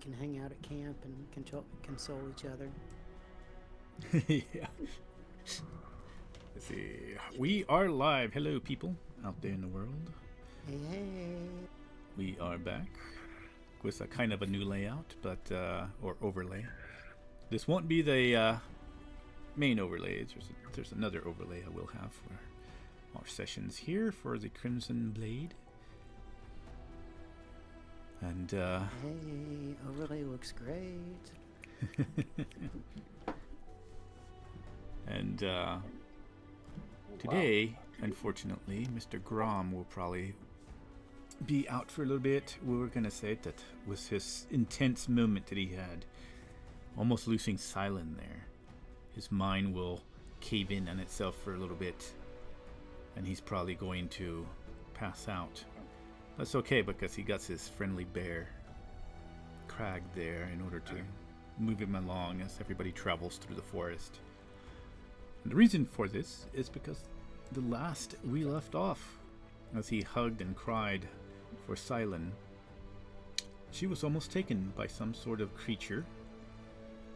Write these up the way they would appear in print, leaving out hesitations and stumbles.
can hang out at camp and console each other. Yeah. Let's see. We are live. Hello, people out there in the world. Hey. We are back with a kind of a new layout, but or overlay. This won't be the main overlay. There's another overlay I will have for our sessions here for the Crimson Blade. And hey, overlay looks great. And today, unfortunately, Mr. Grom will probably be out for a little bit. We were going to say that was his intense moment that he had, almost losing Syllin there. His mind will cave in on itself for a little bit, and he's probably going to pass out. That's okay, because he got his friendly bear, Crag, there in order to move him along as everybody travels through the forest. And the reason for this is because the last we left off, as he hugged and cried for Syllin, she was almost taken by some sort of creature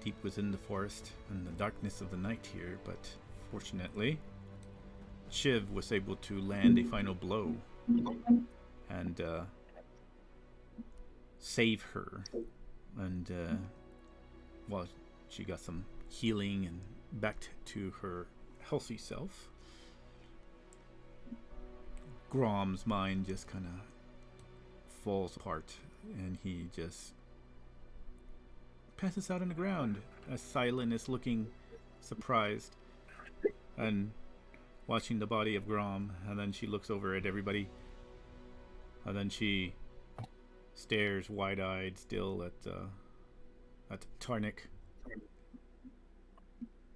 deep within the forest and the darkness of the night here, but fortunately Shiv was able to land a final blow and save her, and well, she got some healing and back to her healthy self. Grom's mind just kind of falls apart, and he just passes out on the ground as Syllin is looking surprised and watching the body of Grom, and then she looks over at everybody, and then she stares wide-eyed still at Tarnik.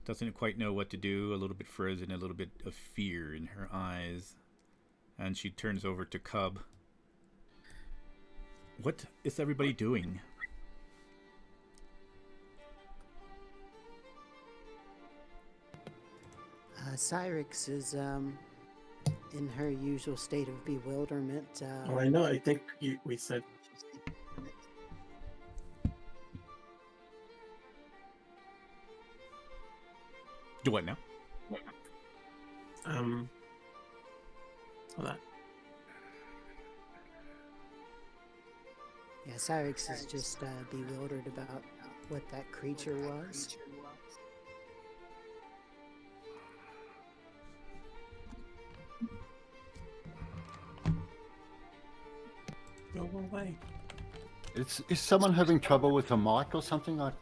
Doesn't quite know what to do, a little bit frozen, a little bit of fear in her eyes. And she turns over to Cub. What is everybody doing? Cyrix is in her usual state of bewilderment. I know. I think we said. Do what now? Hold on. Yeah, Cyrix is just bewildered about what that creature was. Go away. Is someone having trouble with a mic or something? It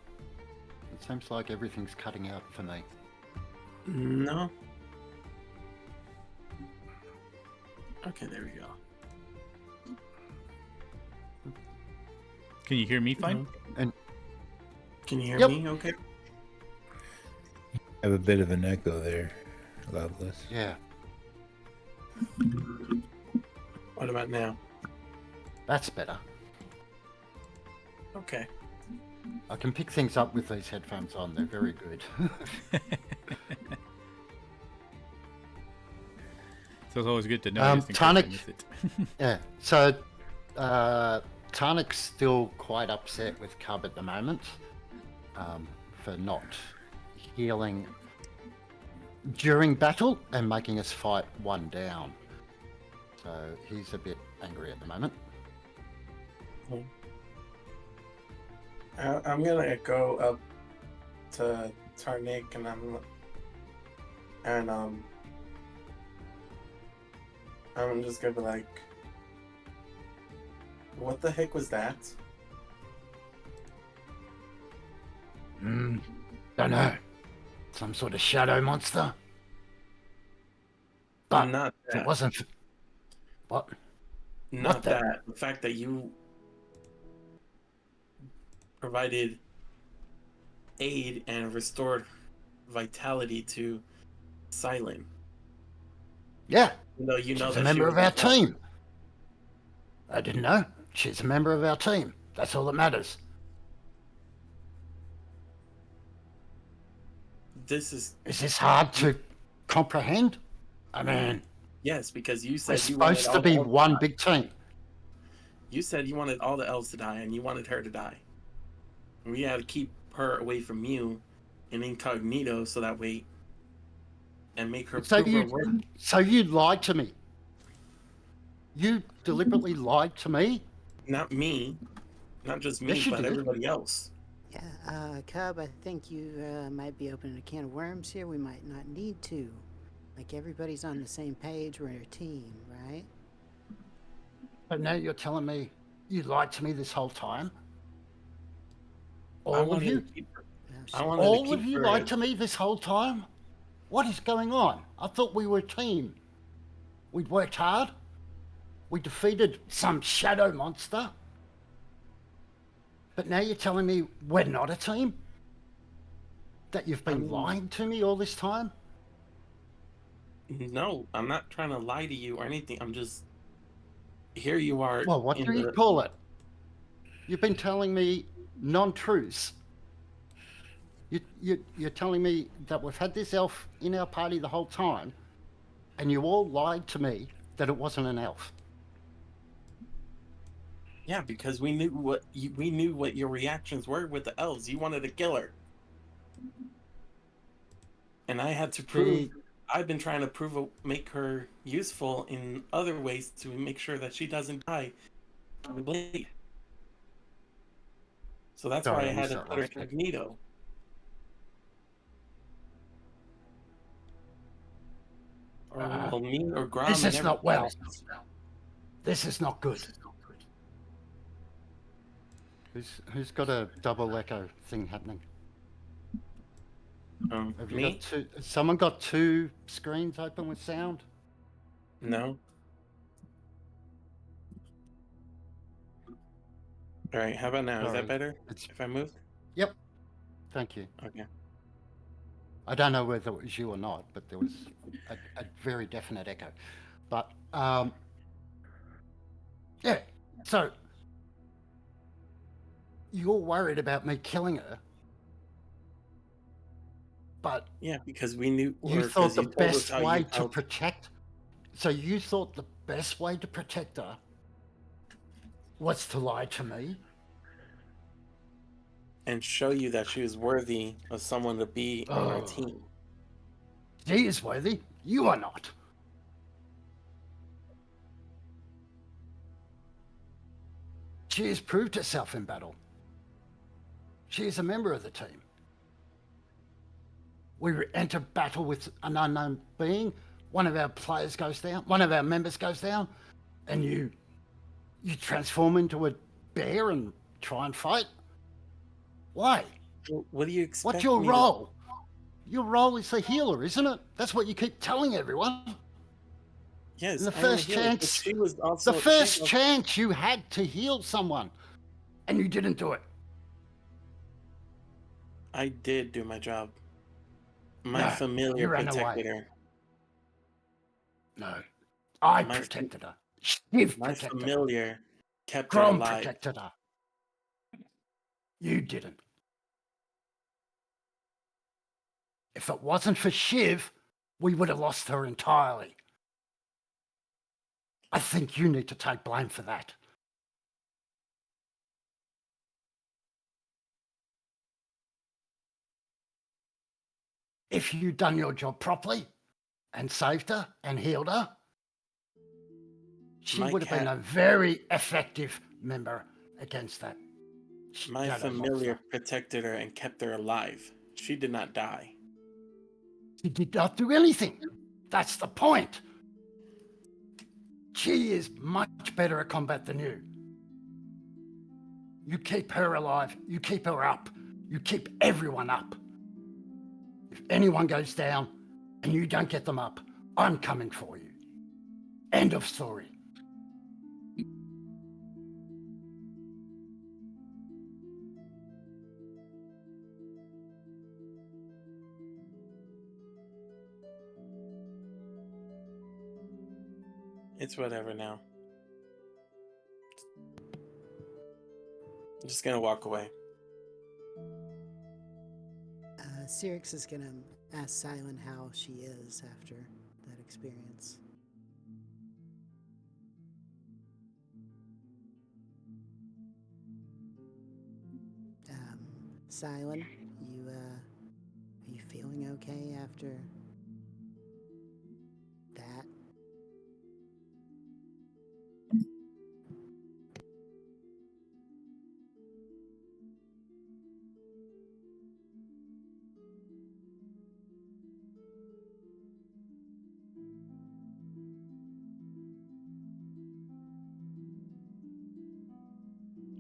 seems like everything's cutting out for me. No. Okay, there we go. Can you hear me fine? And Can you hear Yep. me? Okay. Have a bit of an echo there, Loveless. yeah, What about now? that's better. Okay. I can pick things up with these headphones on. They're very good. So it's always good to know. just in case I Tarnik- miss it. Yeah. So Tarnik's still quite upset with Cub at the moment for not healing during battle and making us fight one down. So he's a bit angry at the moment. I'm gonna go up to Tarnik and I'm just gonna be like, what the heck was that? Don't know. Some sort of shadow monster. But Not if that. it wasn't for... What? Not what the- that. The fact that you provided aid and restored vitality to Syllin. Yeah, No, you know she's that a member she of our was- team. I didn't know. She's a member of our team. That's all that matters. This is Is this hard to comprehend? I mean, yes, because you we're said you wanted supposed all to be the elves one die. big team. You said you wanted all the elves to die, and you wanted her to die. We had to keep her away from you in incognito so that way and make her prove her worth. So you lied to me. You deliberately lied to me. Not me. Not just me, Yes, you but did. everybody else. Yeah, Cub, I think you might be opening a can of worms here. We might not need to. Like, everybody's on the same page. We're a team, right? But now you're telling me you lied to me this whole time. I All of wanted you. to keep her. Oh, I shit. wanted to All keep of you her lied as- to me this whole time. What is going on? I thought we were a team. We'd worked hard. We defeated some shadow monster. But now you're telling me we're not a team? That you've been lying to me all this time? No, I'm not trying to lie to you or anything. I'm just here you are Well, what do you call it? You've been telling me non-truths. You're telling me that we've had this elf in our party the whole time, and you all lied to me that it wasn't an elf. Yeah, because we knew what your reactions were with the elves. You wanted to kill her. And I had to prove I've been trying to make her useful in other ways to make sure that she doesn't die from the blade. So that's why I had to put her incognito. Or well, me or Grom. This is not well. Else. This is not good. Who's got a double echo thing happening? Have you Me? got two? Someone got two screens open with sound? No. All right. How about now? Is that better? If I move? Yep. Thank you. Okay. I don't know whether it was you or not, but there was a very definite echo. But yeah. So you're worried about me killing her, but yeah, because we knew you thought the best way to protect. So you thought the best way to protect her was to lie to me and show you that she was worthy of someone to be on our team. She is worthy. You are not. She has proved herself in battle. She is a member of the team. We enter battle with an unknown being. One of our players goes down. One of our members goes down, and you transform into a bear and try and fight. Why? Well, what do you expect? What's your role? Your role is the healer, isn't it? That's what you keep telling everyone. Yes. And the first chance, she was also the first chance you had to heal someone, and you didn't do it. I did do my job. My familiar protected her. No, I protected her. You've my protected familiar her. kept Grom her alive. protected her. You didn't. If it wasn't for Shiv, we would have lost her entirely. I think you need to take blame for that. If you'd done your job properly and saved her and healed her, she would have been a very effective member against that. My familiar protected her and kept her alive. She did not die. She did not do anything. That's the point. She is much better at combat than you. You keep her alive. You keep her up. You keep everyone up. If anyone goes down and you don't get them up, I'm coming for you. End of story. It's whatever now. I'm just gonna walk away. Cyrix is gonna ask Syllin how she is after that experience. Syllin, are you feeling okay after that?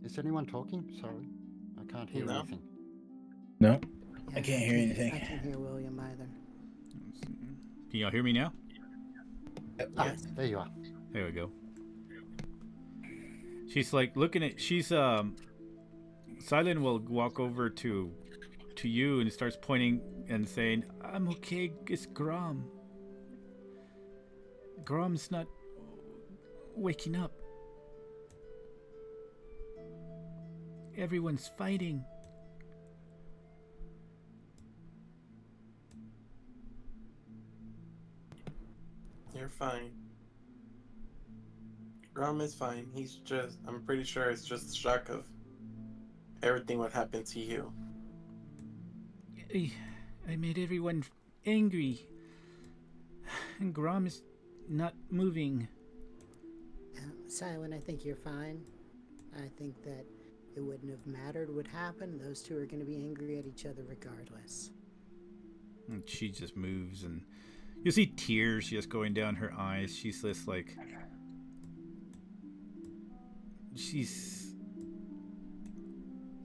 Is anyone talking? Sorry, I can't hear No. anything. No, Yeah, I can't hear anything. I can't hear William either. Can y'all hear me now? Ah, Yes. there you are. There we go. She's like looking at. Syllin will walk over to you and starts pointing and saying, "I'm okay. It's Grom. Grom's not waking up. Everyone's fighting." You're fine. Grom is fine. I'm pretty sure it's just shock of everything what happened to you. I made everyone angry. And Grom is not moving. Syllin, I think you're fine. I think that it wouldn't have mattered what happened. Those two are going to be angry at each other regardless. And she just moves, and you see tears just going down her eyes. She's just like, she's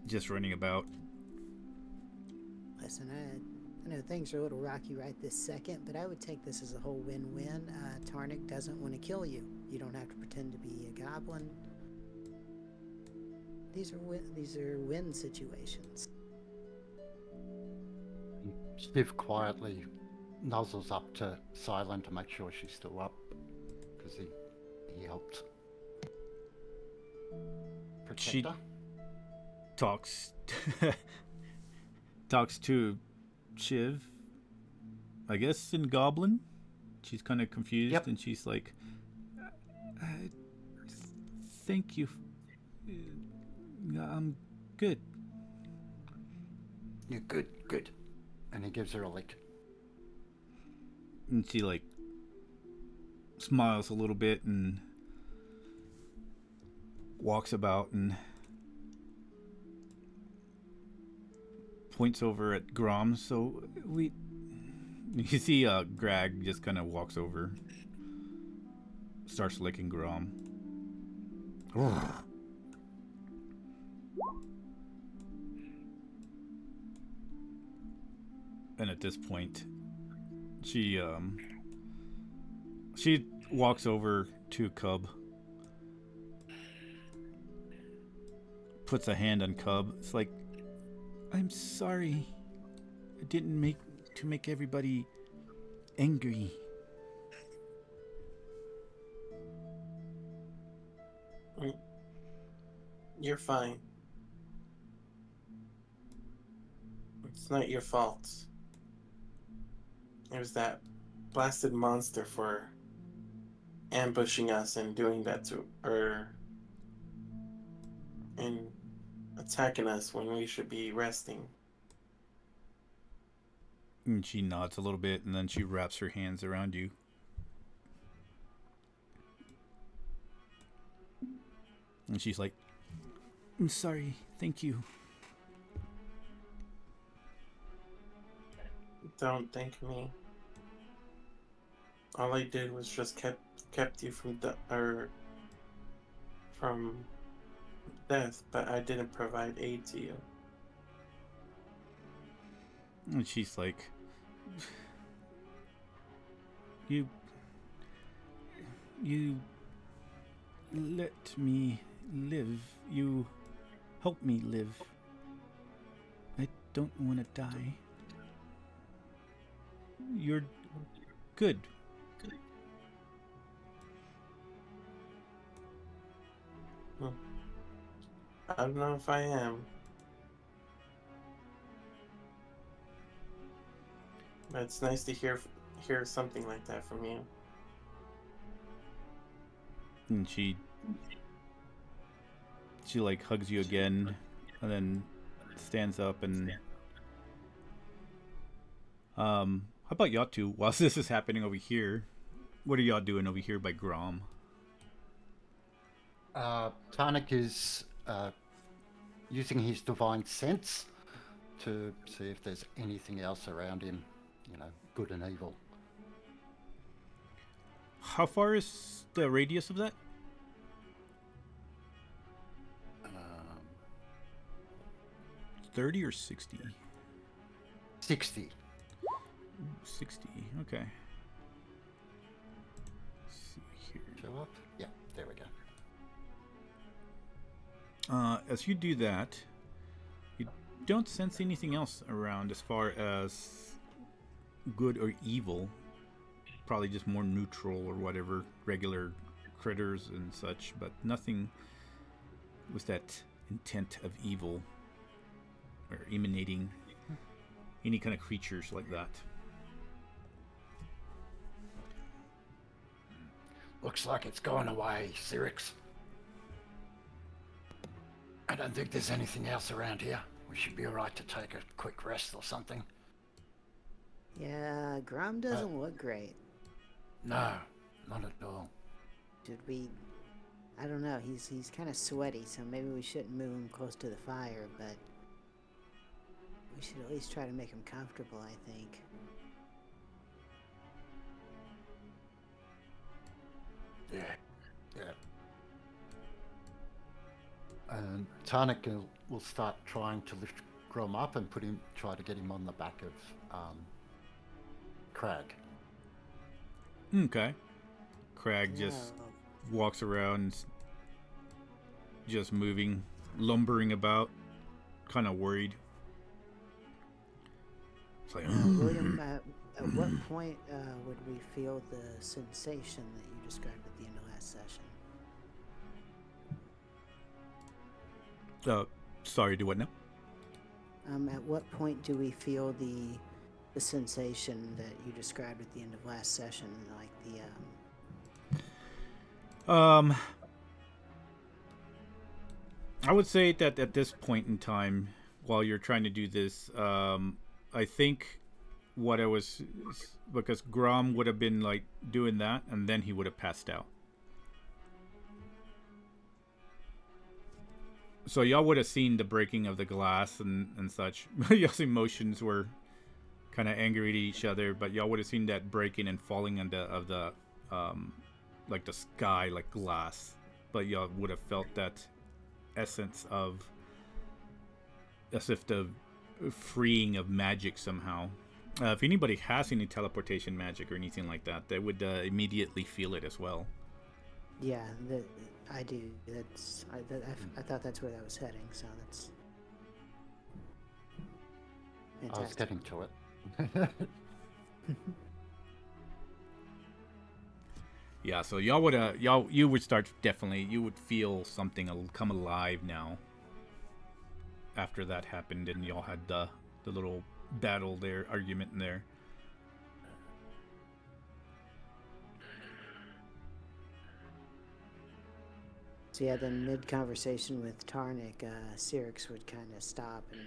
just running about. Listen, I know things are a little rocky right this second, but I would take this as a whole win-win. Tarnik doesn't want to kill you. You don't have to pretend to be a goblin. These are win situations. Shiv quietly nuzzles up to Syllin to make sure she's still up, because he helped protect She- her. Talks to Shiv, I guess in Goblin. She's kind of confused, Yep. and she's like, "Thank you. I'm good." You're good, good. And he gives her a lick. And she like smiles a little bit and walks about and points over at Grom. So you see Greg just kind of walks over, starts licking Grom. And at this point, she walks over to Cub, puts a hand on Cub. It's like, "I'm sorry. I didn't make everybody angry." You're fine. It's not your fault. It was that blasted monster for ambushing us and doing that and attacking us when we should be resting. And she nods a little bit, and then she wraps her hands around you. And she's like, "I'm sorry. Thank you." Don't thank me. All I did was just kept you from from death, but I didn't provide aid to you. And she's like, You let me live. You help me live. I don't want to die. You're good. I don't know if I am. But it's nice to hear something like that from you. And she like hugs you again, and then stands up and how about y'all two? Whilst this is happening over here, what are y'all doing over here by Grom? Tarnik is using his divine sense to see if there's anything else around him, you know, good and evil. How far is the radius of that? 30 or 60? 60. 60, okay. Let's see here. Show up? Yeah, there we go. As you do that, you don't sense anything else around as far as good or evil. Probably just more neutral or whatever, regular critters and such, but nothing with that intent of evil or emanating any kind of creatures like that. Looks like it's going away, Cyrix. I don't think there's anything else around here. We should be alright to take a quick rest or something. Yeah, Grom doesn't look great. No, not at all. Should we... I don't know, he's kind of sweaty, so maybe we shouldn't move him close to the fire, but... we should at least try to make him comfortable, I think. Yeah. And Tarnik will start trying to lift Grom up and try to get him on the back of Crag. Okay. Crag just walks around, just moving, lumbering about, kind of worried. It's like, William, at what point would we feel the sensation that you described at the end of last session? Sorry, do what now? At what point do we feel the sensation that you described at the end of last session, like I would say that at this point in time, while you're trying to do this, I think what I was, because Grom would have been like doing that, and then he would have passed out. So y'all would have seen the breaking of the glass and such. Y'all's emotions were kind of angry at each other, but y'all would have seen that breaking and falling of the like the sky, like glass. But y'all would have felt that essence of as if the freeing of magic somehow. If anybody has any teleportation magic or anything like that, they would immediately feel it as well. Yeah, I do. I thought that's where that was heading, so that's fantastic. I was getting to it. Yeah, so you would start definitely, you would feel something come alive now after that happened, and y'all had the little battle there, argument in there. So yeah, then mid-conversation with Tarnik, Cyrix would kind of stop and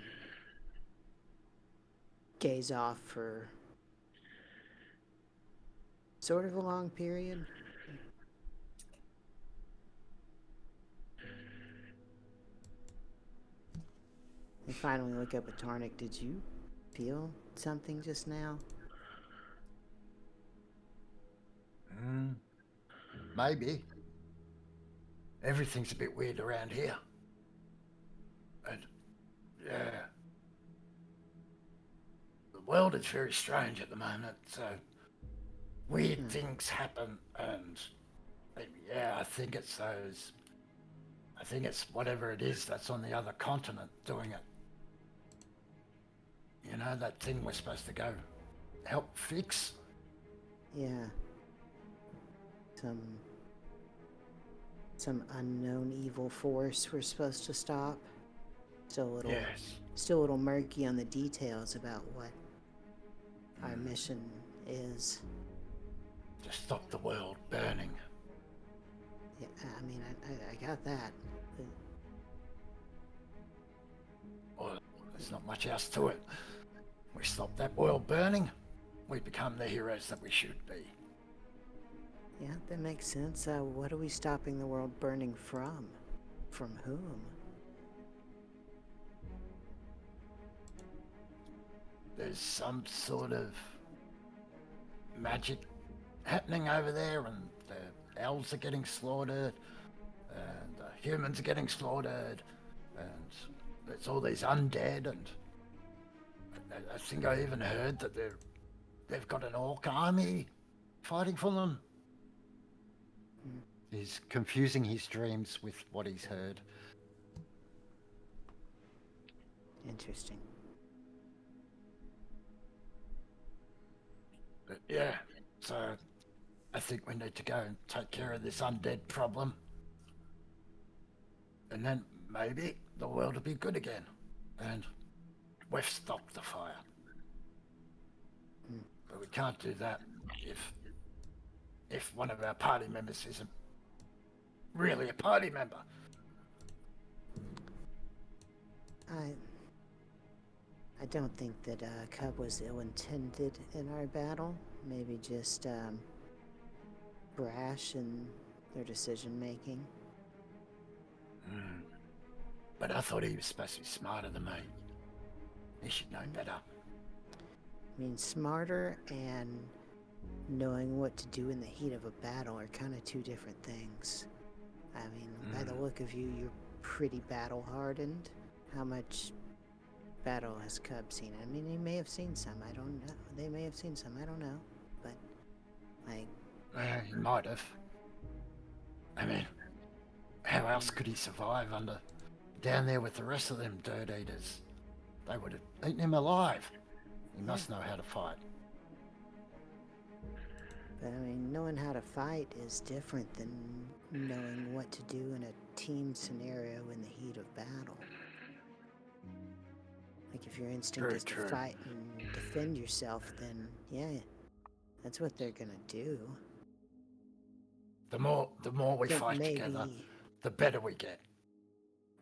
gaze off for sort of a long period. And finally look up at Tarnik. Did you feel something just now? Maybe. Everything's a bit weird around here. And, yeah. The world is very strange at the moment, so weird things happen, and yeah, I think it's whatever it is that's on the other continent doing it. You know, that thing we're supposed to go help fix? Yeah. Some unknown evil force we're supposed to stop. Still a little murky on the details about what our mission is. To stop the world burning. Yeah, I mean, I got that. Or There's not much else to it. We stop that world burning, we become the heroes that we should be. Yeah, that makes sense. What are we stopping the world burning from? From whom? There's some sort of magic happening over there, and the elves are getting slaughtered, and the humans are getting slaughtered, and there's all these undead, and I think I even heard that they've got an orc army fighting for them. He's confusing his dreams with what he's heard. Interesting. But yeah, so I think we need to go and take care of this undead problem. And then maybe the world will be good again. And we've stopped the fire. But we can't do that if one of our party members isn't really a party member. I don't think that Cub was ill-intended in our battle. Maybe just brash in their decision-making. But I thought he was supposed to be smarter than me. He should know better. I mean, smarter and knowing what to do in the heat of a battle are kind of two different things. I mean, by the look of you, you're pretty battle-hardened. How much battle has Cub seen? I mean, he may have seen some, I don't know. They may have seen some, I don't know. But, like... He might have. I mean, how else could he survive down there with the rest of them dirt eaters? They would have eaten him alive. He must know how to fight. But, I mean, knowing how to fight is different than knowing what to do in a team scenario in the heat of battle. Like, if your instinct is to fight and defend yourself, then, yeah, that's what they're gonna do. The more we fight together, the better we get.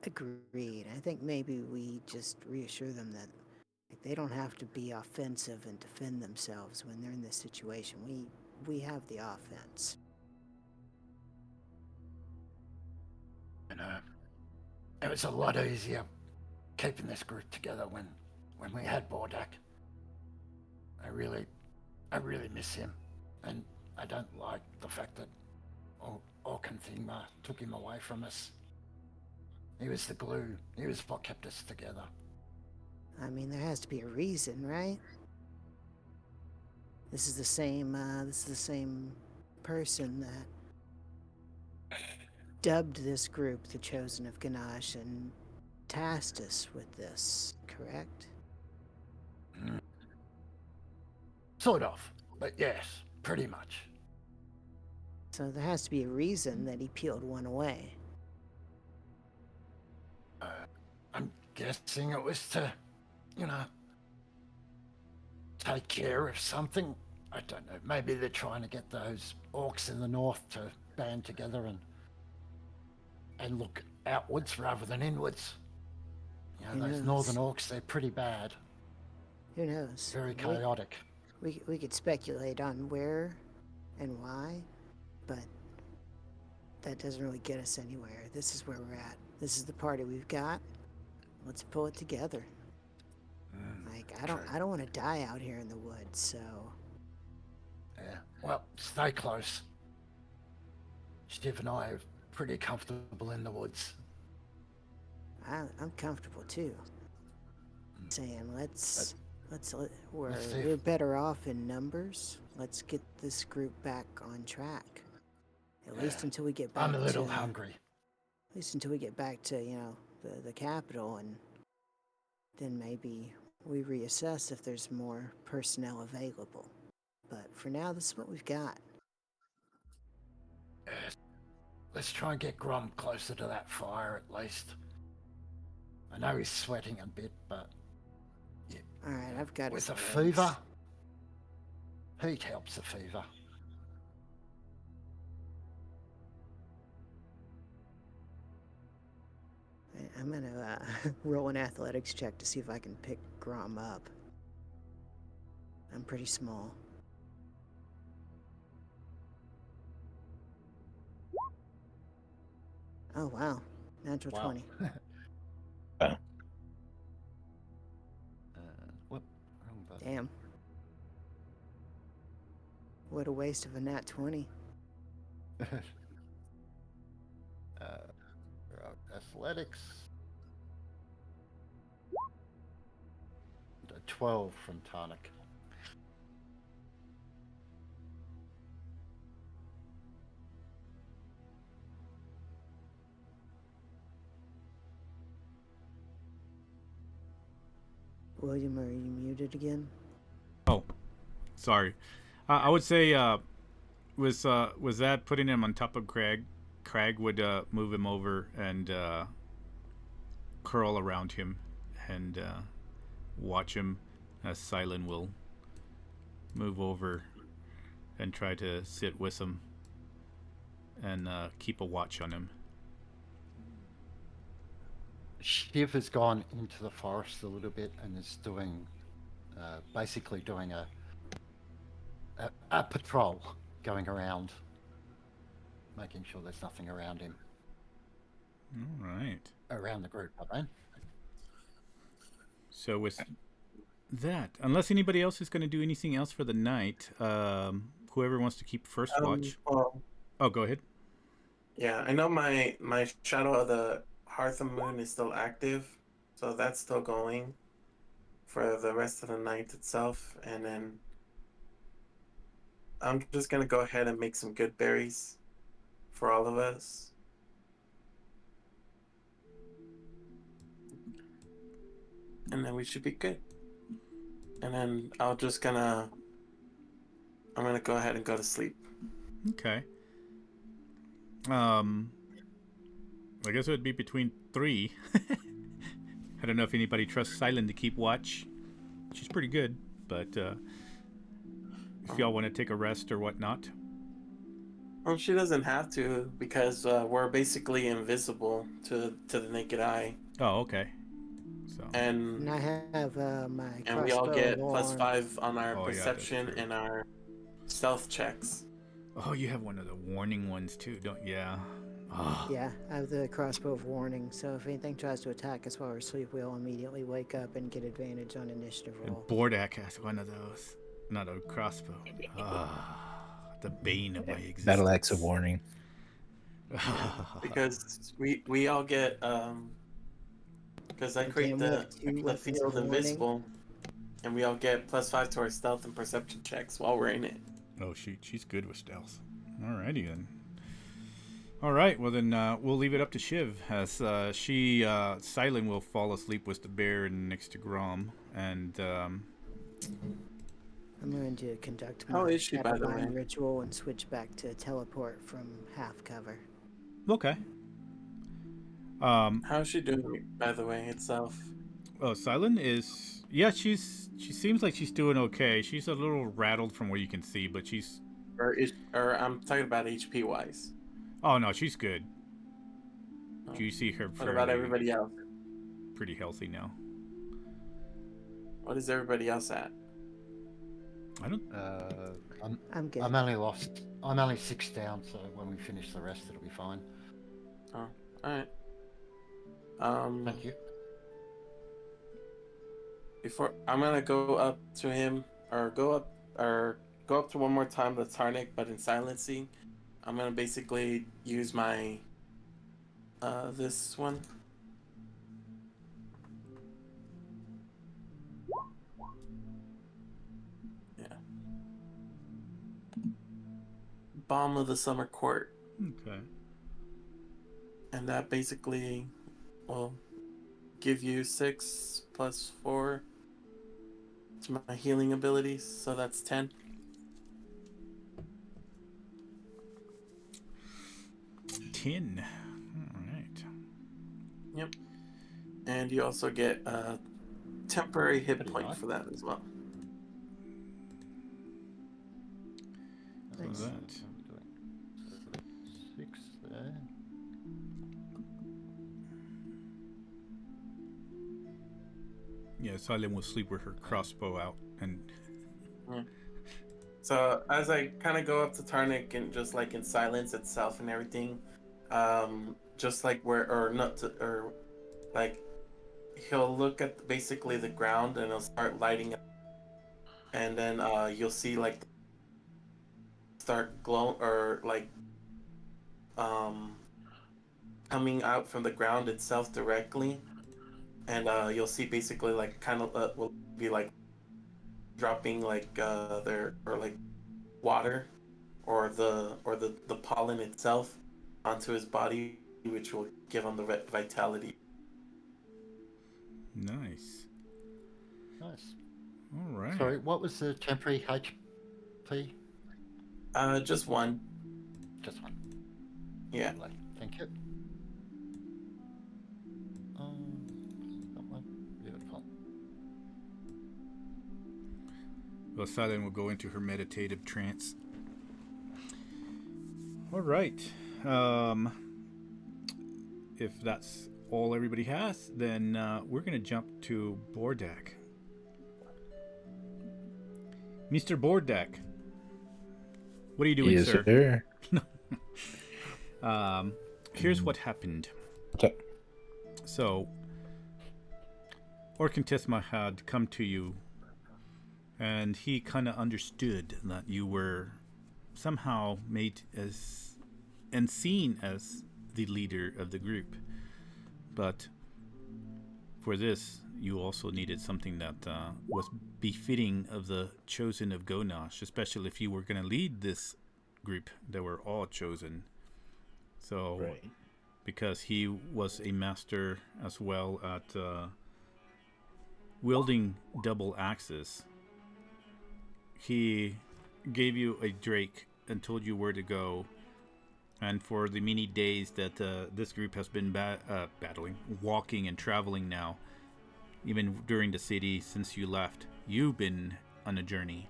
Agreed. I think maybe we just reassure them that they don't have to be offensive and defend themselves when they're in this situation. We have the offense. And it was a lot easier keeping this group together when we had Bordak. I really miss him, and I don't like the fact that Orc and Thingma took him away from us. He was the glue. He was what kept us together. I mean, there has to be a reason, right? This is the same person that dubbed this group the Chosen of Gonosh and tasked us with this, correct? Sort of, but yes, pretty much. So there has to be a reason that he peeled one away. I'm guessing it was to, take care of something. I don't know. Maybe they're trying to get those orcs in the north to band together and look outwards rather than inwards. Those northern orcs, they're pretty bad. Who knows? Very chaotic. We could speculate on where and why, but that doesn't really get us anywhere. This is where we're at. This is the party we've got. Let's pull it together. I don't want to die out here in the woods, so... Yeah, well, stay close. Steve and I are pretty comfortable in the woods. I'm comfortable too. Saying we're better off in numbers. Let's get this group back on track. At least until we get back. I'm a little hungry. At least until we get back to the capital, and then maybe we reassess if there's more personnel available. But for now, this is what we've got. Let's try and get Grom closer to that fire at least. I know he's sweating a bit, but yeah. All right, I've got with his a legs. fever. Heat helps the fever. I'm gonna roll an athletics check to see if I can pick Grom up. I'm pretty small. Oh wow, natural Wow. 20. Whoop, wrong button. Damn. What a waste of a nat 20. Athletics. A 12 from Tarnik. William, are you muted again? Oh, sorry. I would say was that putting him on top of Craig? Craig would move him over and curl around him and watch him as Syllin will move over and try to sit with him and keep a watch on him. Shiv has gone into the forest a little bit and is doing, basically doing a patrol, going around, making sure there's nothing around him, All right. around the group, I mean. So with that, unless anybody else is going to do anything else for the night, whoever wants to keep first watch. Well, Oh, go ahead. yeah, I know my Shadow of the Hearth and Moon is still active, so that's still going for the rest of the night itself, and then I'm just gonna go ahead and make some good berries for all of us. And then we should be good. And then I'm gonna go ahead and go to sleep. Okay. I guess it would be between 3. I don't know if anybody trusts Syllin to keep watch. She's pretty good, but if y'all want to take a rest or whatnot. Well, she doesn't have to because we're basically invisible to the naked eye. Oh, okay. So. And I have my and we all get alarm. +5 on our Oh, yeah, that's perception true. and our stealth checks. Oh, you have one of the warning ones too, don't you? Yeah. Oh. Yeah, I have the crossbow of warning, so if anything tries to attack us while we're asleep, we'll immediately wake up and get advantage on initiative And roll. Bordak has one of those. Not a crossbow. The bane of my existence. Battle axe of warning. Because we all get because I create we have the 2 weapons field of warning. invisible, and we all get +5 to our stealth and perception checks while we're in it. Oh, she's good with stealth. Alrighty then. All right, well then we'll leave it up to Shiv as Syllin will fall asleep with the bear next to Grom, and I'm going to conduct How my is she, by the mind way? ritual and switch back to teleport from half cover. okay. How's she doing, by the way, itself? Oh, Syllin is she seems like she's doing okay. She's a little rattled from what you can see, but she's Or I'm talking about HP wise. oh no, she's good. You see her What about everybody else? pretty healthy now. What is everybody else at? I don't. I'm good. I'm only 6 down, so when we finish the rest, it'll be fine. Oh, all right. Thank you. Before I'm gonna go up to him, or go up to one more time the Tarnik, but in silencing. I'm gonna basically use my this one. Yeah. Balm of the Summer Court. Okay. And that basically will give you 6 + 4 to my healing abilities, so that's 10. 10. All right. Yep. And you also get a temporary hit Pretty point nice. for that as well. So that. 6 there. Yeah, Syllin will sleep with her crossbow out, and So as I kind of go up to Tarnik and just like in silence itself and everything, just like where or not to, or like he'll look at basically the ground and he'll start lighting up, and then you'll see like start glowing or like um coming out from the ground itself directly, and you'll see basically like kind of will be like dropping like there or like water or the pollen itself onto his body, which will give him the vitality. nice. Nice. All right. Sorry, what was the temporary HP? Just one. Just one. Yeah. Lovely. Thank you. That one. Beautiful. Well, Syllin will go into her meditative trance. All right. If that's all everybody has, then we're going to jump to Bordak. Mr. Bordak, what are you doing, Yes, sir? sir. Here's what happened. Okay. So, Orkantisma had come to you, and he kind of understood that you were somehow made as and seen as the leader of the group. But for this, you also needed something that was befitting of the Chosen of Gonosh, especially if you were going to lead this group that were all chosen. So, Right. because he was a master as well at wielding double axes, he gave you a drake and told you where to go. And for the many days that this group has been battling, walking and traveling now, even during the city since you left, you've been on a journey.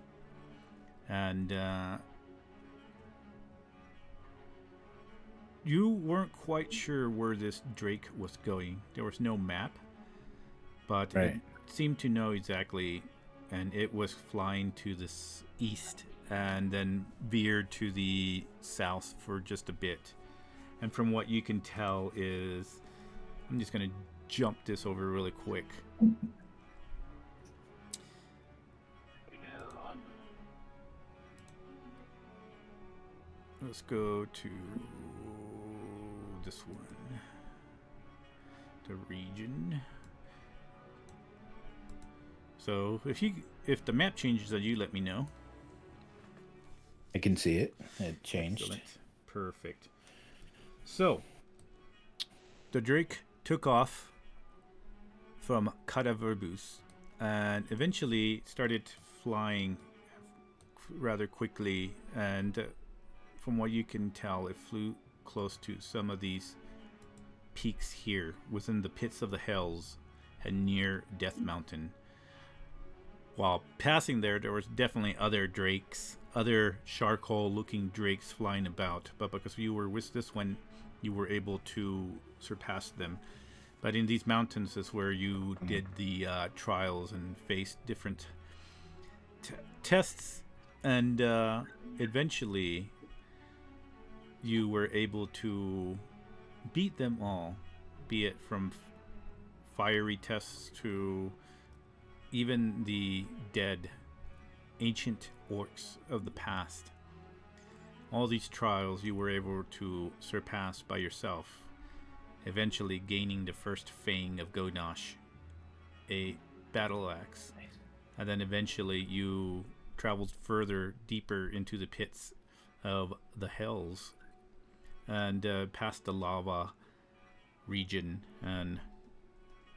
And you weren't quite sure where this drake was going. There was no map, but Right. it seemed to know exactly, and it was flying to the east and then veered to the south for just a bit. And from what you can tell is, I'm just going to jump this over really quick. Let's go to this one, the region. So if the map changes, then you let me know. I can see it. It changed. Excellent. Perfect. So, the drake took off from Cadaverbus and eventually started flying rather quickly, and from what you can tell, it flew close to some of these peaks here within the pits of the hells and near Death Mountain. While passing there was definitely other drakes, other charcoal-looking drakes flying about. But because you were with this one, you were able to surpass them. But in these mountains is where you did the trials and faced different tests. And eventually, you were able to beat them all. Be it from fiery tests to even the dead ancient orcs of the past. All these trials you were able to surpass by yourself, eventually gaining the first Fang of Gonosh, a battle axe, and then eventually you traveled further deeper into the pits of the hells and past the lava region and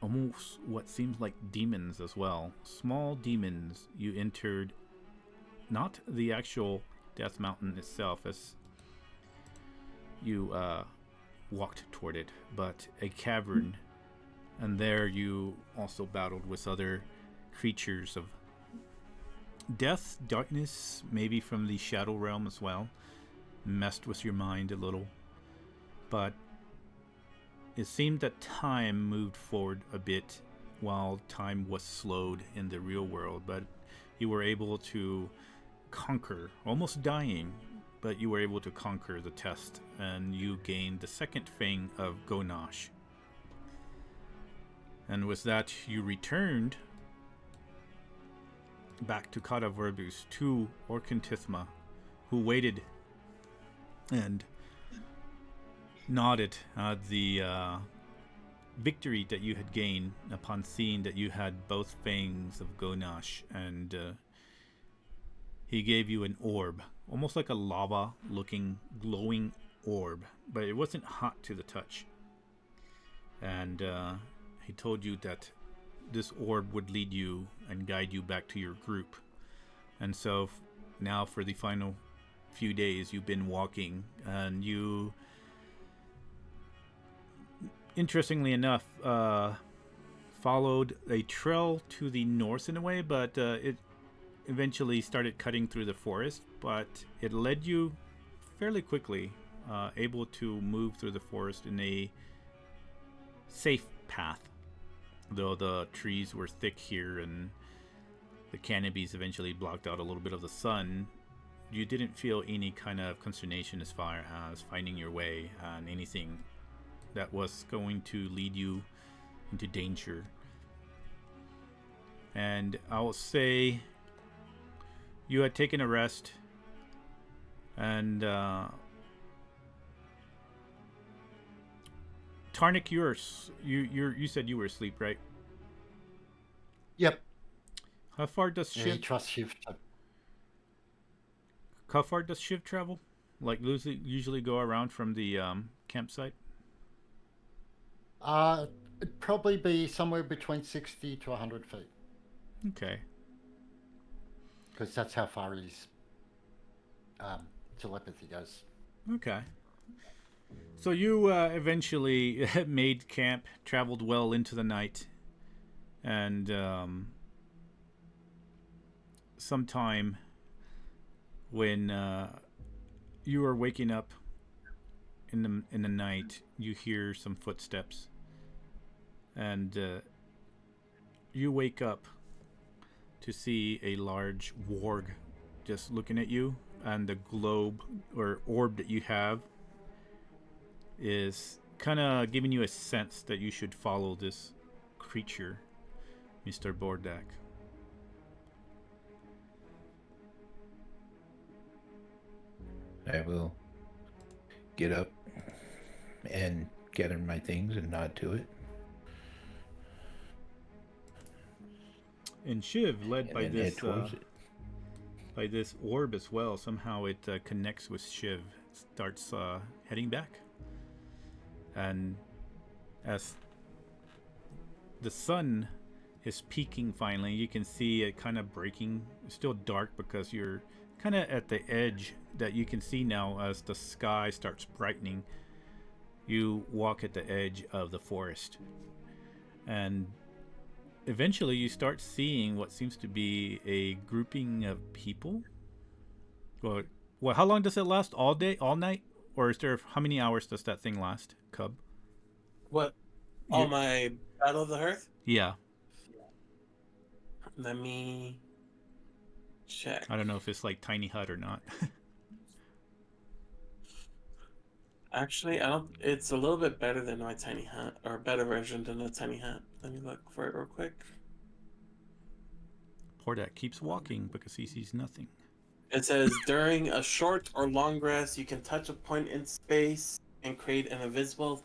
almost what seems like demons as well. Small demons. You entered not the actual Death Mountain itself as you walked toward it, but a cavern. And there you also battled with other creatures of death, darkness, maybe from the Shadow Realm as well. Messed with your mind a little. But it seemed that time moved forward a bit while time was slowed in the real world, but you were able to conquer, almost dying, but you were able to conquer the test, and you gained the second Fang of Gonosh. And with that, you returned back to Kata Verbus to Orkantithma, who waited and nodded at the victory that you had gained upon seeing that you had both Fangs of Gonosh, and he gave you an orb, almost like a lava-looking, glowing orb, but it wasn't hot to the touch. And he told you that this orb would lead you and guide you back to your group. And so now for the final few days you've been walking, and you, interestingly enough, followed a trail to the north in a way, but it eventually started cutting through the forest, but it led you fairly quickly, able to move through the forest in a safe path, though the trees were thick here and the canopies eventually blocked out a little bit of the sun. You didn't feel any kind of consternation as far as finding your way and anything that was going to lead you into danger. And I will say you had taken a rest, and Tarnik, you said you were asleep, right? Yep. How far does Yeah, Shiv? you trust Shiv. How far does Shiv travel? Like usually go around from the campsite? It'd probably be somewhere between 60 to 100 feet, Okay. because that's how far his telepathy goes. Okay. So you eventually made camp, traveled well into the night, and sometime when you are waking up in the night, you hear some footsteps, and you wake up to see a large warg just looking at you, and the globe or orb that you have is kind of giving you a sense that you should follow this creature, Mr. Bordak. I will get up and gather my things and nod to it. And Shiv, led And by then this head towards it. by this orb as well, somehow it connects with Shiv, starts heading back. And as the sun is peaking finally, you can see it kind of breaking. It's still dark because you're kind of at the edge that you can see now as the sky starts brightening. You walk at the edge of the forest, and eventually you start seeing what seems to be a grouping of people. Well, how long does it last? All day, all night? Or is there, how many hours does that thing last, Cub? What? Oh, my Battle of the Hearth? Yeah. Let me check. I don't know if it's like Tiny Hut or not. Actually, I don't. It's a little bit better than my tiny hut, or a better version than the tiny hut. Let me look for it real quick. Bordak keeps walking because he sees nothing. It says during a short or long rest, you can touch a point in space and create invisible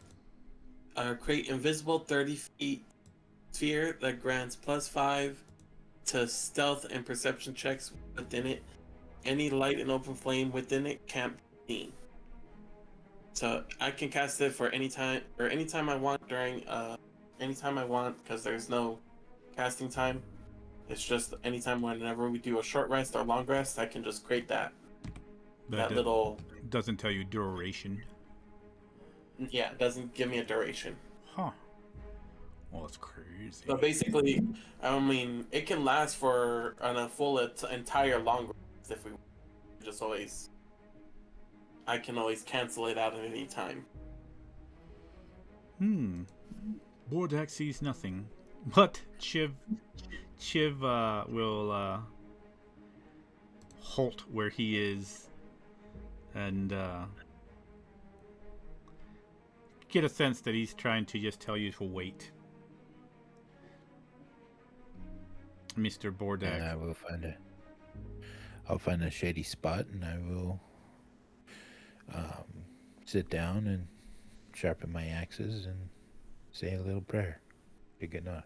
30 feet sphere that grants +5 to stealth and perception checks within it. Any light and open flame within it can't be seen. So I can cast it for anytime I want during anytime I want, because there's no casting time. It's just anytime whenever we do a short rest or long rest, I can just create that. But Little. doesn't tell you duration. Yeah, it doesn't give me a duration. Huh. Well, that's crazy. So basically, I mean, it can last for a full entire long rest if we just always. I can always cancel it out at any time. Bordak sees nothing. But Chiv will halt where he is and get a sense that he's trying to just tell you to wait. Mr. And Bordak. I will I'll find a shady spot, and I will sit down and sharpen my axes and say a little prayer to Gonosh.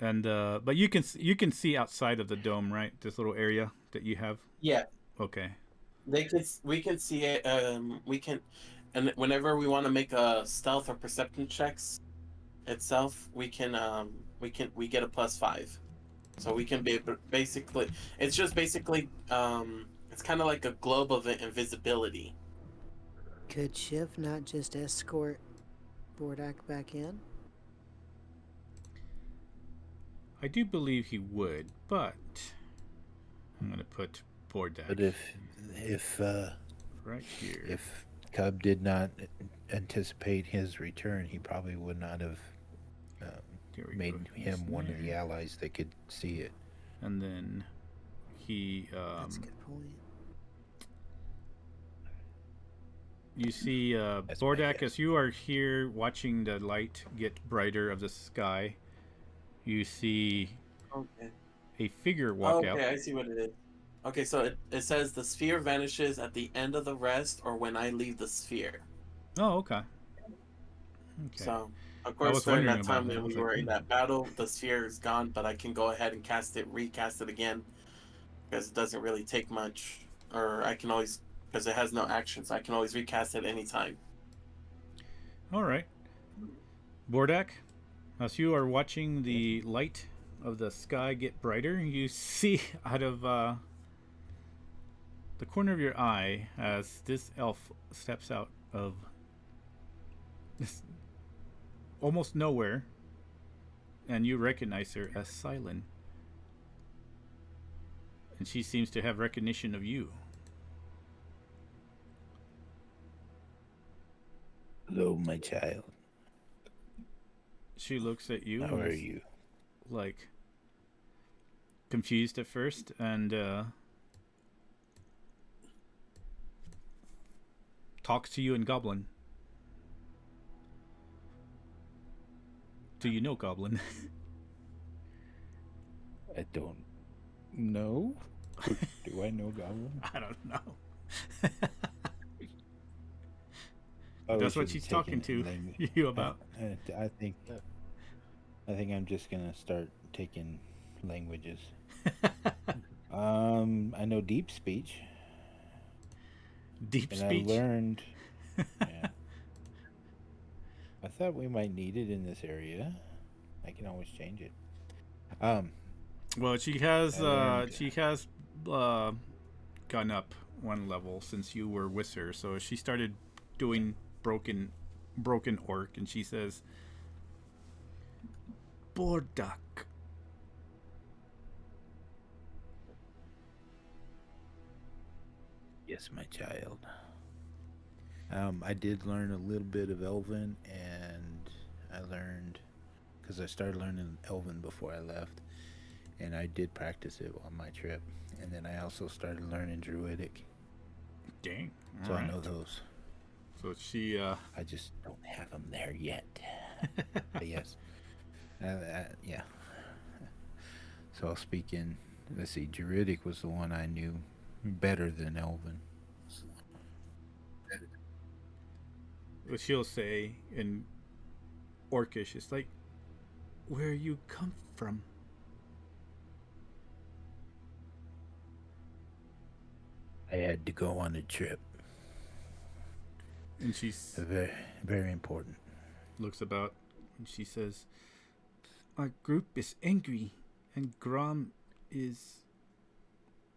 And but you can see outside of the dome, right? This little area that you have. Yeah, Okay. we can see it. We can, and whenever we want to make a stealth or perception checks itself, we get a +5, so we can be basically. It's just basically it's kind of like a globe of invisibility. Could Shiv not just escort Bordak back in? I do believe he would, but I'm gonna put Bordak But if right here. if Cub did not anticipate his return, he probably would not have Here we made go. him He's one of there. the allies that could see it. And then he That's a good point. you see That's my Bordak, guess. as you are here watching the light get brighter of the sky, you see Okay. a figure walk out. Okay, I see what it is. Okay, so it says the sphere vanishes at the end of the rest or when I leave the sphere. Oh, okay. Okay. So, of was course, during wondering that about time that. I when was we like, were in that battle, the sphere is gone, but I can go ahead and recast it again, because it doesn't really take much. Or I can always, because it has no actions, I can always recast it anytime. All right. Bordak, as you are watching the light of the sky get brighter, you see out of the corner of your eye as this elf steps out of this almost nowhere, and you recognize her as Syllin. And she seems to have recognition of you. Hello, my child. She looks at you. How and are is, you? like, confused at first, and talks to you in Goblin. Do you know Goblin? I don't know. Do I know Goblin? I don't know. Oh, That's we what should she's take talking in to language. you about. I think I'm just gonna start taking languages. I know deep speech, Deep and speech. I learned. Yeah, I thought we might need it in this area. I can always change it. Well, she has I gone up one level since you were with her, so she started doing broken orc, and she says, Bordak. Yes, my child. I did learn a little bit of Elven, and I learned because I started learning Elven before I left, and I did practice it on my trip, and then I also started learning Druidic, Dang. so All I right. know those. So she I just don't have them there yet. But yes, yeah. So I'll speak in. Let's see, Druidic was the one I knew better than Elven. she'll say in Orcish, it's like, where you come from? I had to go on a trip. And she's Very, very important. looks about and she says, our group is angry and Grom is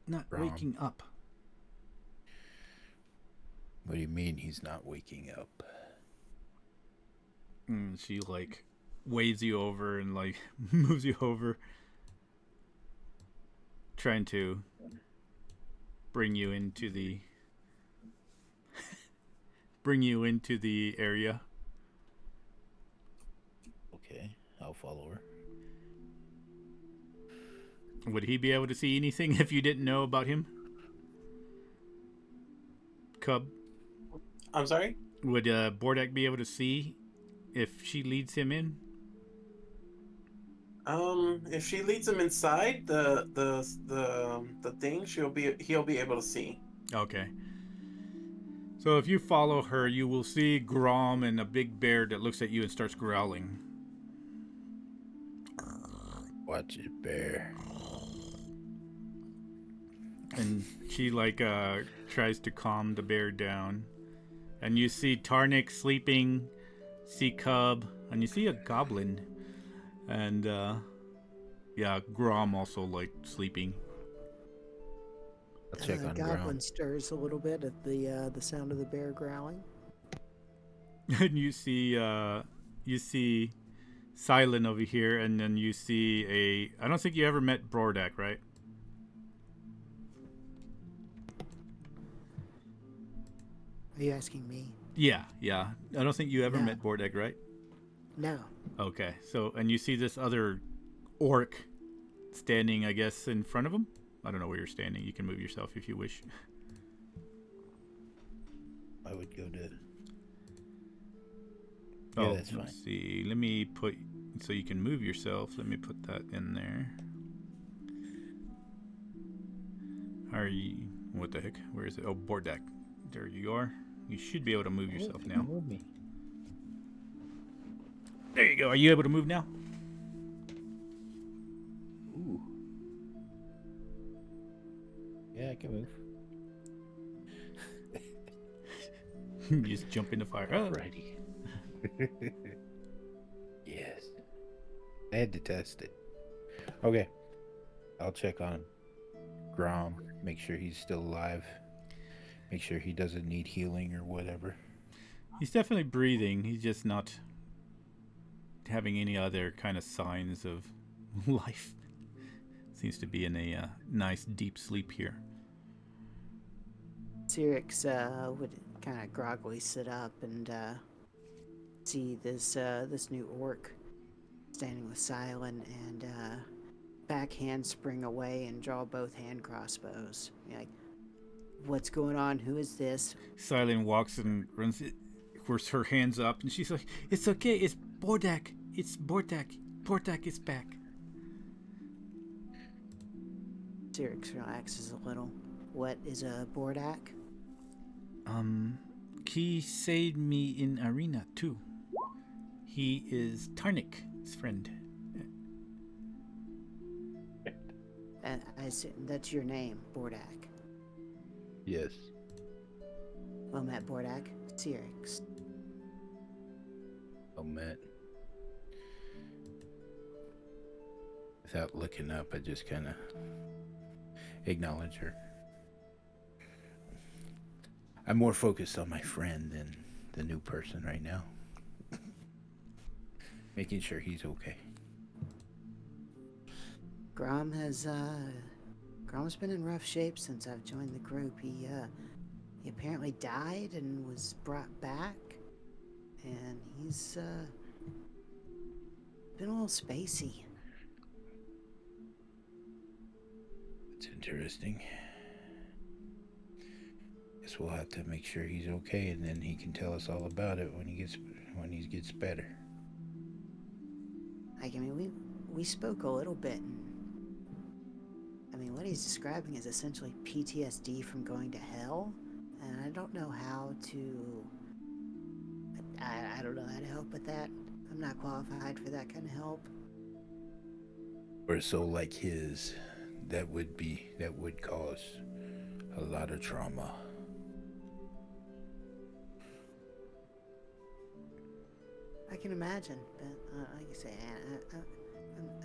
not Grom? waking up. What do you mean he's not waking up? And she like waves you over and like moves you over, trying to bring you into the area. Okay. I'll follow her. Would he be able to see anything if you didn't know about him? Cub? I'm sorry. Would Bordak be able to see if she leads him in? If she leads him inside the thing, he'll be able to see. Okay. So if you follow her, you will see Grom and a big bear that looks at you and starts growling. Watch it, bear. And she tries to calm the bear down. And you see Tarnik sleeping, see Cub, and you see a goblin. And Grom also sleeping. I'll check on Goblin Grom. stirs a little bit at the sound of the bear growling. And you see Syllin over here, and then you see I don't think you ever met Bordak, right? Are you asking me? Yeah. I don't think you ever No. met Bordak, right? No. Okay. So, and you see this other orc standing, I guess, in front of him? I don't know where you're standing. You can move yourself if you wish. I would go to. Oh, Yeah, that's fine. let's see. Let me put, so you can move yourself. Let me put that in there. Are you, what the heck? Where is it? Oh, Bordak. There you are. You should be able to move yourself now. Move me. There you go. Are you able to move now? Ooh. Yeah, I can move. You just jump in the fire. Oh. Righty. Yes. I had to test it. Okay. I'll check on Grom. Make sure he's still alive. Make sure he doesn't need healing or whatever. He's definitely breathing. He's just not having any other kind of signs of life. Seems to be in a nice deep sleep here. Cyrix would kind of groggily sit up and see this new orc standing with Syllin and backhand spring away and draw both hand crossbows. You're like, what's going on? Who is this? Syllin walks and runs it, with her hands up, and she's like, "It's okay. It's Bordak. It's Bordak. Bordak is back." Cyrix relaxes a little. What is a Bordak? He saved me in arena too. He is Tarnik's friend. That's your name, Bordak. Yes. Well met, Bordak. Cyrix. Oh, Matt. Without looking up, I just kind of acknowledge her. I'm more focused on my friend than the new person right now. Making sure he's okay. Grom's been in rough shape since I've joined the group. He apparently died and was brought back, and he's been a little spacey. It's interesting. Guess we'll have to make sure he's okay, and then he can tell us all about it when he gets better. Like, I mean, we spoke a little bit, and I mean, what he's describing is essentially PTSD from going to hell, and I don't know how to. I don't know how to help with that. I'm not qualified for that kind of help. For a soul like his, that would cause a lot of trauma. I can imagine, but like I say,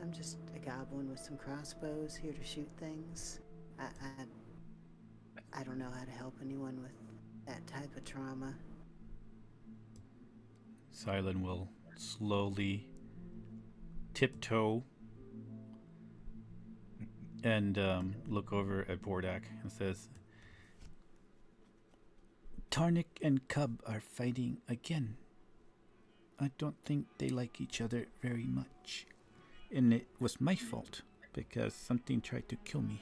I'm just a goblin with some crossbows here to shoot things. I don't know how to help anyone with that type of trauma. Syllin will slowly tiptoe and look over at Bordak and says, "Tarnik and Cub are fighting again. I don't think they like each other very much. And it was my fault, because something tried to kill me.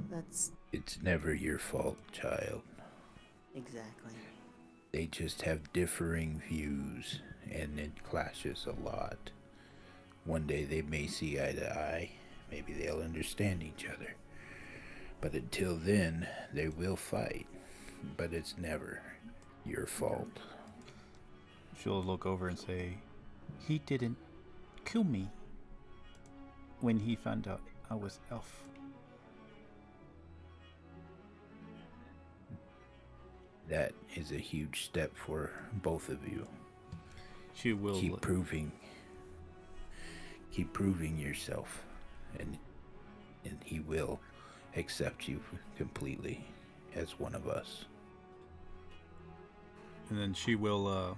That's It's never your fault, child. exactly. They just have differing views, and it clashes a lot. One day they may see eye to eye. Maybe they'll understand each other. But until then, they will fight. But it's never your fault. She'll look over and say, he didn't kill me when he found out I was elf. That is a huge step for both of you. She will Keep proving yourself, and he will accept you completely as one of us. And then she will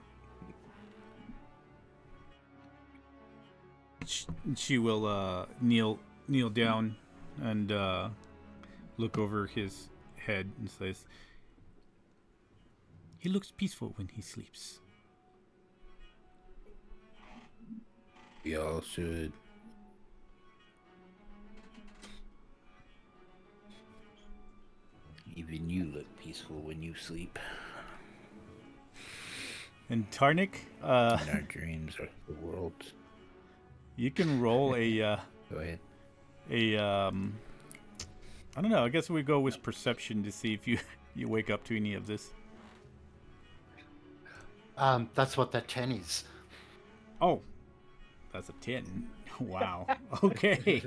she will kneel down and look over his head and says, he looks peaceful when he sleeps. We all should. Even you look peaceful when you sleep. And Tarnik, And our dreams are the world's. you can roll a Go ahead. I don't know, I guess we go with perception to see if you wake up to any of this. That's what that 10 is. Oh, that's a 10. Wow. Okay.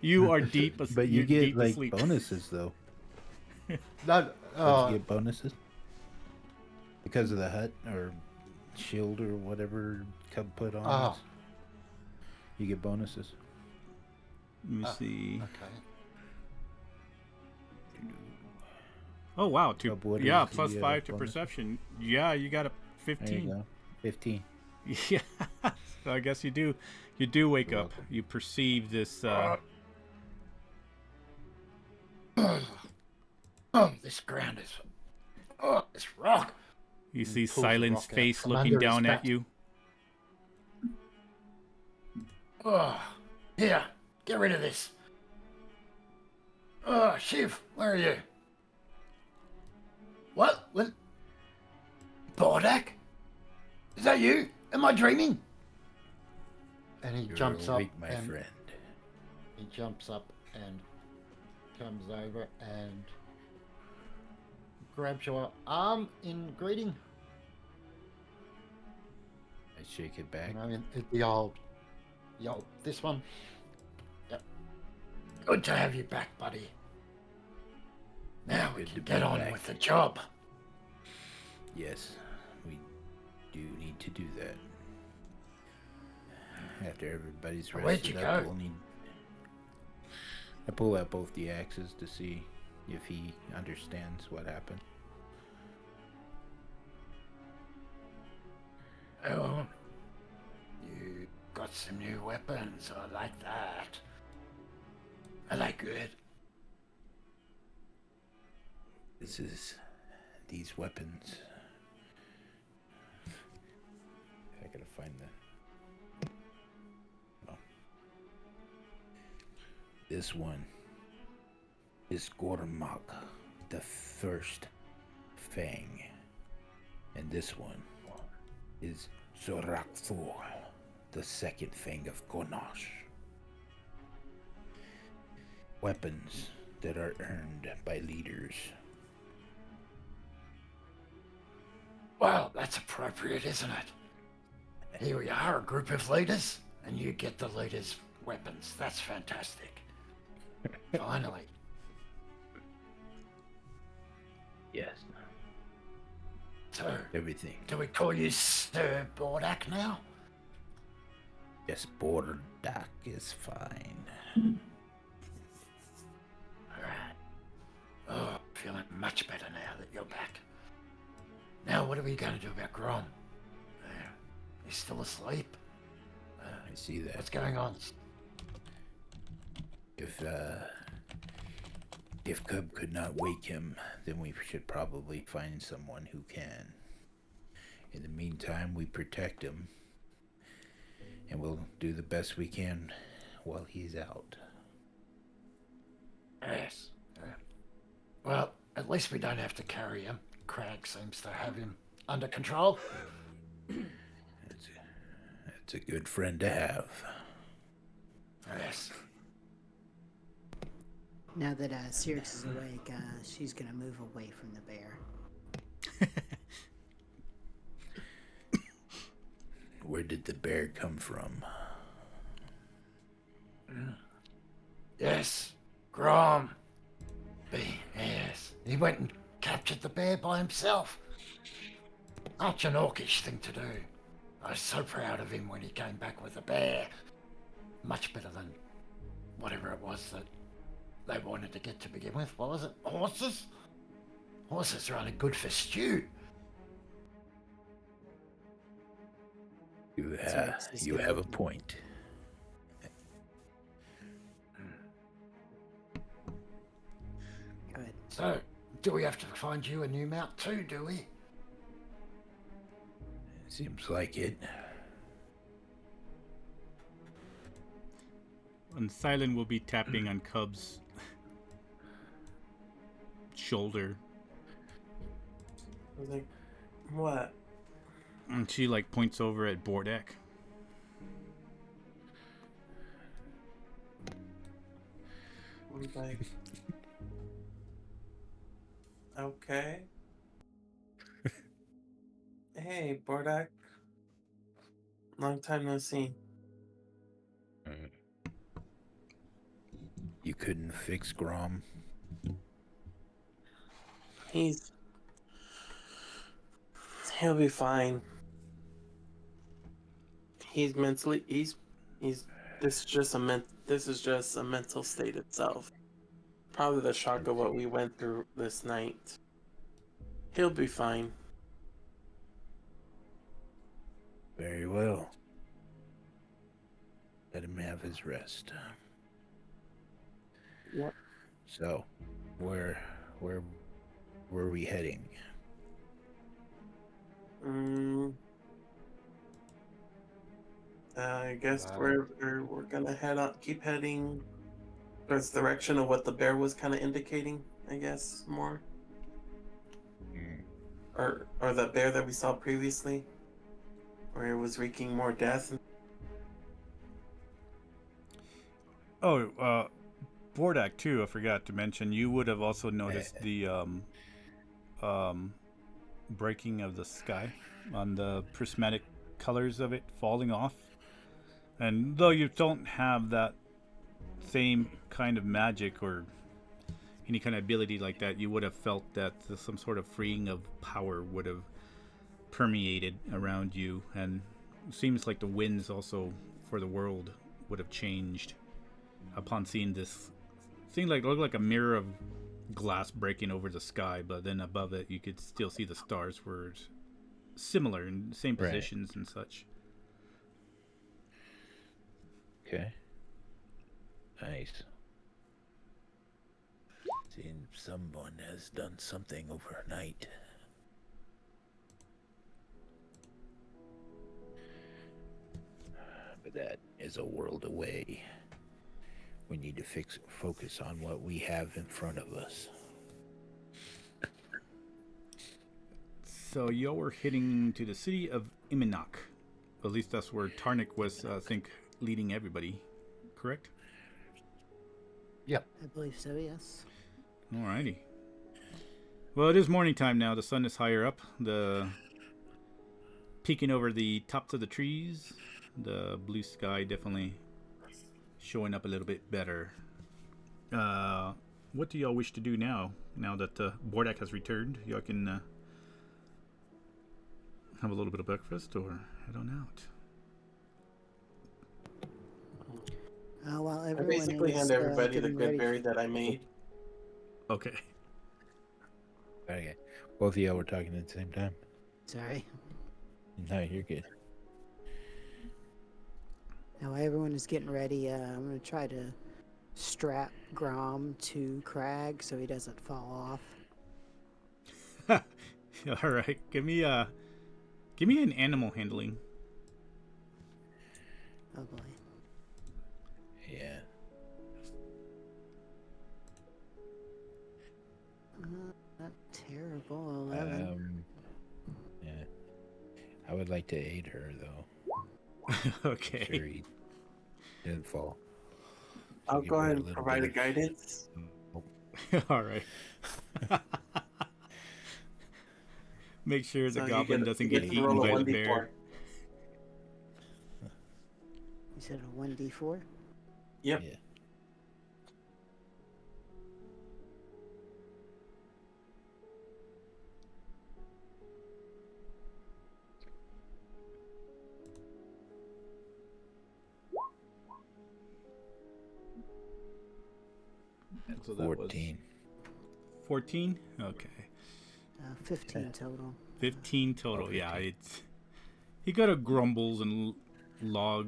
You are deep asleep. But you You're get deep like asleep. bonuses though. No, Don't you get bonuses? Because of the hut or shield or whatever Cub put on us. You get bonuses. Let me see. okay. Oh wow, Cub, what yeah, is the, plus 5 to bonus? perception. Yeah, you got a There you 15. go. 15. Yeah. So I guess you do wake You're up. welcome. You perceive this This ground is. Oh, this rock. you see pulls the Sylin's rock out face from looking under his down at back. you. Oh, here, get rid of this. Oh, Shiv, where are you? What? Bordak? Is that you? Am I dreaming? And he You're jumps up awake, my and friend. he jumps up and comes over and grabs your arm in greeting. I shake it back. And I mean, the old, this one. Yep. Good to have you back, buddy. Now we Good can to get be on back. with the job. Yes, we do need to do that. After everybody's Where'd rested you up, go? we'll need. I pull out both the axes to see if he understands what happened. Oh, you got some new weapons. I like that. Are they good? These weapons. I gotta find the. Oh. This one is Gormak, the first Fang, and this one is Zorakthor, the second Fang of Gonosh. Weapons that are earned by leaders. Well, that's appropriate, isn't it? Here we are, a group of leaders, and you get the leaders' weapons. That's fantastic. Finally. Yes. So, Everything. do we call you Sir Bordak now? Yes, Bordak is fine. Alright. Oh, feeling much better now that you're back. Now, what are we going to do about Grom? He's still asleep. I see that. What's going on? If Cub could not wake him, then we should probably find someone who can. In the meantime, we protect him, and we'll do the best we can while he's out. Yes. Well, at least we don't have to carry him. Crag seems to have him under control. That's a good friend to have. Yes. Now that Sirix is awake, she's gonna move away from the bear. Where did the bear come from? Yes. Grom. Yes. He went and captured the bear by himself. Such an orcish thing to do. I was so proud of him when he came back with the bear. Much better than whatever it was that they wanted to get to begin with. What was it? Horses? Horses are only good for stew. You have a point. Good. So, do we have to find you a new mount too, do we? Seems like it. And Syllin will be tapping on Cub's shoulder. I was like, what? And she like points over at Bordak. I was like, okay. Hey, Bordak. Long time no see. You couldn't fix Grom? He'll be fine. This is just a mental state itself. Probably the shock of what we went through this night. He'll be fine. Very well. Let him have his rest. Yep. So, where were we heading? I guess we're gonna keep heading towards the direction of what the bear was kind of indicating. I guess more, or the bear that we saw previously, where it was wreaking more death. Oh, Bordak too. I forgot to mention. You would have also noticed the breaking of the sky on the prismatic colors of it falling off. And though you don't have that same kind of magic or any kind of ability like that, you would have felt that some sort of freeing of power would have permeated around you. And it seems like the winds also for the world would have changed upon seeing this. It looked like a mirror of glass breaking over the sky, but then above it you could still see the stars were similar in the same positions and such. Okay. Nice. Seems someone has done something overnight. But that is a world away. We need to focus on what we have in front of us. So y'all were heading to the city of Iminok. At least that's where Tarnik was, I think, leading everybody. Correct? I believe so, yes. Alrighty. Well, it is morning time now. The sun is higher up. Peeking over the tops of the trees. The blue sky definitely showing up a little bit better. What do y'all wish to do now? Now that Bordak has returned, y'all can have a little bit of breakfast or head on out. While I everyone basically is hand everybody the getting good ready berry that I made. Okay. Okay. Both of y'all were talking at the same time. Sorry. No, you're good. Now while everyone is getting ready, I'm going to try to strap Grom to Crag so he doesn't fall off. All right. Give me Give me an animal handling. Oh boy. Yeah. Not terrible. 11. Yeah. I would like to aid her though. Okay. Sure, he didn't fall. I'll give go her ahead a and little provide a bit of- guidance. All right. Make sure the So goblin doesn't you get to eaten roll a by the 1d4. bear. You said a 1d4? Yep. Yeah. So that was 14. 14? Okay. 15 total. 15 total. Oh, Yeah, 15. it's he kind of grumbles and well,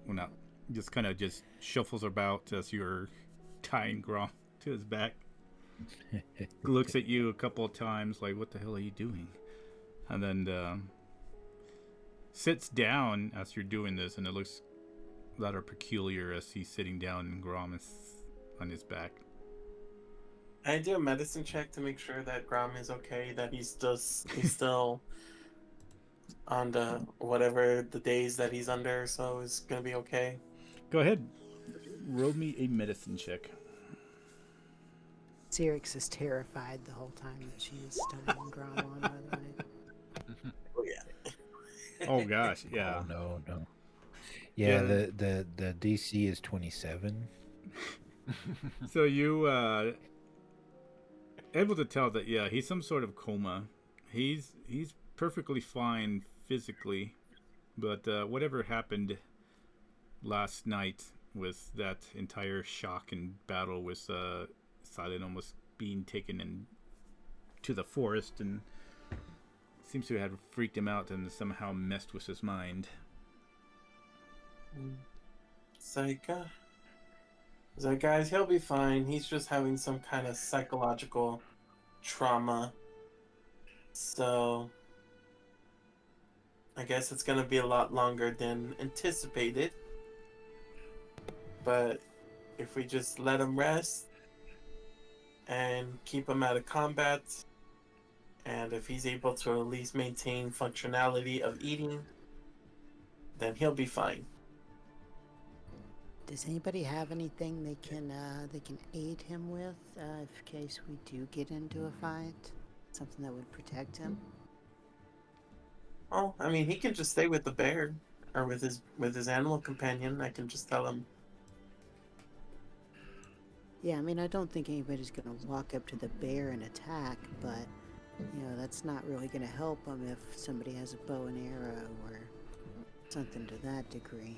not just kind of just shuffles about as you're tying Grom to his back. Looks at you a couple of times like, "What the hell are you doing?" And then sits down as you're doing this, and it looks rather peculiar as he's sitting down and Grom is on his back. I do a medicine check to make sure that Grom is okay, that he's still on the whatever the days that he's under, so it's gonna be okay. Go ahead, roll me a medicine check. Cyrix is terrified the whole time that she is tying Grom on, by the way. Oh yeah. Oh gosh, yeah. Oh, no. Yeah, the DC is 27. So you able to tell that he's some sort of coma. He's perfectly fine physically, but whatever happened last night with that entire shock and battle with Syllin almost being taken in to the forest, and seems to have freaked him out and somehow messed with his mind. Psycha. He's like, guys, he'll be fine. He's just having some kind of psychological trauma. So I guess it's gonna be a lot longer than anticipated. But if we just let him rest and keep him out of combat, and if he's able to at least maintain functionality of eating, then he'll be fine. Does anybody have anything they can aid him with in case we do get into a fight? Something that would protect him? Oh, I mean, he can just stay with the bear or with his animal companion. I can just tell him. Yeah, I mean, I don't think anybody's going to walk up to the bear and attack, but, you know, that's not really going to help him if somebody has a bow and arrow or something to that degree.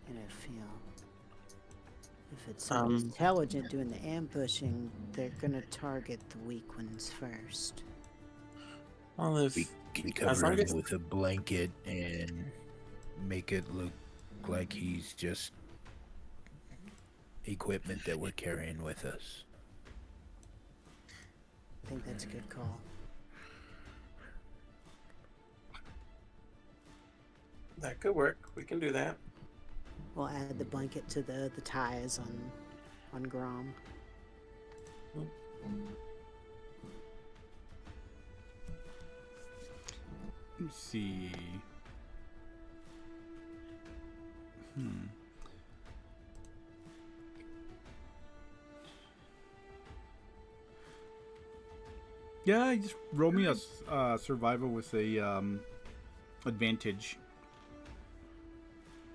And if it's somebody intelligent doing the ambushing, they're going to target the weak ones first. Well, if We can as cover long him as- with a blanket and make it look like he's just equipment that we're carrying with us. I think that's a good call. that could work, we can do that. We'll add the blanket to the ties on Grom. Let's see. Yeah, just roll me a survival with a advantage.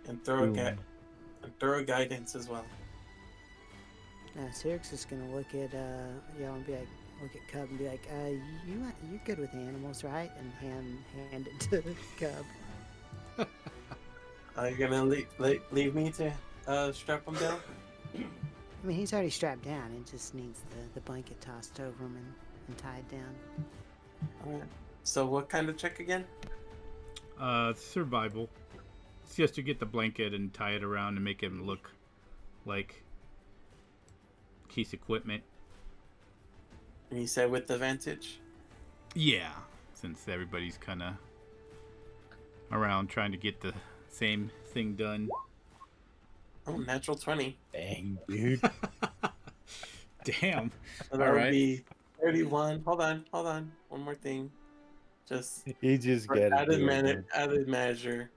And throw a guidance as well. Cyrix is gonna look at y'all and be like, look at Cub and be like, you're good with animals, right? And hand it to Cub. Are you gonna leave me to strap him down? I mean, he's already strapped down. He just needs the blanket tossed over him and tied down. Alright. So what kind of check again? Survival. It's just to get the blanket and tie it around and make him look like he's equipment. And you said with advantage? Yeah. since everybody's kind of around trying to get the same thing done. Oh, natural 20. Dang, dude. Damn. So that All would right. be 31. Hold on. One more thing. Just He just for got added measure.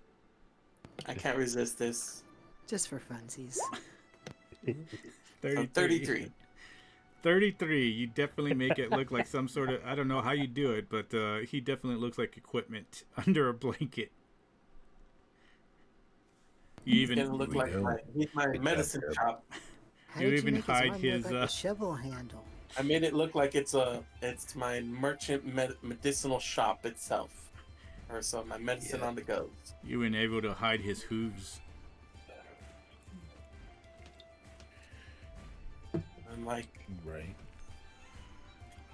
I can't resist this. Just for funsies. So 33. 33. You definitely make it look like some sort of, I don't know how you do it, but he definitely looks like equipment under a blanket. You He's even gonna look we like go. my Good medicine job, shop. How You did even make hide his arm look his, like a shovel handle? I made it look like it's my merchant medicinal shop itself, or so my medicine on the go. you were able to hide his hooves. I'm like, Right.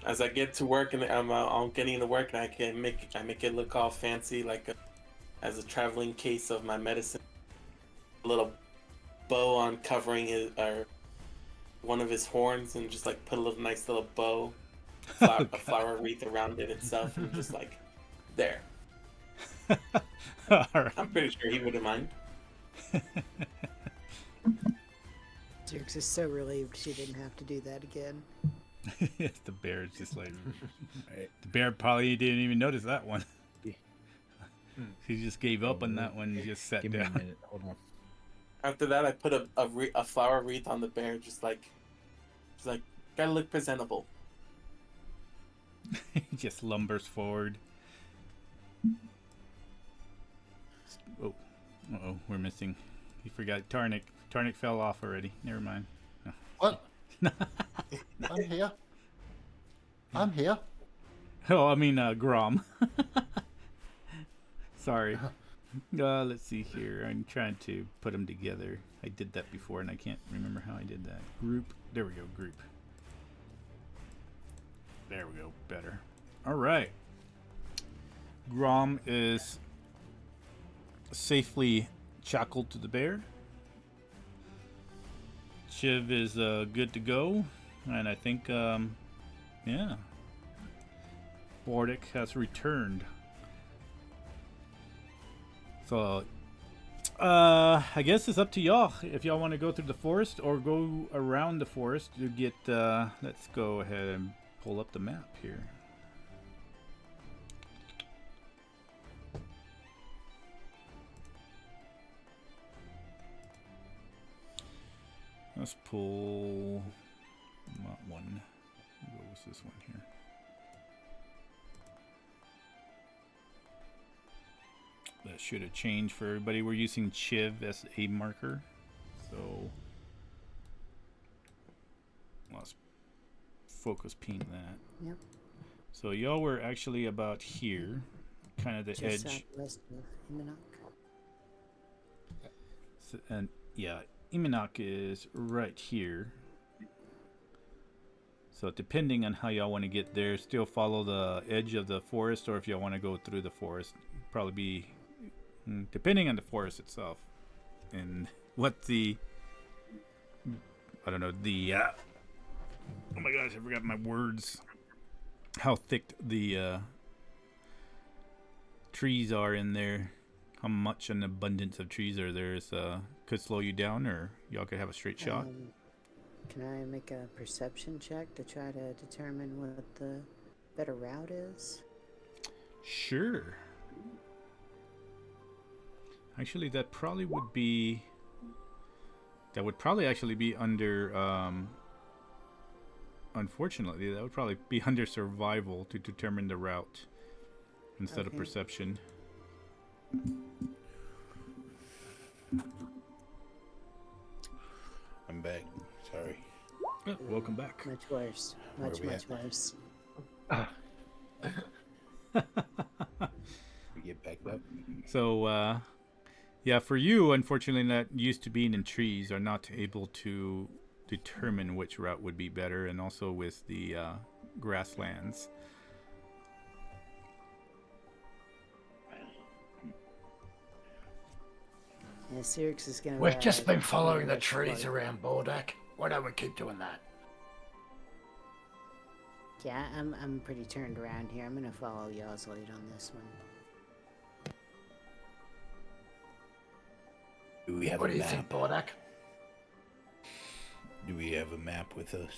as I get to work and I'm getting to work, and I make it look all fancy, like as a traveling case of my medicine. A little bow on covering his or one of his horns, and just like put a little nice little bow, a flower wreath around it itself, and just like there. All right. I'm pretty sure he wouldn't mind. Zerix is so relieved she didn't have to do that again. The bear is just like, the bear probably didn't even notice that one. He just gave up on that one and just sat Give me a down. minute. Hold on. After that, I put a flower wreath on the bear, just like gotta look presentable. He just lumbers forward. Oh, we're missing. He forgot Tarnik. Tarnik fell off already. Never mind. What? I'm here. I'm here. Oh, I mean, Grom. Sorry. Let's see here. I'm trying to put them together. I did that before, and I can't remember how I did that. Group. There we go. Group. There we go. Better. All right. Grom is safely shackled to the bear. Shiv is good to go, and I think, yeah, Bordak has returned. So, I guess it's up to y'all if y'all want to go through the forest or go around the forest to get. Let's go ahead and pull up the map here. Let's pull not one. What was this one here? That should have changed for everybody. We're using Chiv as a marker. So let's focus ping that. Yep. So y'all were actually about here, kind of the Just edge. southwest of Imanok. So, and yeah, Imanok is right here. So depending on how y'all want to get there, still follow the edge of the forest, or if y'all want to go through the forest, probably be depending on the forest itself and what the I don't know the oh my gosh, I forgot my words. How thick the trees are in there. How much an abundance of trees are there is could slow you down, or y'all could have a straight shot. Can I make a perception check to try to determine what the better route is? Sure. Actually, that probably would be. That would probably actually be under. Unfortunately, that would probably be under survival to determine the route instead of Okay. perception. I'm back. Sorry. Oh, welcome back. Much worse. Much, we much at? worse. We get backed up. So, yeah, for you, unfortunately, not used to being in trees, are not able to determine which route would be better, and also with the grasslands. Yeah, Cyrix is gonna. We've just been following the rush trees forward. around Bordak. Why don't we keep doing that? Yeah, I'm pretty turned around here. I'm gonna follow y'all's lead on this one. Do we have What a do you map? think, Bordak? Do we have a map with us?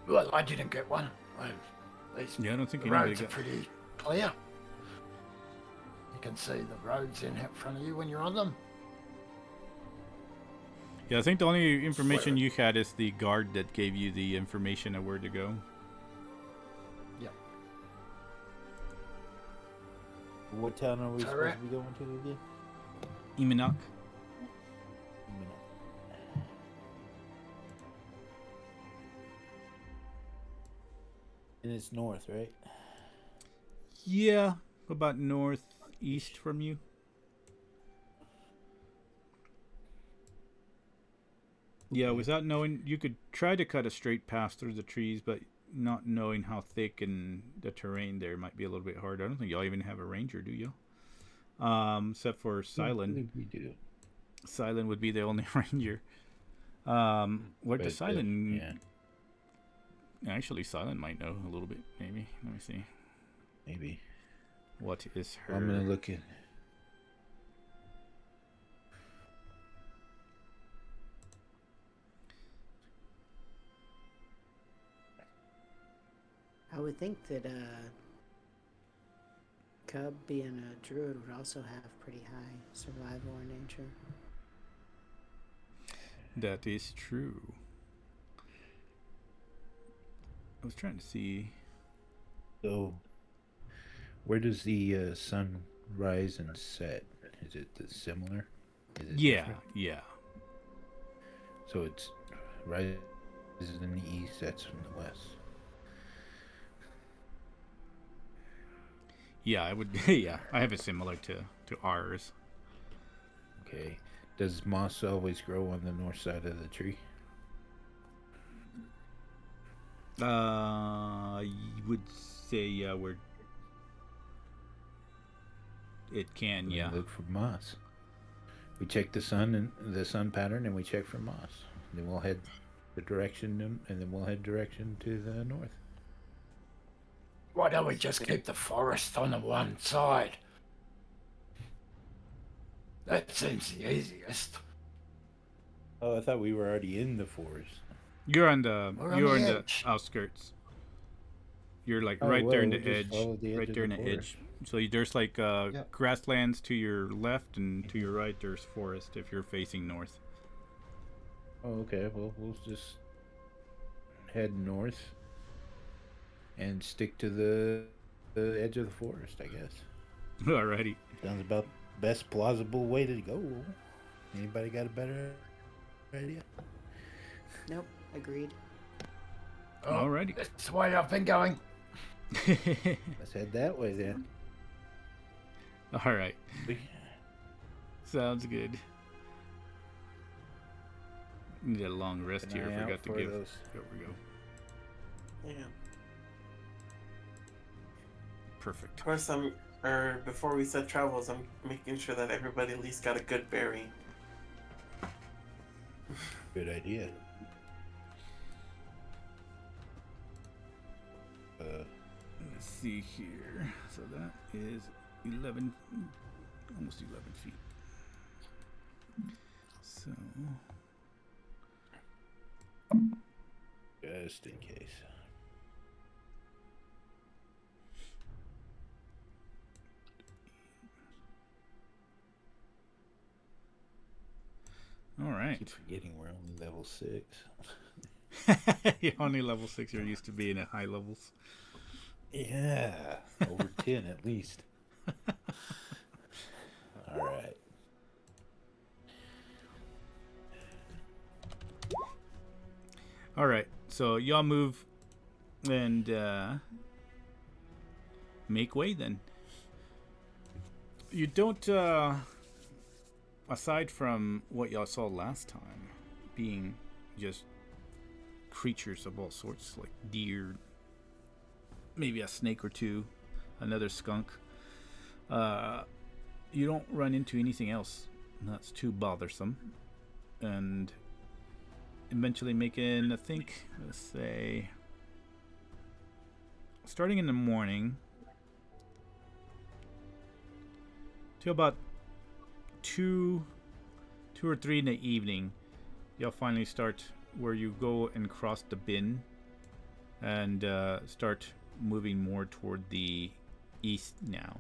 Well, I didn't get one. These Yeah, I don't think the anybody roads are got. pretty clear. You can see the roads in front of you when you're on them. Yeah, I think the only information you had is the guard that gave you the information of where to go. Yeah. What town are we supposed Correct. to be going to again? Iminok. And it's north, right? Yeah, about northeast from you. Yeah, without knowing, you could try to cut a straight path through the trees, but not knowing how thick and the terrain there might be a little bit hard. I don't think y'all even have a ranger, do you? Except for Syllin. We do. Syllin would be the only ranger. What does But, Syllin? yeah, Actually, Syllin might know a little bit. Maybe. Let me see. maybe. What is her? I'm gonna look at. I would think that Cub, being a druid, would also have pretty high survival or nature. That is true. I was trying to see. So, where does the sun rise and set? Is it similar? Is it Yeah, different? yeah. So it's rises in the east, sets from the west. Yeah, I would. Yeah, I have it similar to ours. Okay. Does moss always grow on the north side of the tree? You would say yeah, where it can, We yeah. look for moss. We check the sun and the sun pattern, and we check for moss. Then we'll head the direction, and then we'll head direction to the north. Why don't we just keep the forest on the one side? That seems the easiest. Oh, I thought we were already in the forest. You're on the We're on you're the on the edge. outskirts. You're like Oh, right there in well, the we'll just edge, follow the edge right of there in the the forest. edge. So there's like grasslands to your left, and to your right there's forest if you're facing north. Oh, okay. Well, we'll just head north and stick to the edge of the forest, I guess. Alrighty. Sounds about best plausible way to go. Anybody got a better idea? Nope, agreed. Oh, Alrighty. that's the way I've been going. Let's head that way then. All right. Sounds good. Need a long rest Keep an here. eye out Forgot to for give. those. There we go. Yeah. Perfect. Of course, before we set travels, I'm making sure that everybody at least got a good berry. Good idea. Let's see here. So that is 11, almost 11 feet. So, Just in case. all right. Keep forgetting we're only level 6. You're only level 6. You're used to being at high levels. Yeah, over 10 at least. All right. All right. So y'all move and make way then. You don't, aside from what y'all saw last time, being just creatures of all sorts, like deer, maybe a snake or two, another skunk, you don't run into anything else that's too bothersome. And eventually making, I think, let's say, starting in the morning till about 2 or 3 in the evening, you'll finally start where you go and cross the bin and start moving more toward the east now.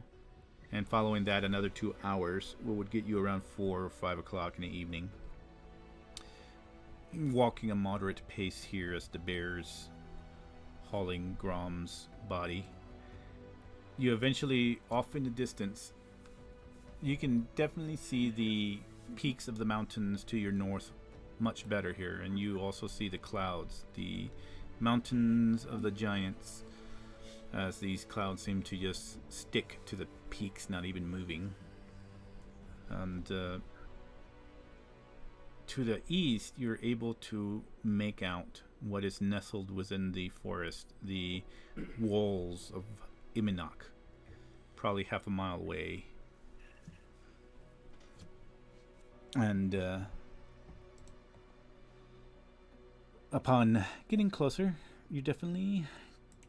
And following that, another 2 hours, what would get you around 4 or 5 o'clock in the evening. Walking a moderate pace here as the bears hauling Grom's body. You eventually, off in the distance, you can definitely see the peaks of the mountains to your north much better here, and you also see the clouds, the mountains of the giants, as these clouds seem to just stick to the peaks, not even moving. And to the east, you're able to make out what is nestled within the forest, the walls of Iminok, probably half a mile away. And upon getting closer, you definitely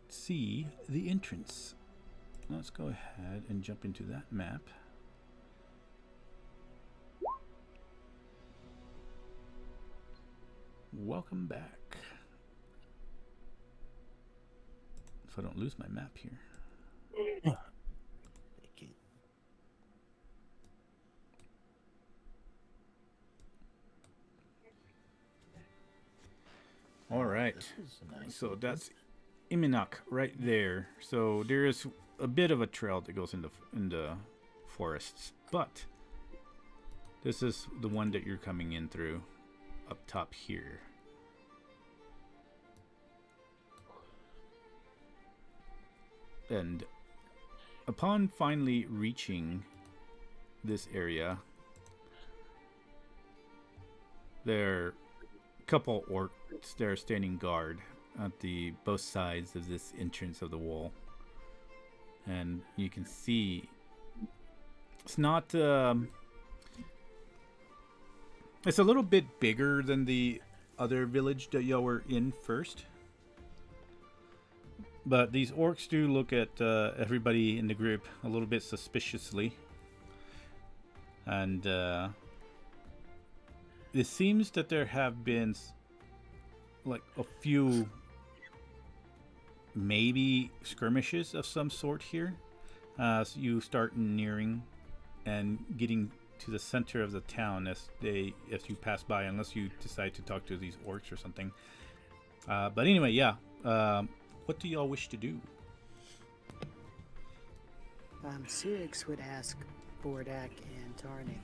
see the entrance. Let's go ahead and jump into that map. Welcome back. If I don't lose my map here. Thank you. All right. This is a nice So that's Iminok right there. So there is a bit of a trail that goes into forests, but this is the one that you're coming in through up top here. And upon finally reaching this area, there are a couple orcs there standing guard at the both sides of this entrance of the wall, and you can see it's not it's a little bit bigger than the other village that y'all were in first, but these orcs do look at everybody in the group a little bit suspiciously, and it seems that there have been like a few maybe skirmishes of some sort here as you start nearing and getting to the center of the town as you pass by, unless you decide to talk to these orcs or something. But anyway, yeah. What do y'all wish to do? Syllin would ask Bordak and Tarnik,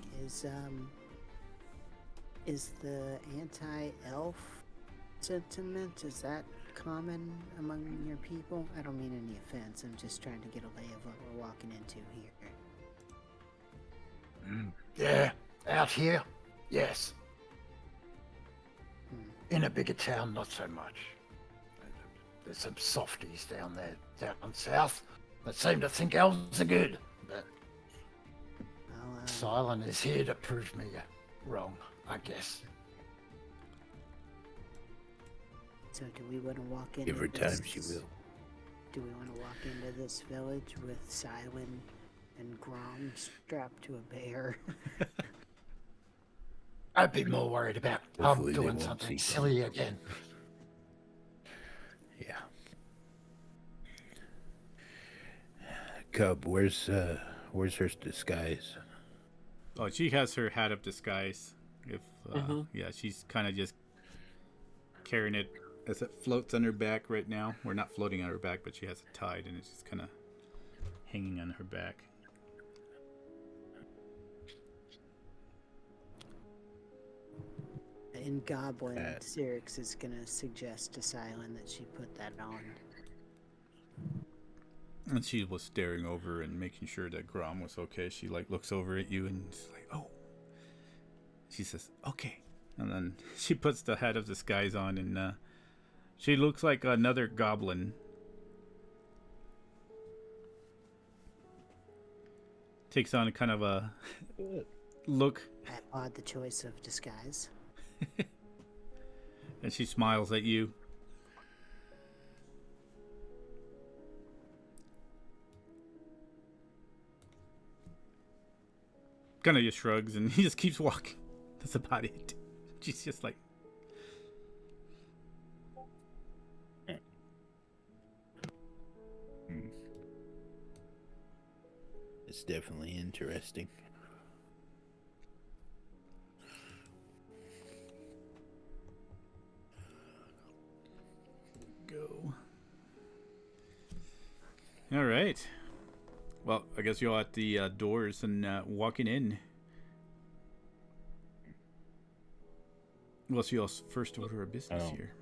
is the anti-elf sentiment, is that common among your people? I don't mean any offense, I'm just trying to get a lay of what we're walking into here. Yeah, out here, yes. In a bigger town, not so much. There's some softies down there, down south, that seem to think elves are good. But Syllin is here to prove me wrong, I guess. So do we want to walk into Every this? time she will. Do we want to walk into this village with Syllin and Grom strapped to a bear? I'd be more worried about Hopefully they doing won't something see silly again. Yeah. Cub, where's her disguise? Oh, she has her hat of disguise. If yeah, she's kind of just carrying it as it floats on her back right now. We're not floating on her back, but she has it tied and it's just kind of hanging on her back. In Goblin, Syllin is gonna suggest to Syllin that she put that on. And she was staring over and making sure that Grom was okay. She looks over at you and she's like, "Oh." She says, "Okay." And then she puts the hat of disguise on and she looks like another goblin. Takes on kind of a look. I applaud the choice of disguise. And she smiles at you. Kind of just shrugs and he just keeps walking. That's about it. She's just like, It's definitely interesting. go. All right. Well, I guess you're at the doors and walking in. What's your first order of business here?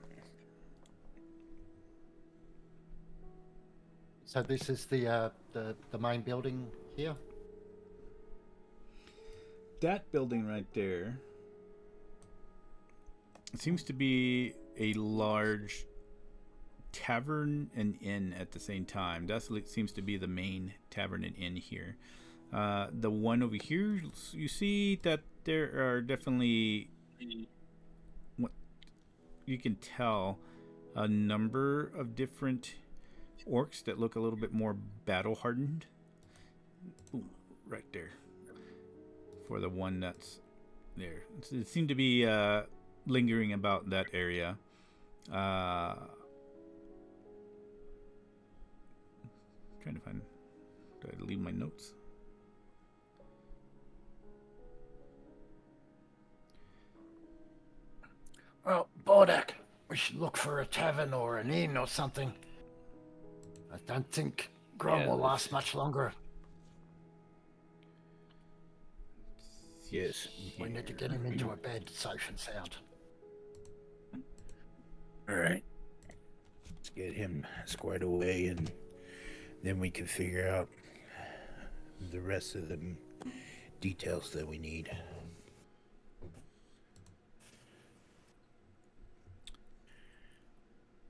So this is the main building here. That building right there seems to be a large tavern and inn at the same time. That seems to be the main tavern and inn here. The one over here, you see that there are definitely, what you can tell, a number of different orcs that look a little bit more battle hardened. Ooh, right there. For the one that's there. It seemed to be lingering about that area. Trying to find. Did I leave my notes? Well, Bordak, we should look for a tavern or an inn or something. I don't think Grom will last much longer. Yes. We need to get him into a bed safe and sound. All right. Let's get him squared away, and then we can figure out the rest of the details that we need.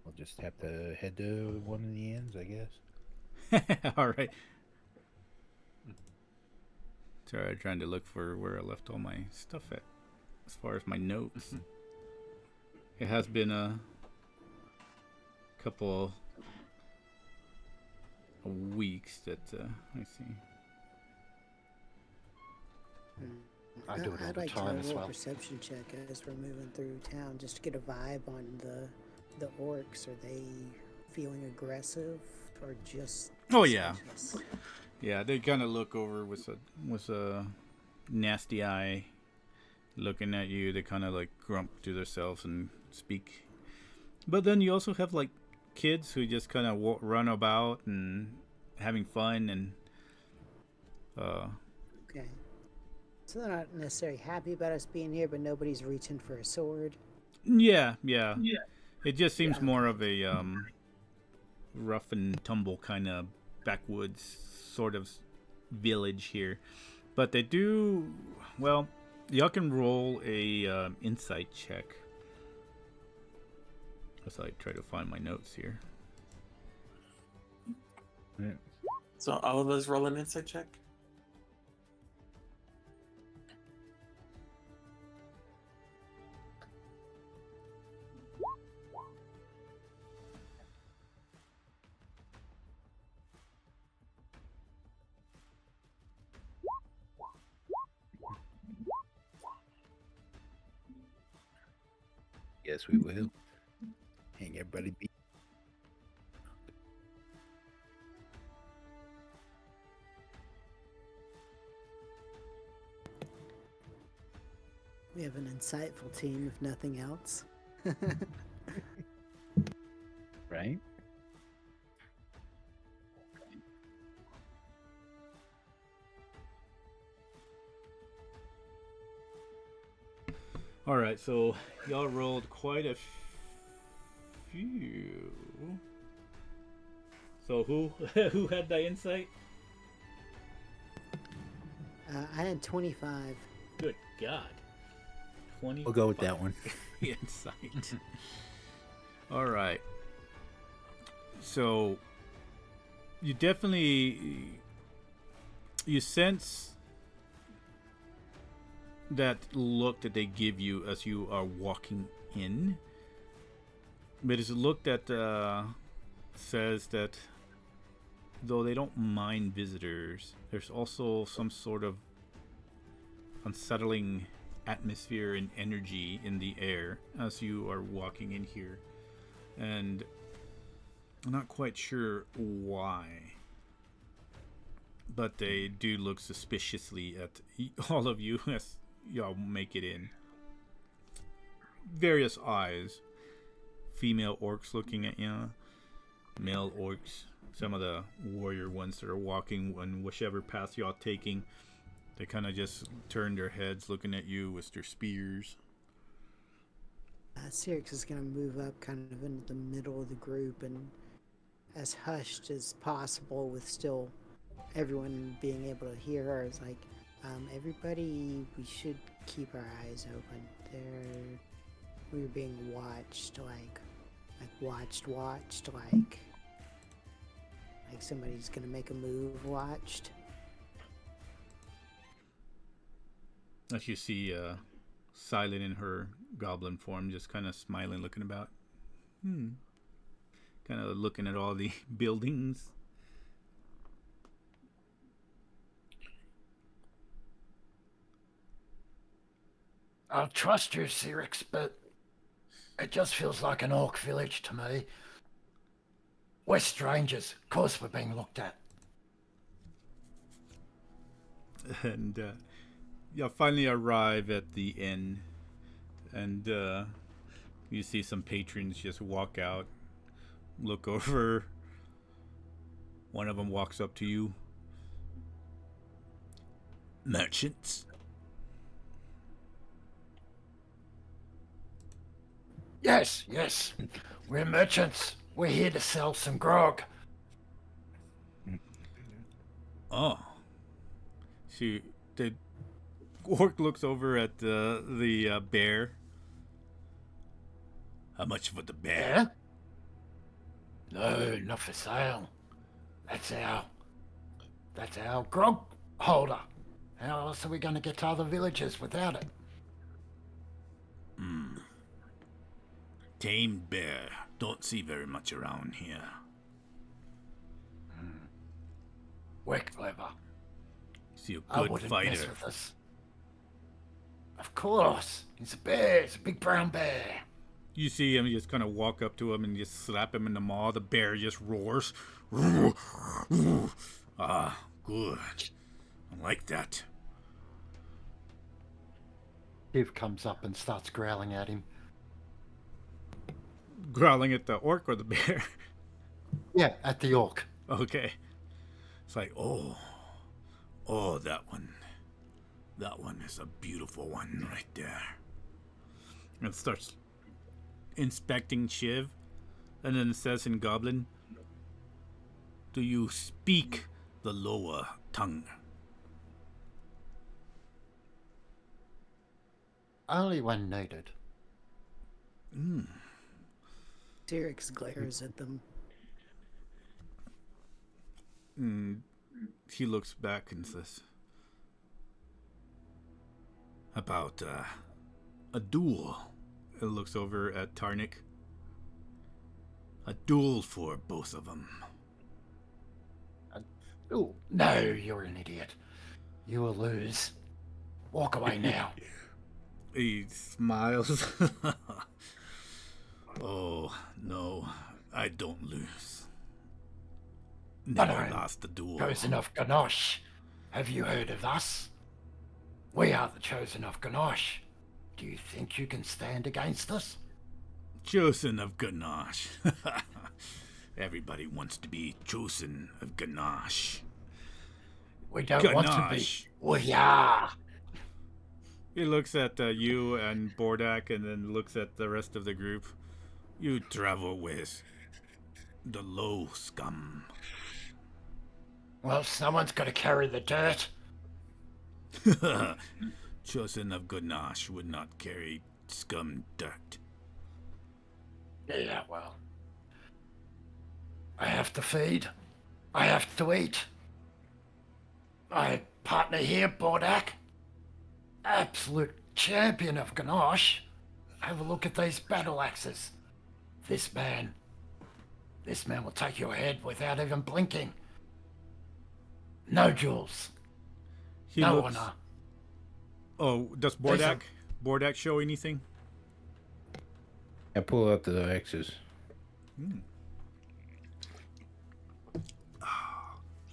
We'll just have to head to one of the inns, I guess. All right. Sorry, I'm trying to look for where I left all my stuff at, as far as my notes. It has been a couple of weeks that I see. I do it all I'd the like time to as roll a well. perception check as we're moving through town, just to get a vibe on the orcs. Are they feeling aggressive or just? Oh yeah, suspicious? yeah. They kind of look over with a nasty eye, looking at you. They kind of like grump to themselves and speak. But then you also have like kids who just kind of run about and having fun and. Okay. So they're not necessarily happy about us being here, but nobody's reaching for a sword. Yeah. It just seems more of a rough and tumble kind of backwoods sort of village here. But they do, well, y'all can roll a insight check. As I try to find my notes here. So all of us roll an insight check. Yes, we will. Hang everybody be. We have an insightful team, if nothing else. Right? All right, so y'all rolled quite a few. So who who had the insight? I had 25. Good God. 20. We'll go with that one. Insight. All right. So you definitely you sense that look that they give you as you are walking in. But it's a look that says that though they don't mind visitors, there's also some sort of unsettling atmosphere and energy in the air as you are walking in here. And I'm not quite sure why, but they do look suspiciously at all of you as y'all make it in. Various eyes. Female orcs looking at you. Male orcs. Some of the warrior ones that are walking on whichever path y'all taking. They kind of just turn their heads looking at you with their spears. Sirix is going to move up kind of into the middle of the group and as hushed as possible with still everyone being able to hear her. It's like, everybody, we should keep our eyes open. We're being watched, like watched, like somebody's going to make a move watched. As you see Syllin in her goblin form just kind of smiling, looking about. Kind of looking at all the buildings. I'll trust you, Sirix, but it just feels like an orc village to me. We're strangers. Of course we're being looked at. And you finally arrive at the inn, and you see some patrons just walk out, look over. One of them walks up to you. Merchants? Yes. We're merchants. We're here to sell some grog. Oh. The orc looks over at the bear. How much for the bear? No, not for sale. That's our grog holder. How else are we going to get to other villages without it? Tamed bear. Don't see very much around here. We're clever. See a I good wouldn't fighter. mess with us. Of course. He's a bear. He's a big brown bear. You see him just kind of walk up to him and just slap him in the maw. The bear just roars. Ah, good. I like that. Steve comes up and starts growling at him. Growling at the orc or the bear? Yeah, at the orc. Okay. It's like, oh, that one. That one is a beautiful one right there. And starts inspecting Shiv. And then it says in Goblin, do you speak the lower tongue? Only when needed. Sirix glares at them. He looks back and says, about a duel. It looks over at Tarnik. A duel for both of them. Oh, no, you're an idiot. You will lose. Walk away now. He smiles. Oh, no, I don't lose. Never I'm lost a duel. Chosen of Gonosh. Have you heard of us? We are the Chosen of Gonosh. Do you think you can stand against us? Chosen of Gonosh. Everybody wants to be Chosen of Gonosh. We don't want to be. We are. He looks at you and Bordak and then looks at the rest of the group. You travel with the low scum. Well, someone's got to carry the dirt. Chosen of Gonosh would not carry scum dirt. Yeah, well. I have to feed. I have to eat. My partner here, Bordak. Absolute champion of Gonosh. Have a look at these battle axes. This man will take your head without even blinking. No jewels. He No looks. honor. Oh, does There's a- Bordak show anything? I pull out the axes.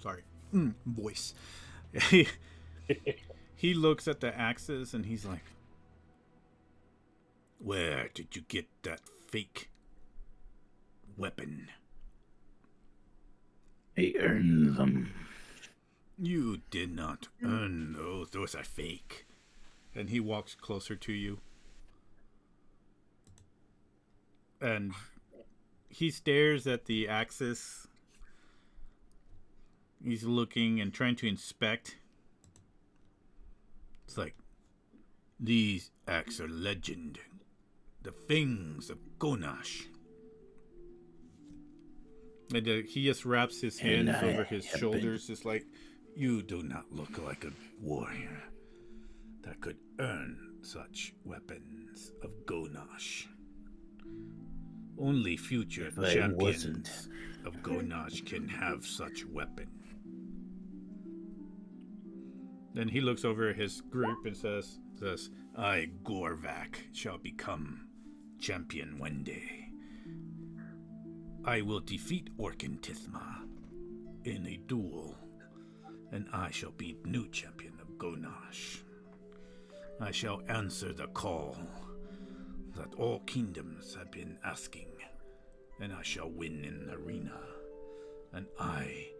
Sorry, voice. He looks at the axes and he's like, "Where did you get that fake weapon?" I earned them. "You did not earn those. Those are fake." And he walks closer to you. And he stares at the axis. He's looking and trying to inspect. It's like, "These axes are legend. The Fangs of Gonosh." And he just wraps his hands And I over his have shoulders. It's like, "You do not look like a warrior that could earn such weapons of Gonosh. Only future If I champions wasn't. of Gonosh can have such weapon." Then he looks over at his group and says, "I, Gorvak, shall become champion one day. I will defeat Orkin Tithma in a duel, and I shall be new champion of Gonosh. I shall answer the call that all kingdoms have been asking, and I shall win in the arena, and I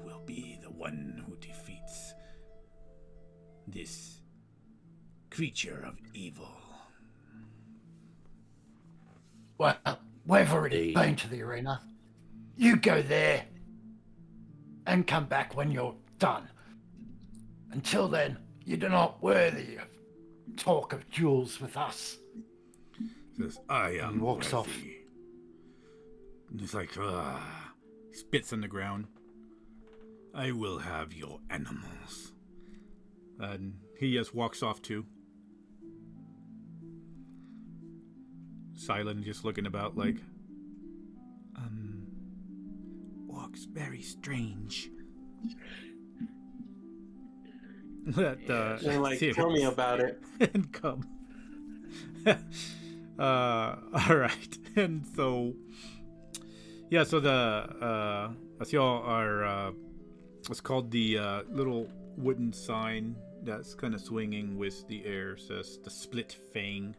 will be the one who defeats this creature of evil." Well, we've already been to the arena. You go there and come back when you're done. Until then, you do not worthy of talk of jewels with us. Says, "I am He walks worthy." off. And he's like, spits on the ground. "I will have your animals." And he just walks off too. Syllin just looking about like, "Walks very strange." That, They're like, Sirius tell me about it. and Cub. Alright. And so, yeah, so as y'all are, it's called the little wooden sign that's kind of swinging with the air, says the Split Fang.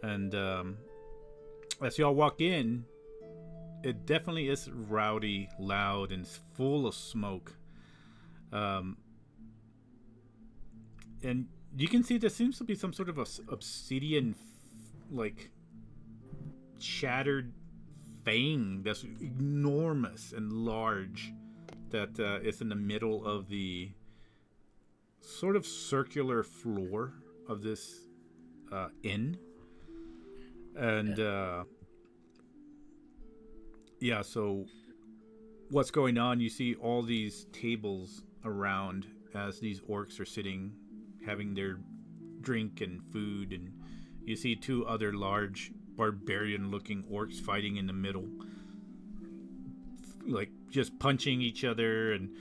And as y'all walk in, it definitely is rowdy, loud, and full of smoke. And you can see there seems to be some sort of obsidian, like, shattered fang that's enormous and large that is in the middle of the sort of circular floor of this inn. And yeah, so what's going on, you see all these tables around as these orcs are sitting having their drink and food, and you see two other large barbarian looking orcs fighting in the middle, like just punching each other and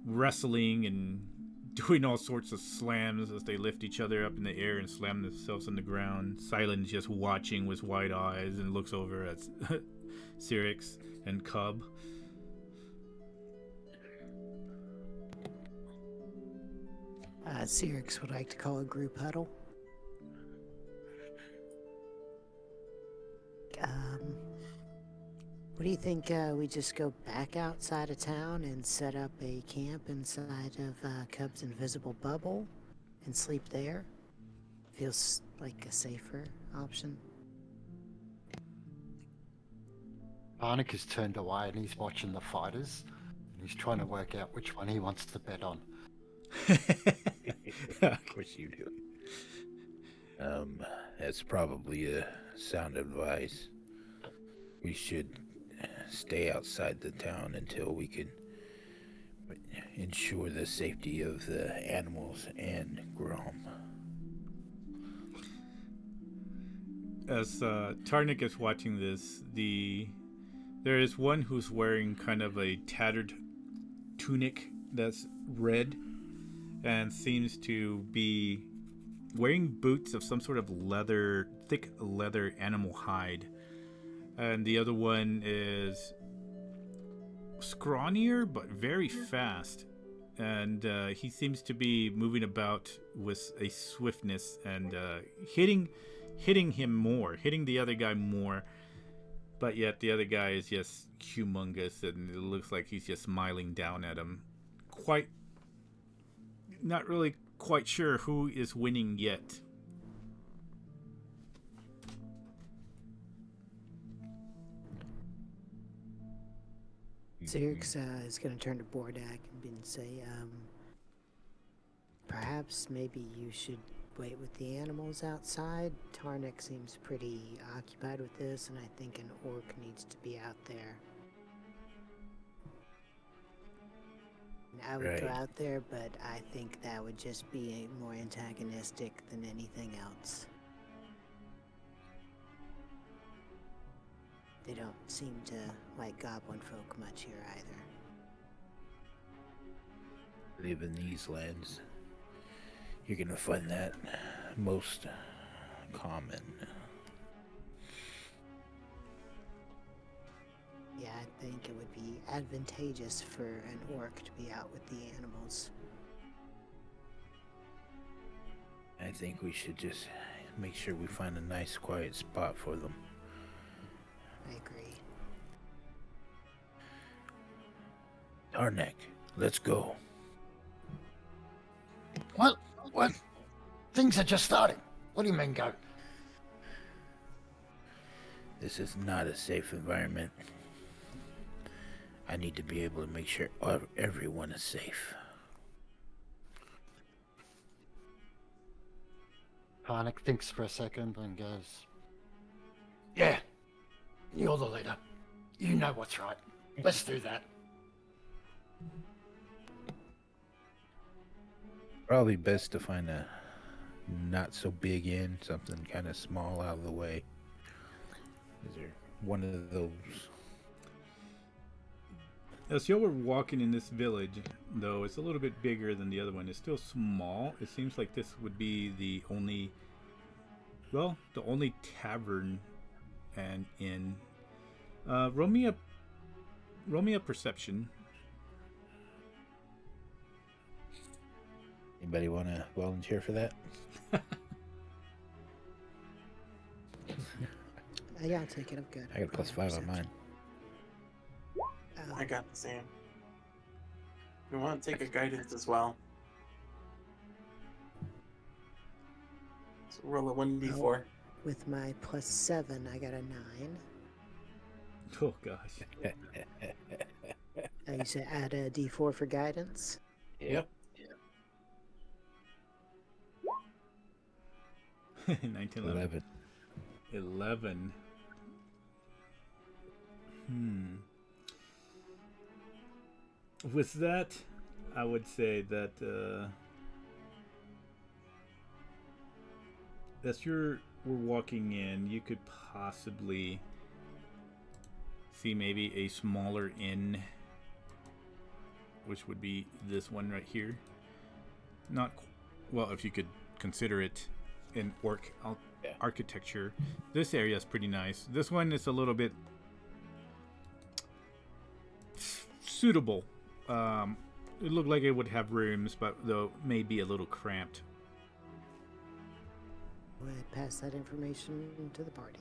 wrestling and doing all sorts of slams as they lift each other up in the air and slam themselves on the ground. Sylin's just watching with wide eyes and looks over at Syrinx and Cub. Syrinx would like to call a group huddle. What do you think we just go back outside of town and set up a camp inside of Cub's invisible bubble and sleep there? Feels like a safer option. Tarnik has turned away and he's watching the fighters. And he's trying to work out which one he wants to bet on. Of course you do. That's probably a sound advice. We should stay outside the town until we can ensure the safety of the animals and Grom. as Tarnik is watching this, there is one who's wearing kind of a tattered tunic that's red and seems to be wearing boots of some sort of leather, thick leather animal hide. And the other one is scrawnier but very fast. And he seems to be moving about with a swiftness and hitting the other guy more. But yet the other guy is just humongous, and it looks like he's just smiling down at him. Not really quite sure who is winning yet. Zerix is going to turn to Bordak and say, perhaps maybe you should wait with the animals outside. Tarnik seems pretty occupied with this, and I think an orc needs to be out there. And I would go Right. out there, but I think that would just be more antagonistic than anything else. They don't seem to like goblin folk much here either. Live in these lands, you're gonna find that most common. Yeah, I think it would be advantageous for an orc to be out with the animals. I think we should just make sure we find a nice quiet spot for them. I agree. Tarnik, let's go. What? What? Things are just starting. What do you mean, go? This is not a safe environment. I need to be able to make sure everyone is safe. Tarnik thinks for a second and goes, Yeah. You're the leader. You know what's right. Let's do that. Probably best to find a not so big inn, something kind of small out of the way. Is there one of those? As you were walking in this village, though it's a little bit bigger than the other one, it's still small. It seems like this would be the only tavern and inn. Roll me a perception. Anybody want to volunteer for that? Yeah, I'll take it. I'm good. I got a +5 on mine. I got the same. You want to take a guidance as well. So roll a 1d4. With my +7, I got a 9. Oh gosh. You said add a d4 for guidance? Yep. 19, 11. 11. With that, I would say that as we're walking in, you could possibly see maybe a smaller inn, which would be this one right here. Not well, if you could consider it in orc architecture. This area is pretty nice. This one is a little bit suitable. It looked like it would have rooms, but though maybe a little cramped. Go ahead, pass that information to the party.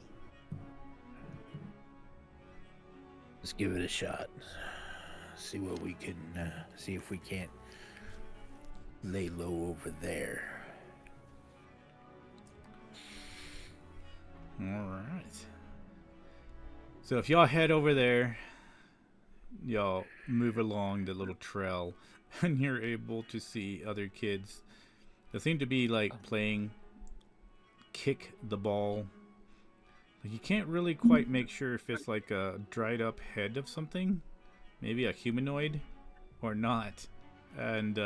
Let's give it a shot. See what we can. See if we can't lay low over there. All right. So if y'all head over there, y'all move along the little trail, and you're able to see other kids that seem to be like playing kick the ball. You can't really quite make sure if it's like a dried up head of something, maybe a humanoid or not. And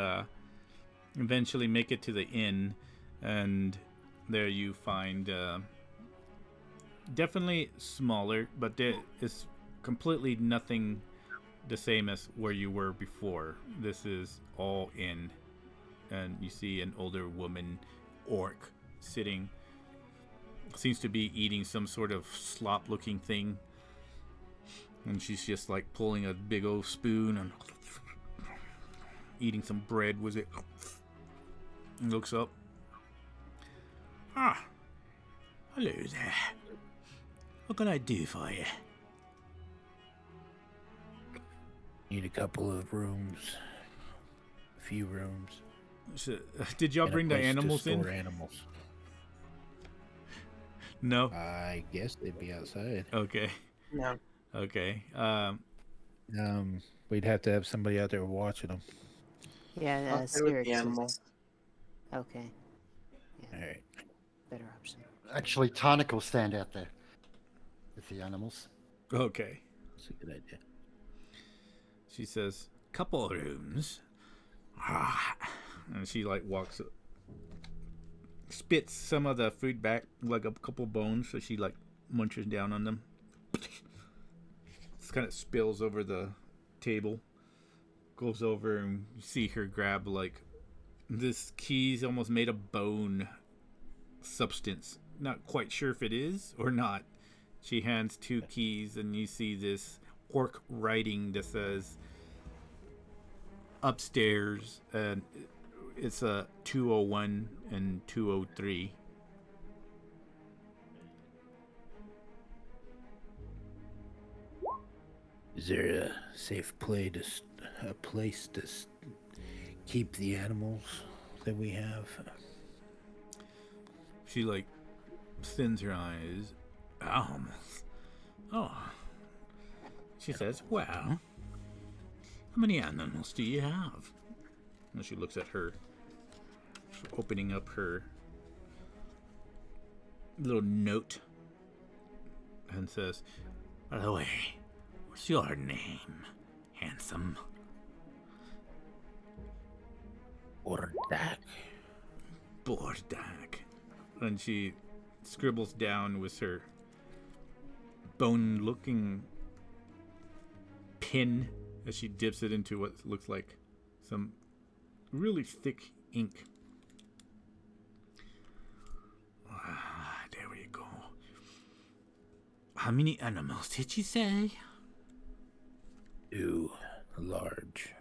eventually make it to the inn, and there you find definitely smaller, but it's completely nothing the same as where you were before. This is all in, and you see an older woman orc sitting, seems to be eating some sort of slop looking thing, and she's just like pulling a big old spoon and eating some bread with it, and looks up. Ah, hello there. What can I do for you? Need a couple of rooms. A few rooms. So, did y'all and a bring the place to animals store in? animals. No. I guess they'd be outside. Okay. Yeah. Okay. We'd have to have somebody out there watching them. Yeah, I'll stay with the Sirix animal. is... Okay. Yeah, All right. better option. Actually, Tarnik will stand out there with the animals. Okay. That's a good idea. She says, couple of rooms. Ah. And she like walks up, spits some of the food back, like a couple bones, so she like munches down on them. This kind of spills over the table. Goes over and you see her grab like this key's almost made of bone substance. Not quite sure if it is or not. She hands 2 keys and you see this orc writing that says upstairs, and it's a 201 and 203. Is there a safe place to keep the animals that we have? She like thins her eyes. Oh. She says, well, how many animals do you have? And she looks at her, opening up her little note, and says, by the way, what's your name, handsome? Bordak. Bordak. And she scribbles down with her bone-looking pen as she dips it into what looks like some really thick ink. There we go. How many animals did you say? 2 large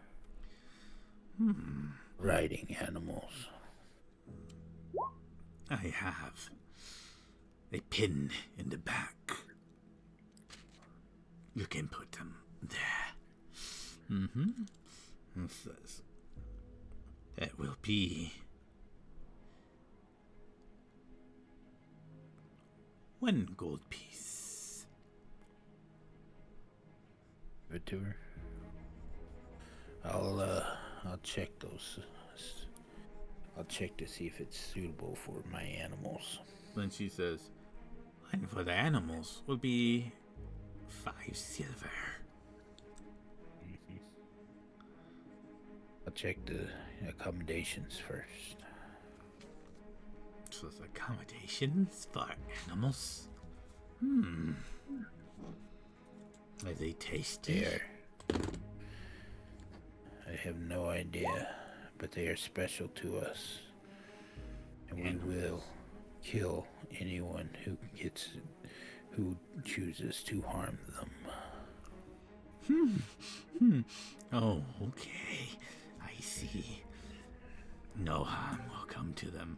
riding animals. I have a pin in the back. You can put them there. It says, that will be 1 gold piece. Give it to her. I'll check those. I'll check to see if it's suitable for my animals. Then she says, and for the animals will be 5 silver. I'll check the accommodations first. So it's accommodations for animals. Are they tasty? They are. I have no idea, but they are special to us. And we will kill anyone who chooses to harm them. Oh, okay. I see. No harm will come to them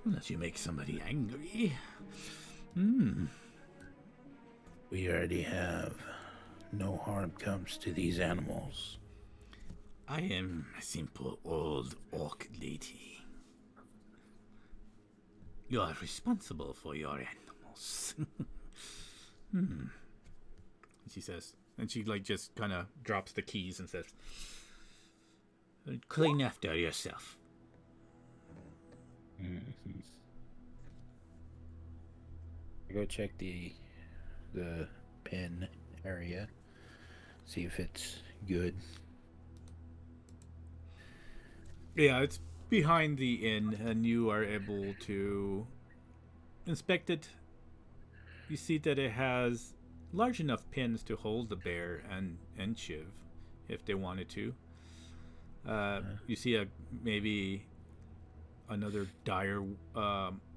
unless you make somebody angry. We already have. No harm comes to these animals. I am a simple old orc lady. You are responsible for your animals. She says, and she like just kind of drops the keys and says, clean after yourself. I go check the pen area, see if it's good. Yeah, it's behind the inn, and you are able to inspect it. you see that it has large enough pins to hold the bear and Shiv if they wanted to. You see maybe another dire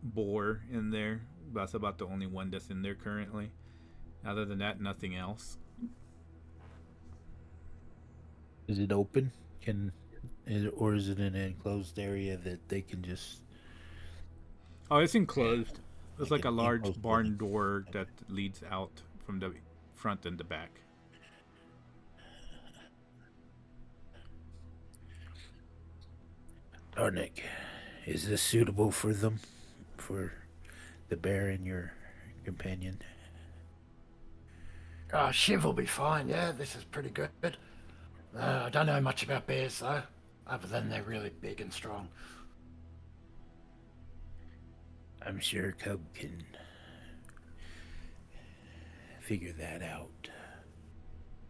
boar in there. That's about the only one that's in there currently. Other than that, nothing else. Is it open? Or is it an enclosed area that they can just? Oh, it's enclosed. It's like a an large enclosed barn building? door that leads out from the front and the back. Tarnik, is this suitable for them? For the bear and your companion? Shiv will be fine. Yeah, this is pretty good. I don't know much about bears though, other than they're really big and strong. I'm sure Cub can figure that out.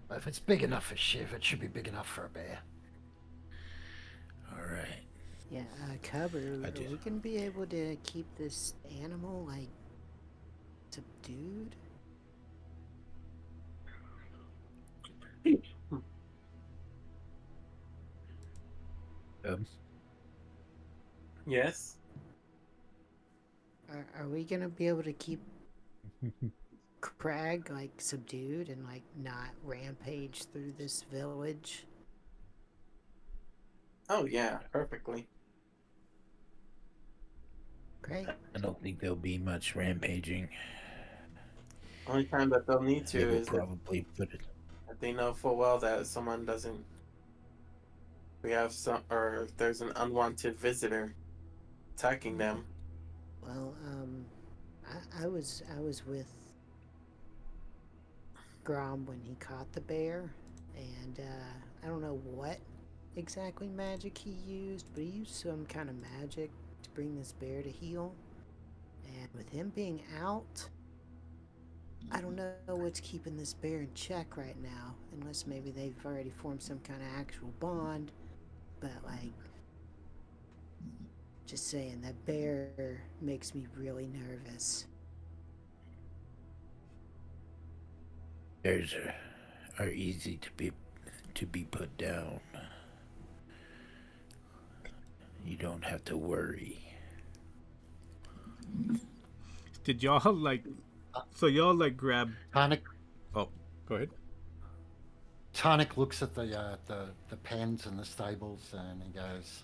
If it's big enough for Shiv, it should be big enough for a bear. All right. Yeah, Cub, are we gonna be able to keep this animal, like, subdued? Yes. Are we gonna be able to keep Crag, like, subdued and, like, not rampage through this village? Oh yeah, perfectly. Great. I don't think there'll be much rampaging. Only time that they'll need They to will is probably put it. if they know full well that someone doesn't. We have some, or if there's an unwanted visitor attacking them. Well, I was with Grom when he caught the bear, and I don't know what exactly magic he used, but he used some kind of magic to bring this bear to heal. And with him being out, I don't know what's keeping this bear in check right now, unless maybe they've already formed some kind of actual bond. But, like, just saying, that bear makes me really nervous. Bears are easy to be put down. You don't have to worry. Did y'all like? So y'all like grab? Tarnik, Oh, go ahead. Tarnik looks at the pens and the stables and he goes,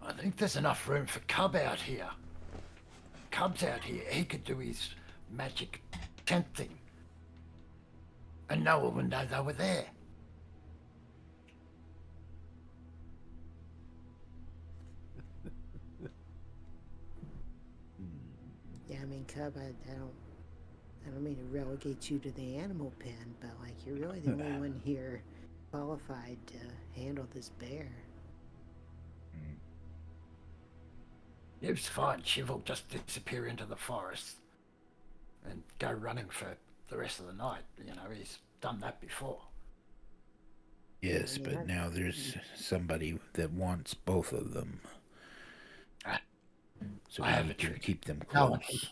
I think there's enough room for Cub out here. Cub's out here. He could do his magic tent thing. And no one would know they were there. Yeah, I mean, Cub, I don't mean to relegate you to the animal pen, but, like, you're really the only one here qualified to handle this bear. It's fine. Shiv will just disappear into the forest and go running for the rest of the night. You know, he's done that before. Yes, but now there's somebody that wants both of them. So I we have a need to trick. keep them No one close.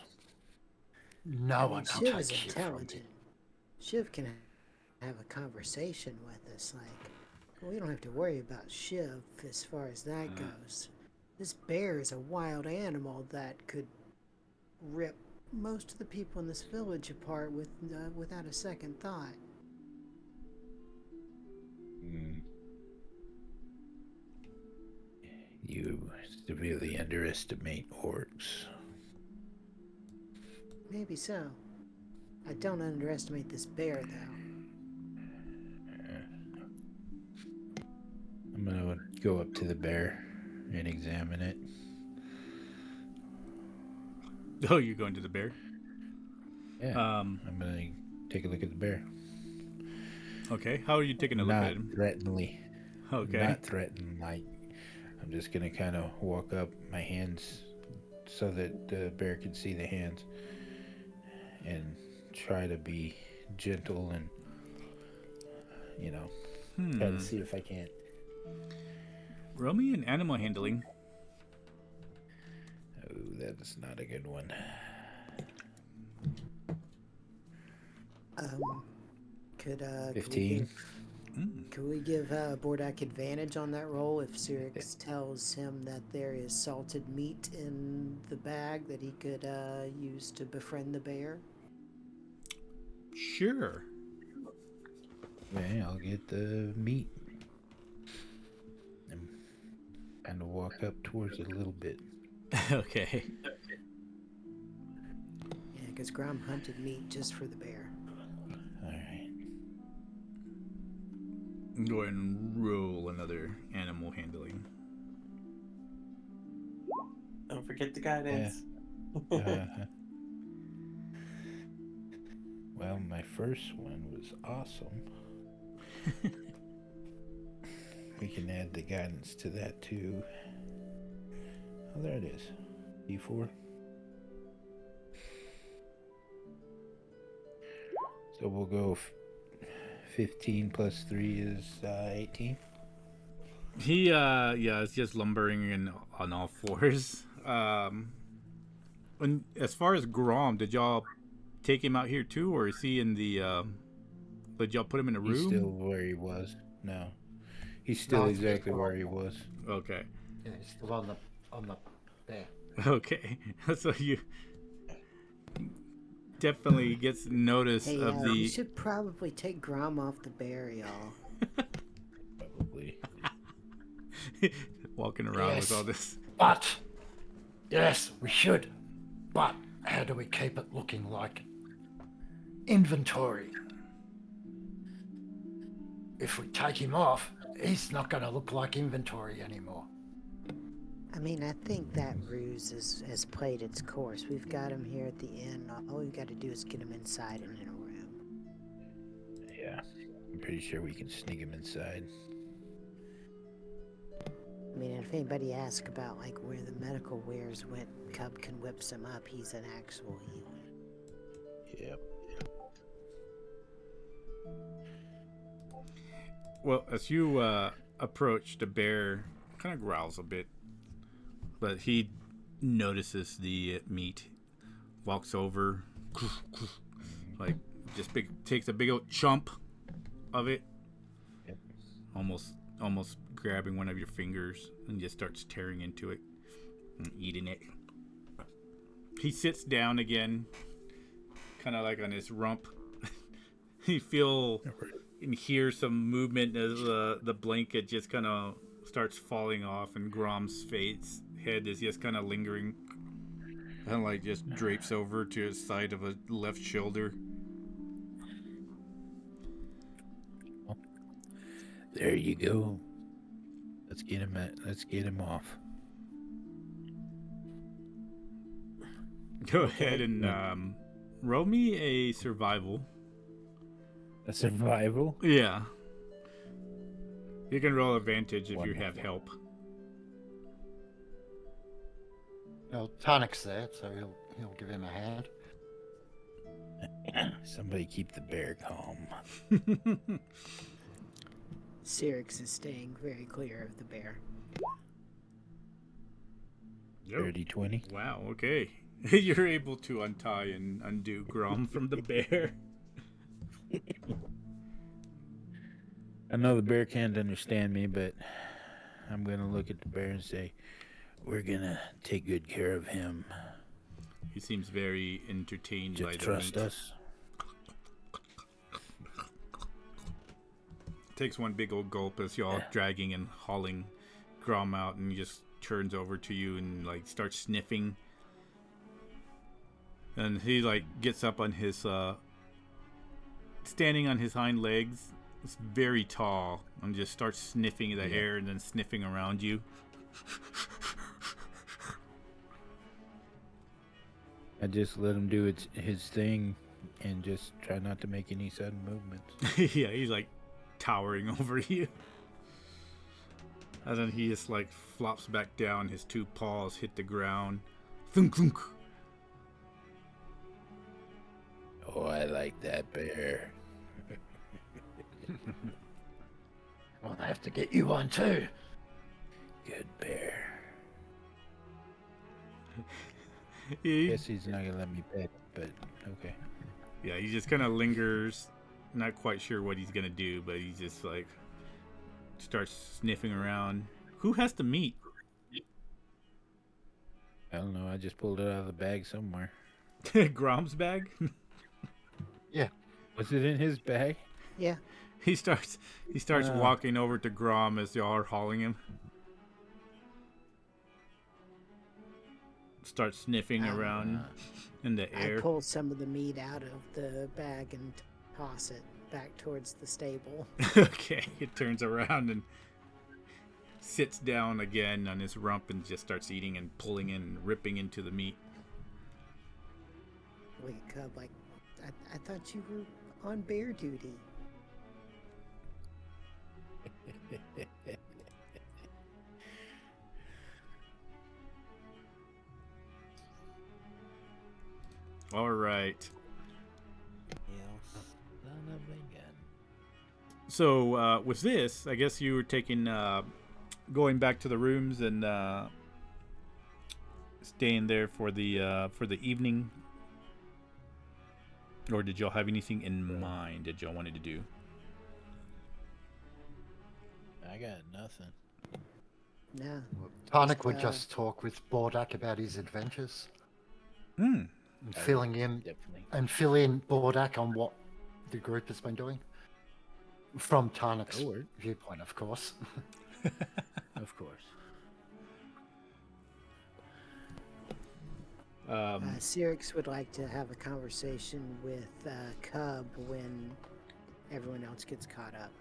No one can Shiv take is Shiv from me. intelligent. Shiv can have a conversation with us. Like, we don't have to worry about Shiv as far as that goes. This bear is a wild animal that could rip most of the people in this village apart without a second thought. You severely underestimate orcs. Maybe so. I don't underestimate this bear, though. I'm gonna go up to the bear and examine it. Oh, you're going to the bear. Yeah. I'm gonna take a look at the bear. Okay. How are you taking a look Not at him? threateningly. Okay. Not threatened. Like, I'm just gonna kind of walk up my hands so that the bear can see the hands, and try to be gentle and, try to see if I can't. Roll me an animal handling. Oh, that is not a good one. Could we 15. give could we give Bordak advantage on that roll if Cyrix tells him that there is salted meat in the bag that he could use to befriend the bear? Sure. Okay, I'll get the meat. And kind of walk up towards it a little bit. Okay. Yeah, because Grom hunted meat just for the bear. Alright. Go ahead and roll another animal handling. Don't forget the guidance. Well, my first one was awesome. We can add the guidance to that too. Oh, there it is. D4. So we'll go 15 plus 3 is 18. He it's just lumbering on all fours. And as far as Grom, did y'all take him out here too, or is he in the did y'all put him in a room? He's still where he was. No. He's still No, exactly where he was. Okay. Yeah, he's still on the there. Okay. So you definitely gets notice Hey, of we the should probably take Grom off the bear, y'all. Probably. walking around with Yes. all this. But, yes, we should. But how do we keep it looking like inventory? If we take him off, he's not going to look like inventory anymore. I mean, I think that ruse has played its course. We've got him here at the inn. All we've got to do is get him inside and in a room. Yeah. I'm pretty sure we can sneak him inside. I mean, if anybody asks about like where the medical wares went, Cub can whip some up. He's an actual healer. Yep. Well, as you approach, the bear kind of growls a bit, but he notices the meat, walks over, like just takes a big old chomp of it, Yep. almost grabbing one of your fingers and just starts tearing into it and eating it. He sits down again, kind of like on his rump. You feel and hear some movement as the blanket just kind of starts falling off, and Grom's head is just kind of lingering, kind of like just drapes over to his side of a left shoulder. There you go. Let's get him off. Go ahead and roll me a survival. A survival? Yeah. You can roll advantage if you Wonderful. have help. Well, Tarnik's there, so he'll give him a hand. Somebody keep the bear calm. Cyrix is staying very clear of the bear. 30-20. Wow, okay. You're able to untie and undo Grom from the bear. I know the bear can't understand me, but I'm gonna look at the bear and say, "We're gonna take good care of him. He seems very entertained by Just the trust meat. us." Takes one big old gulp as y'all dragging and hauling Grom out, and he just turns over to you and like starts sniffing. And he like gets up on his standing on his hind legs. It's very tall, and just starts sniffing the air and then sniffing around you. I just let him do his thing and just try not to make any sudden movements. Yeah, he's like towering over you. And then he just like flops back down, his two paws hit the ground. Thunk thunk. Oh, I like that bear. Well, they have to get you one too. Good bear. He, Guess he's not gonna let me pet, but okay. Yeah, he just kind of lingers, not quite sure what he's gonna do, but he just like starts sniffing around. Who has the meat? I don't know. I just pulled it out of the bag somewhere. Grom's bag? Yeah. Was it in his bag? Yeah. He starts walking over to Grom as y'all are hauling him. Starts sniffing around in the I air. pull some of the meat out of the bag and toss it back towards the stable. Okay, he turns around and sits down again on his rump and just starts eating and pulling in and ripping into the meat. Wait, Cub, like, I thought you were on bear duty. All right. So with this, I guess you were taking, going back to the rooms and staying there for the evening, or did y'all have anything in mind that y'all wanted to do? I got nothing. No. Tarnik would just talk with Bordak about his adventures. And filling in Definitely. and fill in Bordak on what the group has been doing. From Tarnik's That'll work. viewpoint, of course. Of course. Cyrix would like to have a conversation with Cub when everyone else gets caught up.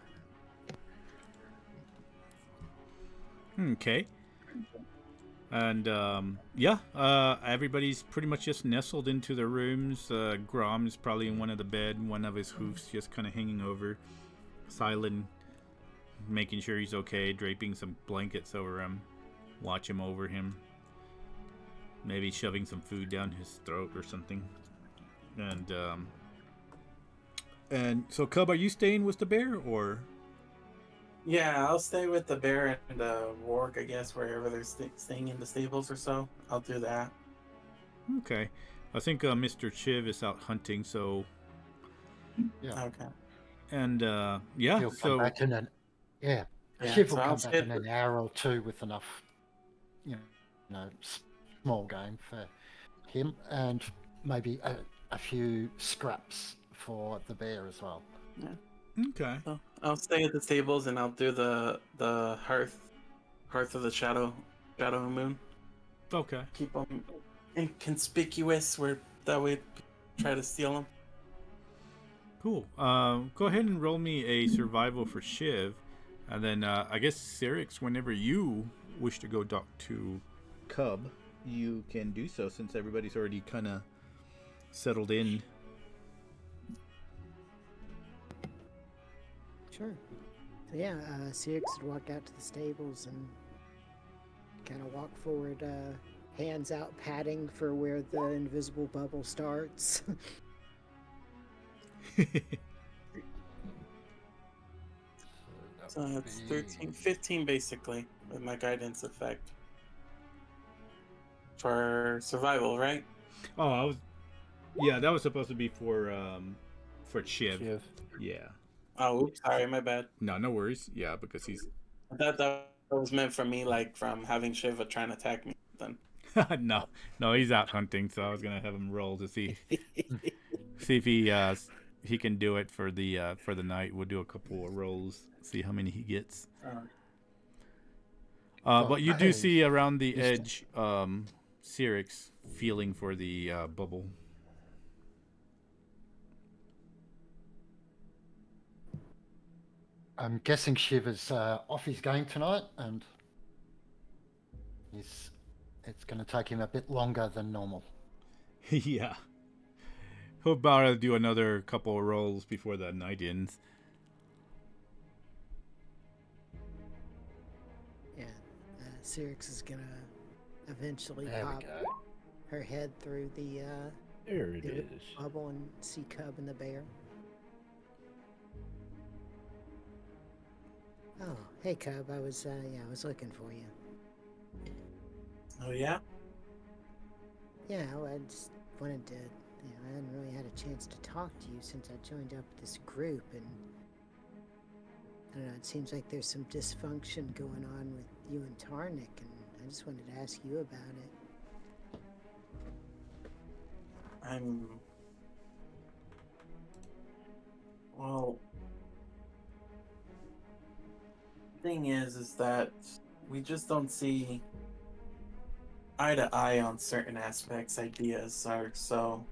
Okay. And everybody's pretty much just nestled into their rooms. Grom is probably in one of the bed, one of his hoofs just kind of hanging over. Syllin making sure he's okay, draping some blankets over him, watch him over him. Maybe shoving some food down his throat or something. And so, Cub, are you staying with the bear or? Yeah, I'll stay with the bear and Warg, I guess, wherever they're staying in the stables or so. I'll do that. Okay. I think Mr. Chiv is out hunting, so. Yeah. Okay. And yeah, He'll come so back in an Yeah, Shiv will so I'll come back stay in an hour or two with enough, small game for him, and maybe a few scraps for the bear as well. okay. So I'll stay at the stables and I'll do the hearth of the shadow moon. Okay. Keep them inconspicuous, where that way try to steal them. Cool. Go ahead and roll me a survival for Shiv, and then I guess Cyrix, whenever you wish to go talk to Cub, you can do so since everybody's already kind of settled in. Sure. So yeah, Cyrix would walk out to the stables and kind of walk forward, hands out, patting for where the invisible bubble starts. So it's 13, 15 basically with my guidance effect for survival, right? Oh, that was supposed to be for Shiv. Yeah. Oh, oops, sorry, my bad. No worries. Yeah, because he's. I thought that was meant for me, like from having Shiva trying to attack me. Then. no, he's out hunting, so I was gonna have him roll to see if he can do it for the night. We'll do a couple of rolls, see how many he gets. But you do see around the edge, Cyrix feeling for the bubble. I'm guessing Shiv is off his game tonight, and it's going to take him a bit longer than normal. Yeah. He'll about do another couple of rolls before the night ends. Yeah, Cyrix is gonna eventually There we pop go. her head through the There it the is. bubble and see Cub and the bear. Oh, hey Cub, I was looking for you. Oh yeah. Yeah, well, I just wanted to I hadn't really had a chance to talk to you since I joined up this group, and I don't know, it seems like there's some dysfunction going on with you and Tarnik, and I just wanted to ask you about it. Well, thing is that we just don't see eye to eye on certain aspects, ideas, or so.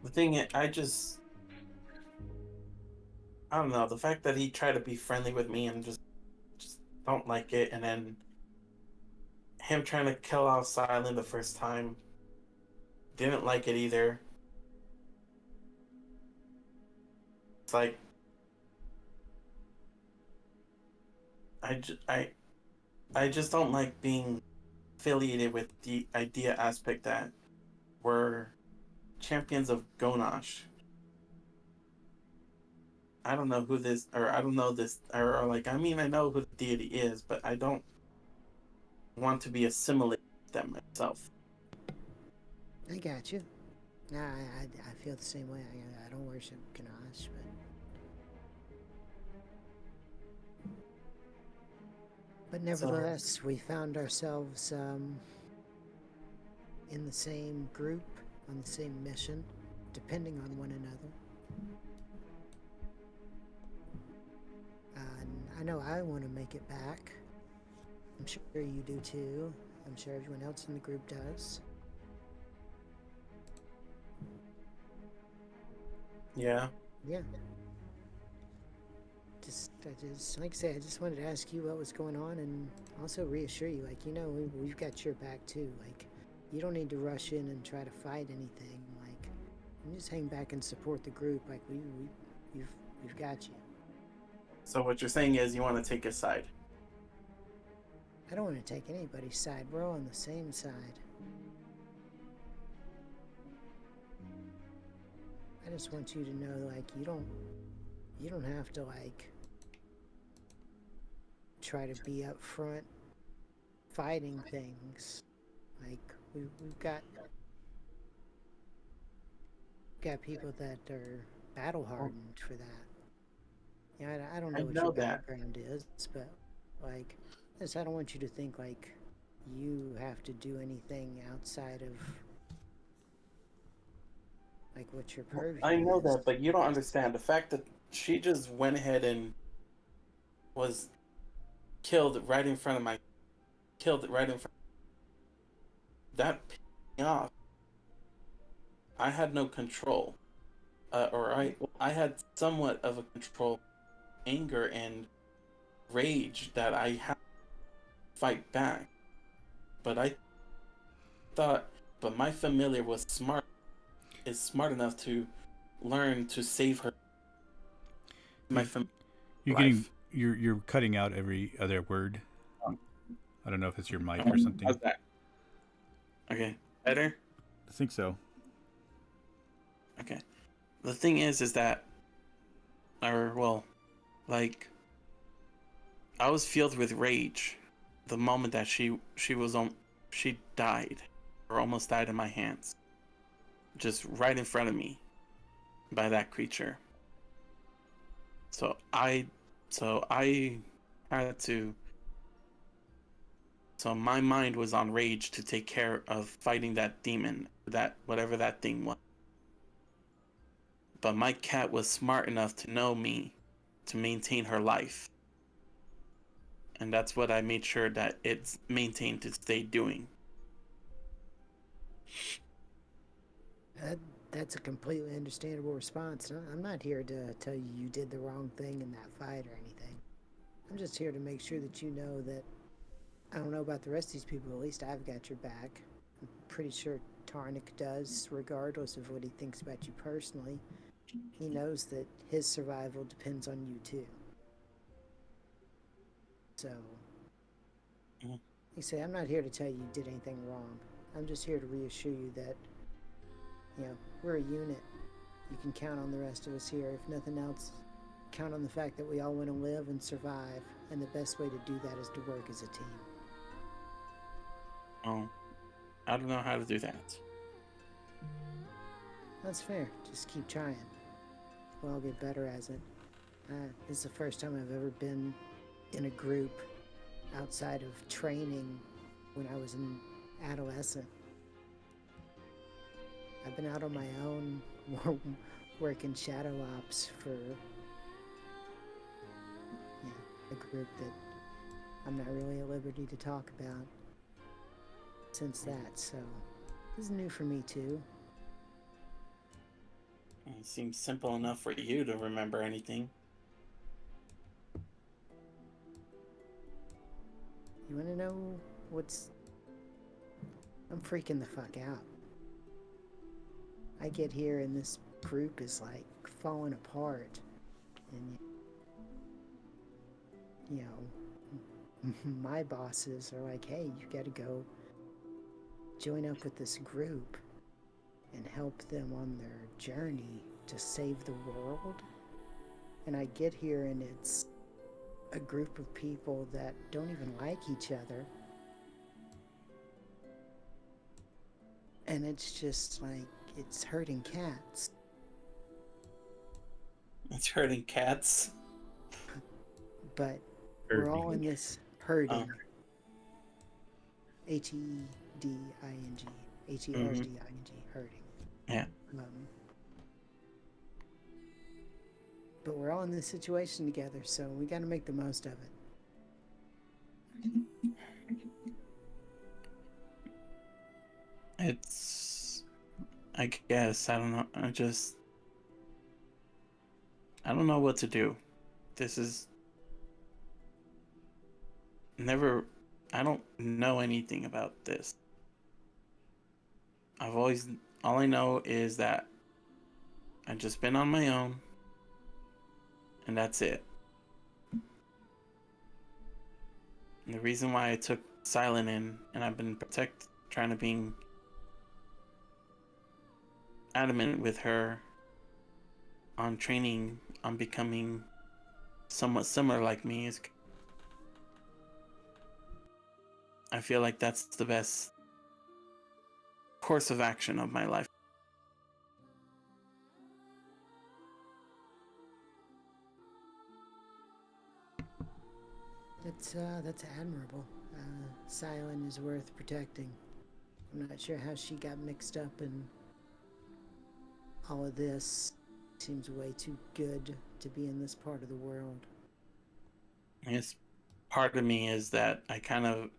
The thing is, I don't know, the fact that he tried to be friendly with me and just don't like it, and then him trying to kill off Syllin the first time, didn't like it either. It's like I just don't like being affiliated with the idea aspect that we're champions of Gonosh. I don't know who this, or I don't know this, or like, I mean, I know who the deity is, but I don't want to be assimilated with them myself. I got you. Nah, I feel the same way. I don't worship Ganosh, but nevertheless, we found ourselves in the same group, on the same mission, depending on one another. And I know I want to make it back. I'm sure you do too. I'm sure everyone else in the group does. Yeah. Yeah. I just, like I say, I just wanted to ask you what was going on, and also reassure you, like, we've got your back too. Like, you don't need to rush in and try to fight anything. Like, you just hang back and support the group. Like, we've got you. So what you're saying is you want to take a side. I don't want to take anybody's side. We're all on the same side. I just want you to know, like, you don't have to, like, try to be up front fighting things. Like, we've got people that are battle hardened for that. I don't know what your background is, but, like, I don't want you to think like you have to do anything outside of like what your purview I know is. that, but you don't understand the fact that she just went ahead and was killed right in front of my. That pissed me off. I had no control, I had somewhat of a control, anger and rage that I had to fight back. But my familiar was smart. Is smart enough to learn to save her. You're cutting out every other word. I don't know if it's your mic or something. How's that? Okay, better? I think so. Okay. The thing is that, I was filled with rage the moment that she died, or almost died in my hands, just right in front of me, by that creature. So I had to. So my mind was on rage to take care of fighting that demon, that whatever that thing was. But my cat was smart enough to know me, to maintain her life. And that's what I made sure that it's maintained to stay doing. That's a completely understandable response. I'm not here to tell you you did the wrong thing in that fight or anything. I'm just here to make sure that you know that I don't know about the rest of these people, at least I've got your back. I'm pretty sure Tarnik does, regardless of what he thinks about you personally. He knows that his survival depends on you too. So, like I say, I'm not here to tell you did anything wrong. I'm just here to reassure you that, we're a unit. You can count on the rest of us here. If nothing else, count on the fact that we all want to live and survive, and the best way to do that is to work as a team. Oh, I don't know how to do that. That's fair. Just keep trying. We'll all get better as it. This is the first time I've ever been in a group outside of training when I was an adolescent. I've been out on my own working shadow ops for a group that I'm not really at liberty to talk about since that, so this is new for me too. It seems simple enough for you to remember anything. You wanna know what's... I'm freaking the fuck out. I get here and this group is like falling apart, and you know, my bosses are like, hey, you gotta go join up with this group and help them on their journey to save the world. And I get here and it's a group of people that don't even like each other. And it's just like, it's hurting cats. It's hurting cats. But we're all in this herding. H-E-D-I-N-G. H-E-R-D-I-N-G. Herding. Yeah. But we're all in this situation together, so we gotta make the most of it. It's... I guess, I don't know. I don't know what to do. This is... I don't know anything about this. all I know is that I've just been on my own, and that's it. And the reason why I took Syllin in, and I've been trying to be adamant with her on training, on becoming somewhat similar like me, is I feel like that's the best course of action of my life. That's admirable. Syllin is worth protecting. I'm not sure how she got mixed up in all of this. Seems way too good to be in this part of the world. I guess part of me is that I kind of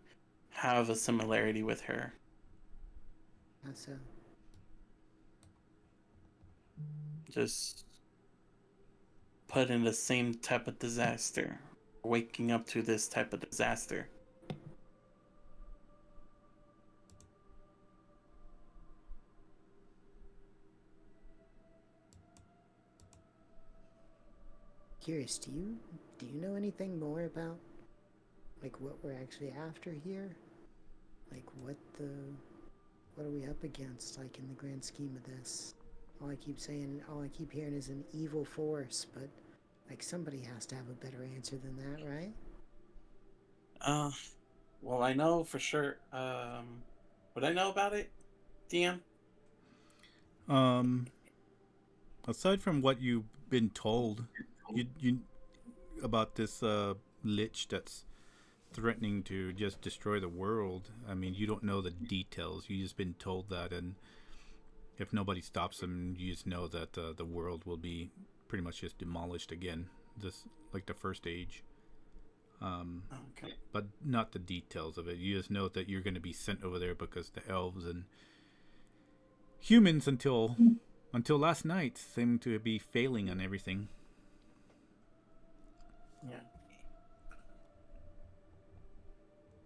have a similarity with her. How so? Just put in the same type of disaster. Waking up to this type of disaster. Curious, do you know anything more about like what we're actually after here? Like what are we up against, like in the grand scheme of this? All I keep hearing is an evil force, but like somebody has to have a better answer than that, right? Well, I know for sure. What I know about it, DM? Aside from what you've been told, you about this lich that's threatening to just destroy the world. I mean, you don't know the details. You just been told that, and if nobody stops him, you just know that the world will be pretty much just demolished again, just like the first age. Okay. But not the details of it. You just know that you're going to be sent over there because the elves and humans until last night seem to be failing on everything. Yeah.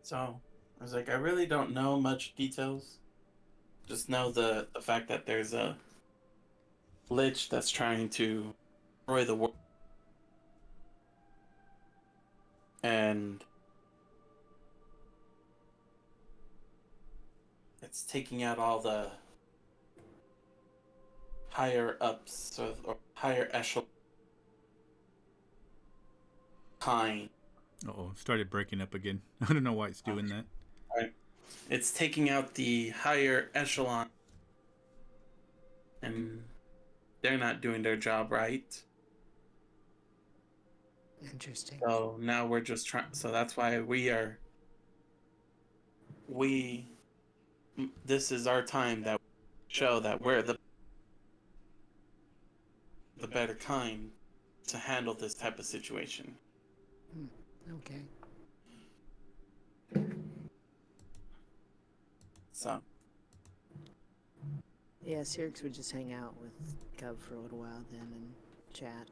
So I was like, I really don't know much details. Just know the fact that there's a lich that's trying to destroy the world. And it's taking out all the higher ups or higher echelon kind. Uh-oh, started breaking up again. I don't know why it's doing that. Right. it's taking out the higher echelon, and they're not doing their job right. Interesting. So now we're just trying. So that's why this is our time that show that we're the better kind to handle this type of situation. Okay. So Yeah, Sirix would just hang out with Cub for a little while then and chat.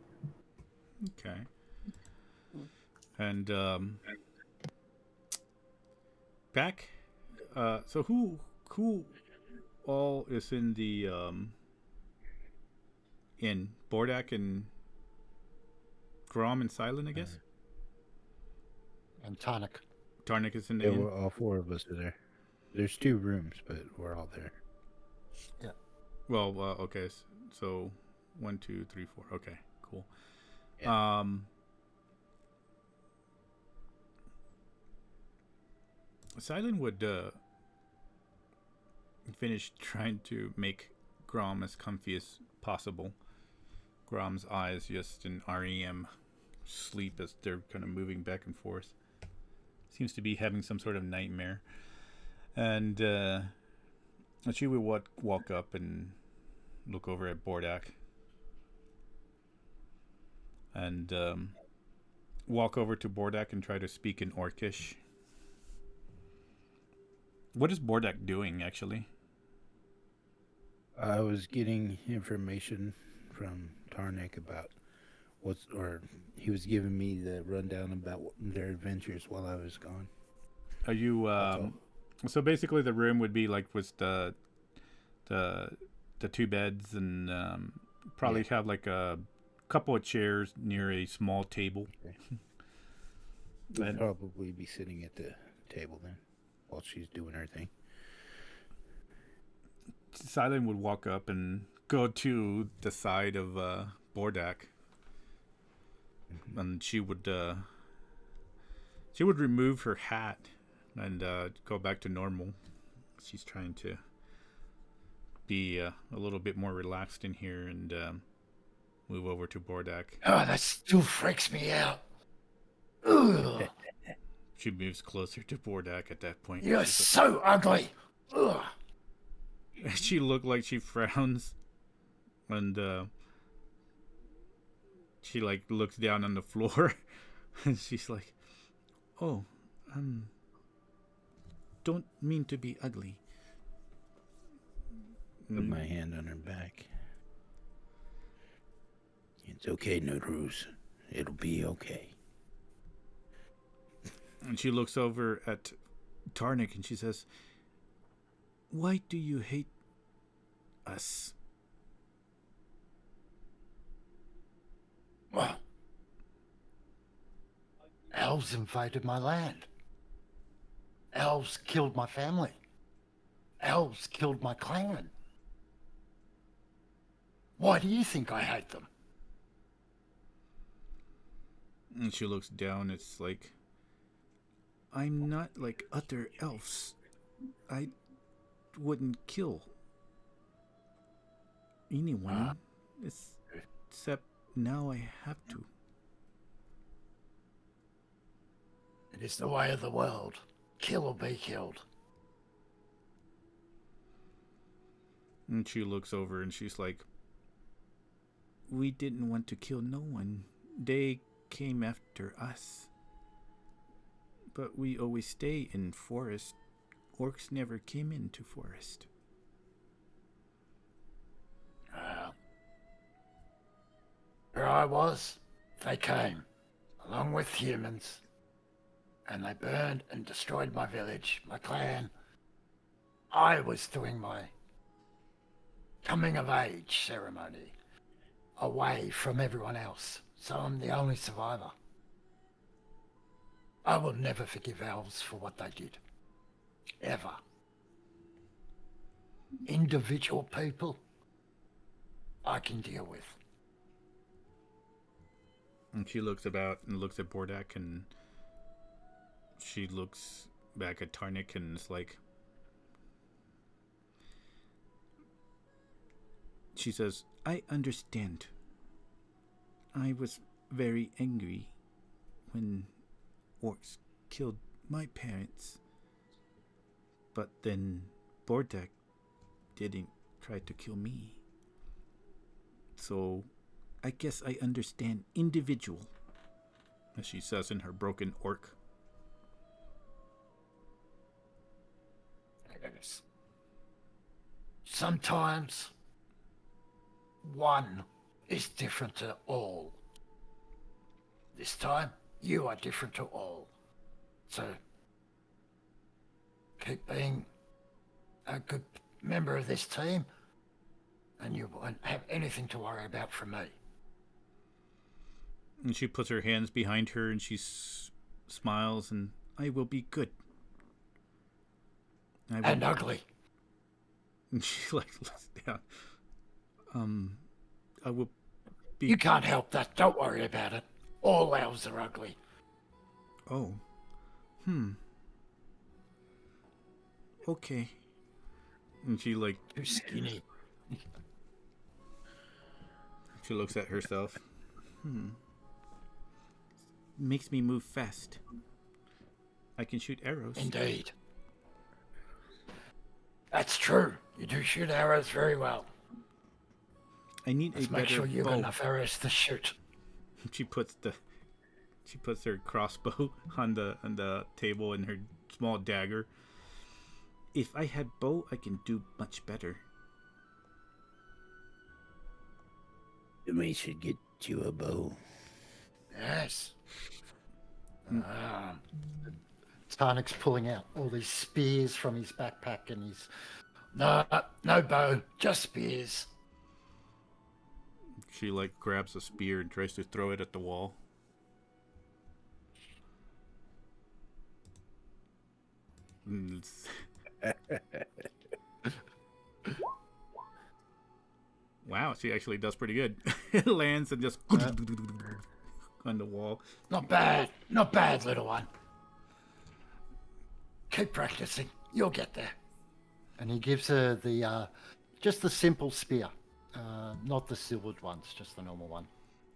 Okay. And back. So who all is in the in Bordak and Grom and Syllin, I guess. And Tarnik. Tarnik is in the Yeah, inn. all four of us are there. There's 2 rooms, but we're all there. Well, okay. So 1, 2, 3, 4. Okay, cool. Yeah. Syllin would finish trying to make Grom as comfy as possible. Grom's eyes just in REM sleep as they're kind of moving back and forth. Seems to be having some sort of nightmare. And she would walk up and look over at Bordak. And walk over to Bordak and try to speak in Orcish. What is Bordak doing, actually? I was getting information from Tarnik about he was giving me the rundown about their adventures while I was gone. Are you so basically the room would be like with the 2 beds and probably have like a couple of chairs near a small table. Okay. We'll probably be sitting at the table then while she's doing her thing. Syllin would walk up and go to the side of Bordak, and she would remove her hat and go back to normal. She's trying to be a little bit more relaxed in here and move over to Bordak. Oh, that still freaks me out. Ugh, She moves closer to Bordak at that point. you're so ugly. Ugh. She looked like she frowns, and she like looks down on the floor, and she's like, "Oh, don't mean to be ugly." Put my hand on her back. It's okay, Nuruz. It'll be okay. And she looks over at Tarnik and she says, "Why do you hate us?" Well, elves invaded my land. Elves killed my family. Elves killed my clan. Why do you think I hate them? And she looks down. It's like, I'm not like other elves. I wouldn't kill anyone, except now I have to. It is the way of the world. Kill or be killed. And she looks over and she's like, we didn't want to kill no one. They came after us. But we always stay in forest. Orcs never came into forest. Where I was, they came, along with humans, and they burned and destroyed my village, my clan. I was doing my coming of age ceremony away from everyone else, so I'm the only survivor. I will never forgive elves for what they did. Ever. Individual people, I can deal with. And she looks about and looks at Bordak and she looks back at Tarnik and is like, She says, I understand. I was very angry when orcs killed my parents. But then Bordak didn't try to kill me. So I guess I understand individual, as she says in her broken orc. Yes. Sometimes one is different to all. This time, you are different to all. So, keep being a good member of this team, and you won't have anything to worry about from me. And she puts her hands behind her and she smiles, and I will be good. And ugly. And she like looks down. I will be. You can't help that. Don't worry about it. All elves are ugly. Oh. Okay. And she like. Too skinny. She looks at herself. Makes me move fast. I can shoot arrows. Indeed. That's true. You do shoot arrows very well. I need Let's a make better sure you've bow. got enough arrows to shoot. She puts her crossbow on the table and her small dagger. If I had bow, I can do much better. We should get you a bow. Yes. Tarnik's pulling out all these spears from his backpack and he's... No bow, just spears. She like grabs a spear and tries to throw it at the wall. Wow, she actually does pretty good. It lands and just on the wall. Not bad, little one. Keep practicing. You'll get there. And he gives her the just the simple spear, not the silvered ones, just the normal one.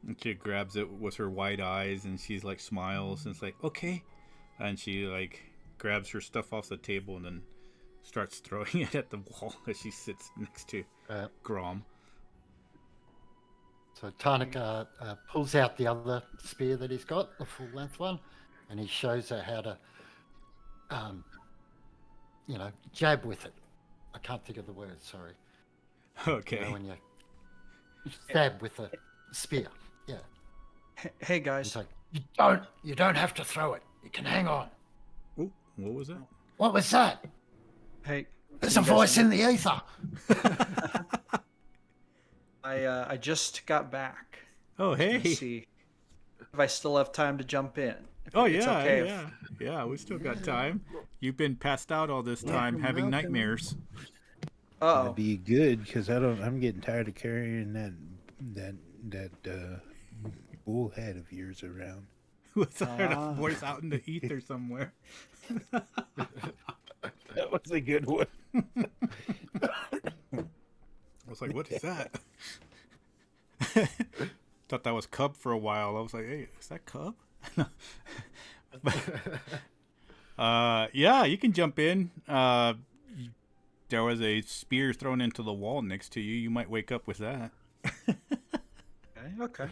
And she grabs it with her wide eyes and she's like smiles and it's like, okay. And she like grabs her stuff off the table and then starts throwing it at the wall as she sits next to Grom. So Tarnik pulls out the other spear that he's got, the full length one, and he shows her how to, jab with it. I can't think of the word, sorry. Okay. You know, when you stab with a spear. Yeah. Hey guys. It's like, You don't have to throw it. You can hang on. Ooh, what was that? What was that? Hey. There's a voice in the ether. I just got back. Oh, hey. Let's see if I still have time to jump in. Oh, It's yeah, okay yeah. Yeah, we still got time. You've been passed out all this time having nightmares. That'd be good because I'm getting tired of carrying that bullhead of yours around. Was that a voice out in the ether somewhere? That was a good one. I was like, what is that? Thought that was Cub for a while. I was like, hey, is that Cub? Yeah, you can jump in. There was a spear thrown into the wall next to you. You might wake up with that. Okay.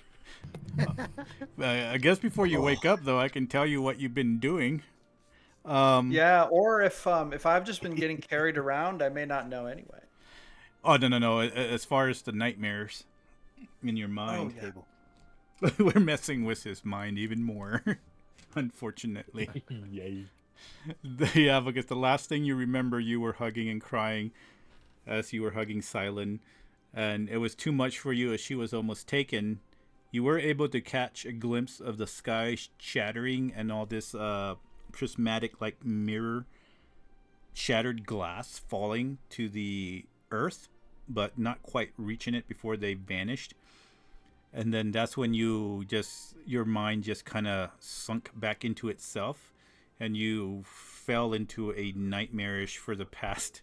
I guess before you wake up, though, I can tell you what you've been doing. Yeah, or if I've just been getting carried around, I may not know anyway. Oh, no. As far as the nightmares in your mind, we're messing with his mind even more, unfortunately. Yay. Yeah, because the last thing you remember, you were hugging and crying as you were hugging Syllin, and it was too much for you as she was almost taken. You were able to catch a glimpse of the sky shattering and all this prismatic, like mirror, shattered glass falling to the earth, but not quite reaching it before they vanished. And then that's when your mind just kind of sunk back into itself, and you fell into a nightmarish for the past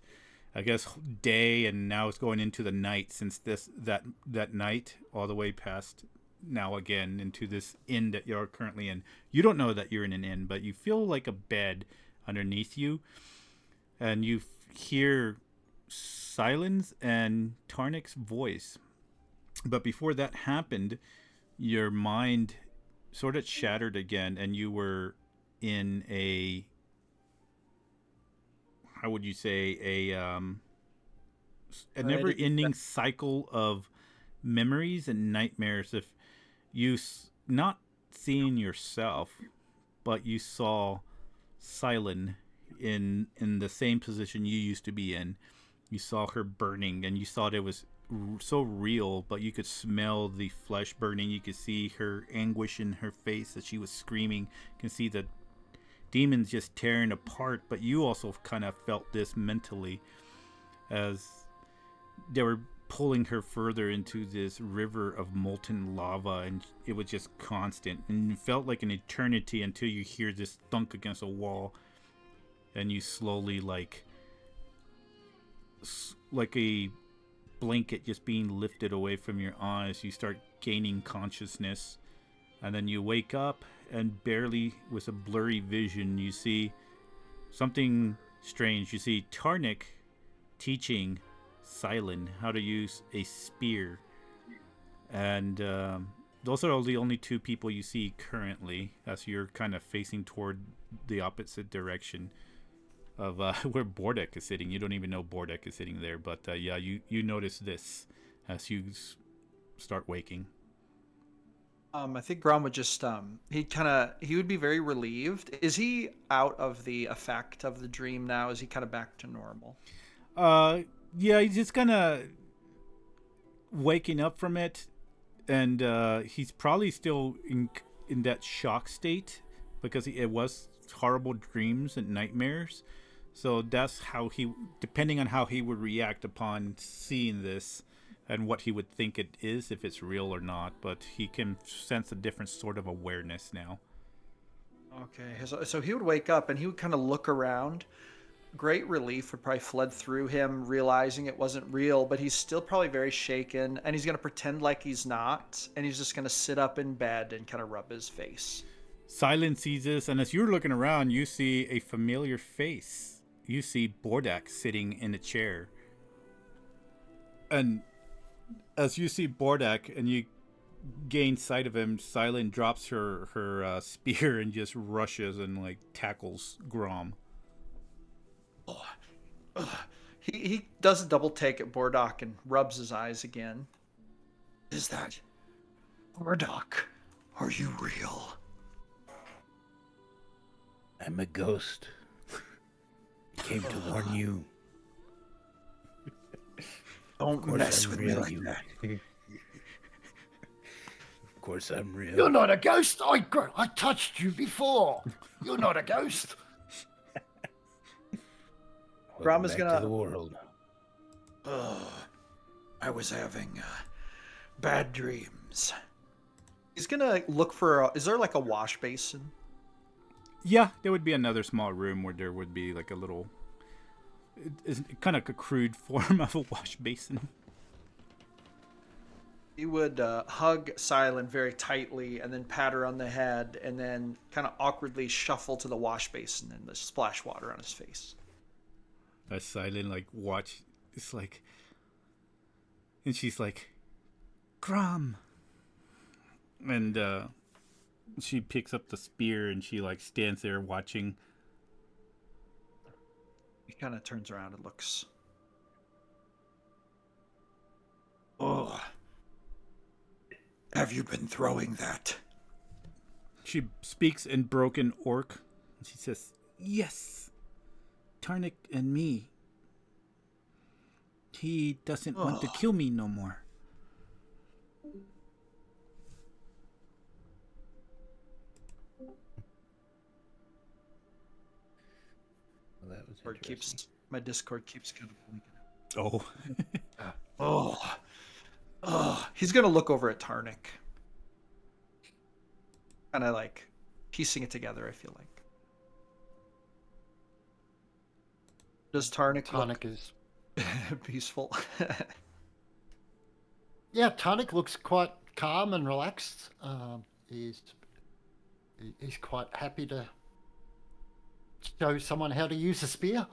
I guess, day, and now it's going into the night since that night all the way past now again into this inn that you're currently in. You don't know that you're in an inn, but you feel like a bed underneath you, and you hear Sylin's and Tarnik's voice. But before that happened, your mind sort of shattered again, and you were in a, how would you say, a never-ending cycle of memories and nightmares. If you not seeing yourself, but you saw Syllin in the same position you used to be in. You saw her burning, and you thought it was so real, but you could smell the flesh burning. You could see her anguish in her face as she was screaming. You can see the demons just tearing apart, but you also kind of felt this mentally as they were pulling her further into this river of molten lava, and it was just constant, and it felt like an eternity until you hear this thunk against a wall, and you slowly, like a blanket just being lifted away from your eyes, you start gaining consciousness, and then you wake up, and barely with a blurry vision you see something strange. You see Tarnik teaching Syllin how to use a spear, and those are the only two people you see currently as you're kind of facing toward the opposite direction of where Bordak is sitting. You don't even know Bordak is sitting there, but yeah, you notice this as you start waking. I think Grom would just he would be very relieved. Is he out of the effect of the dream now? Is he kind of back to normal? Yeah, he's just kind of waking up from it, and he's probably still in that shock state because it was horrible dreams and nightmares. So that's how depending on how he would react upon seeing this and what he would think it is, if it's real or not. But he can sense a different sort of awareness now. Okay, so he would wake up and he would kind of look around. Great relief would probably fled through him, realizing it wasn't real, but he's still probably very shaken, and he's going to pretend like he's not, and he's just going to sit up in bed and kind of rub his face. Syllin sees this, and as you're looking around, you see a familiar face. You see Bordak sitting in a chair. And as you see Bordak and you gain sight of him, Syllin drops her spear and just rushes and like tackles Grom. He does a double take at Bordak and rubs his eyes again. Is that Bordak? Are you real? I'm a ghost. Came to warn you. Don't mess with me like that. Of course I'm real. You're not a ghost. I touched you before. You're not a ghost. Grom is gonna. To the world. I was having bad dreams. He's gonna look for. Is there like a wash basin? Yeah, there would be another small room where there would be like a little. It's kind of a crude form of a wash basin. He would hug Syllin very tightly and then pat her on the head and then kind of awkwardly shuffle to the wash basin and the splash water on his face. As Syllin like watch, it's like, and she's like, Grom, and she picks up the spear and she like stands there watching. He kind of turns around and looks. Oh. Have you been throwing that? She speaks in broken orc. She says, yes, Tarnik and me. He doesn't want to kill me no more. Well, that was my Discord keeps kind of blinking. He's gonna look over at Tarnik, kind of like piecing it together. I feel like. Does Tarnik? Tarnik is Peaceful. Yeah, Tarnik looks quite calm and relaxed. He's quite happy to show someone how to use a spear.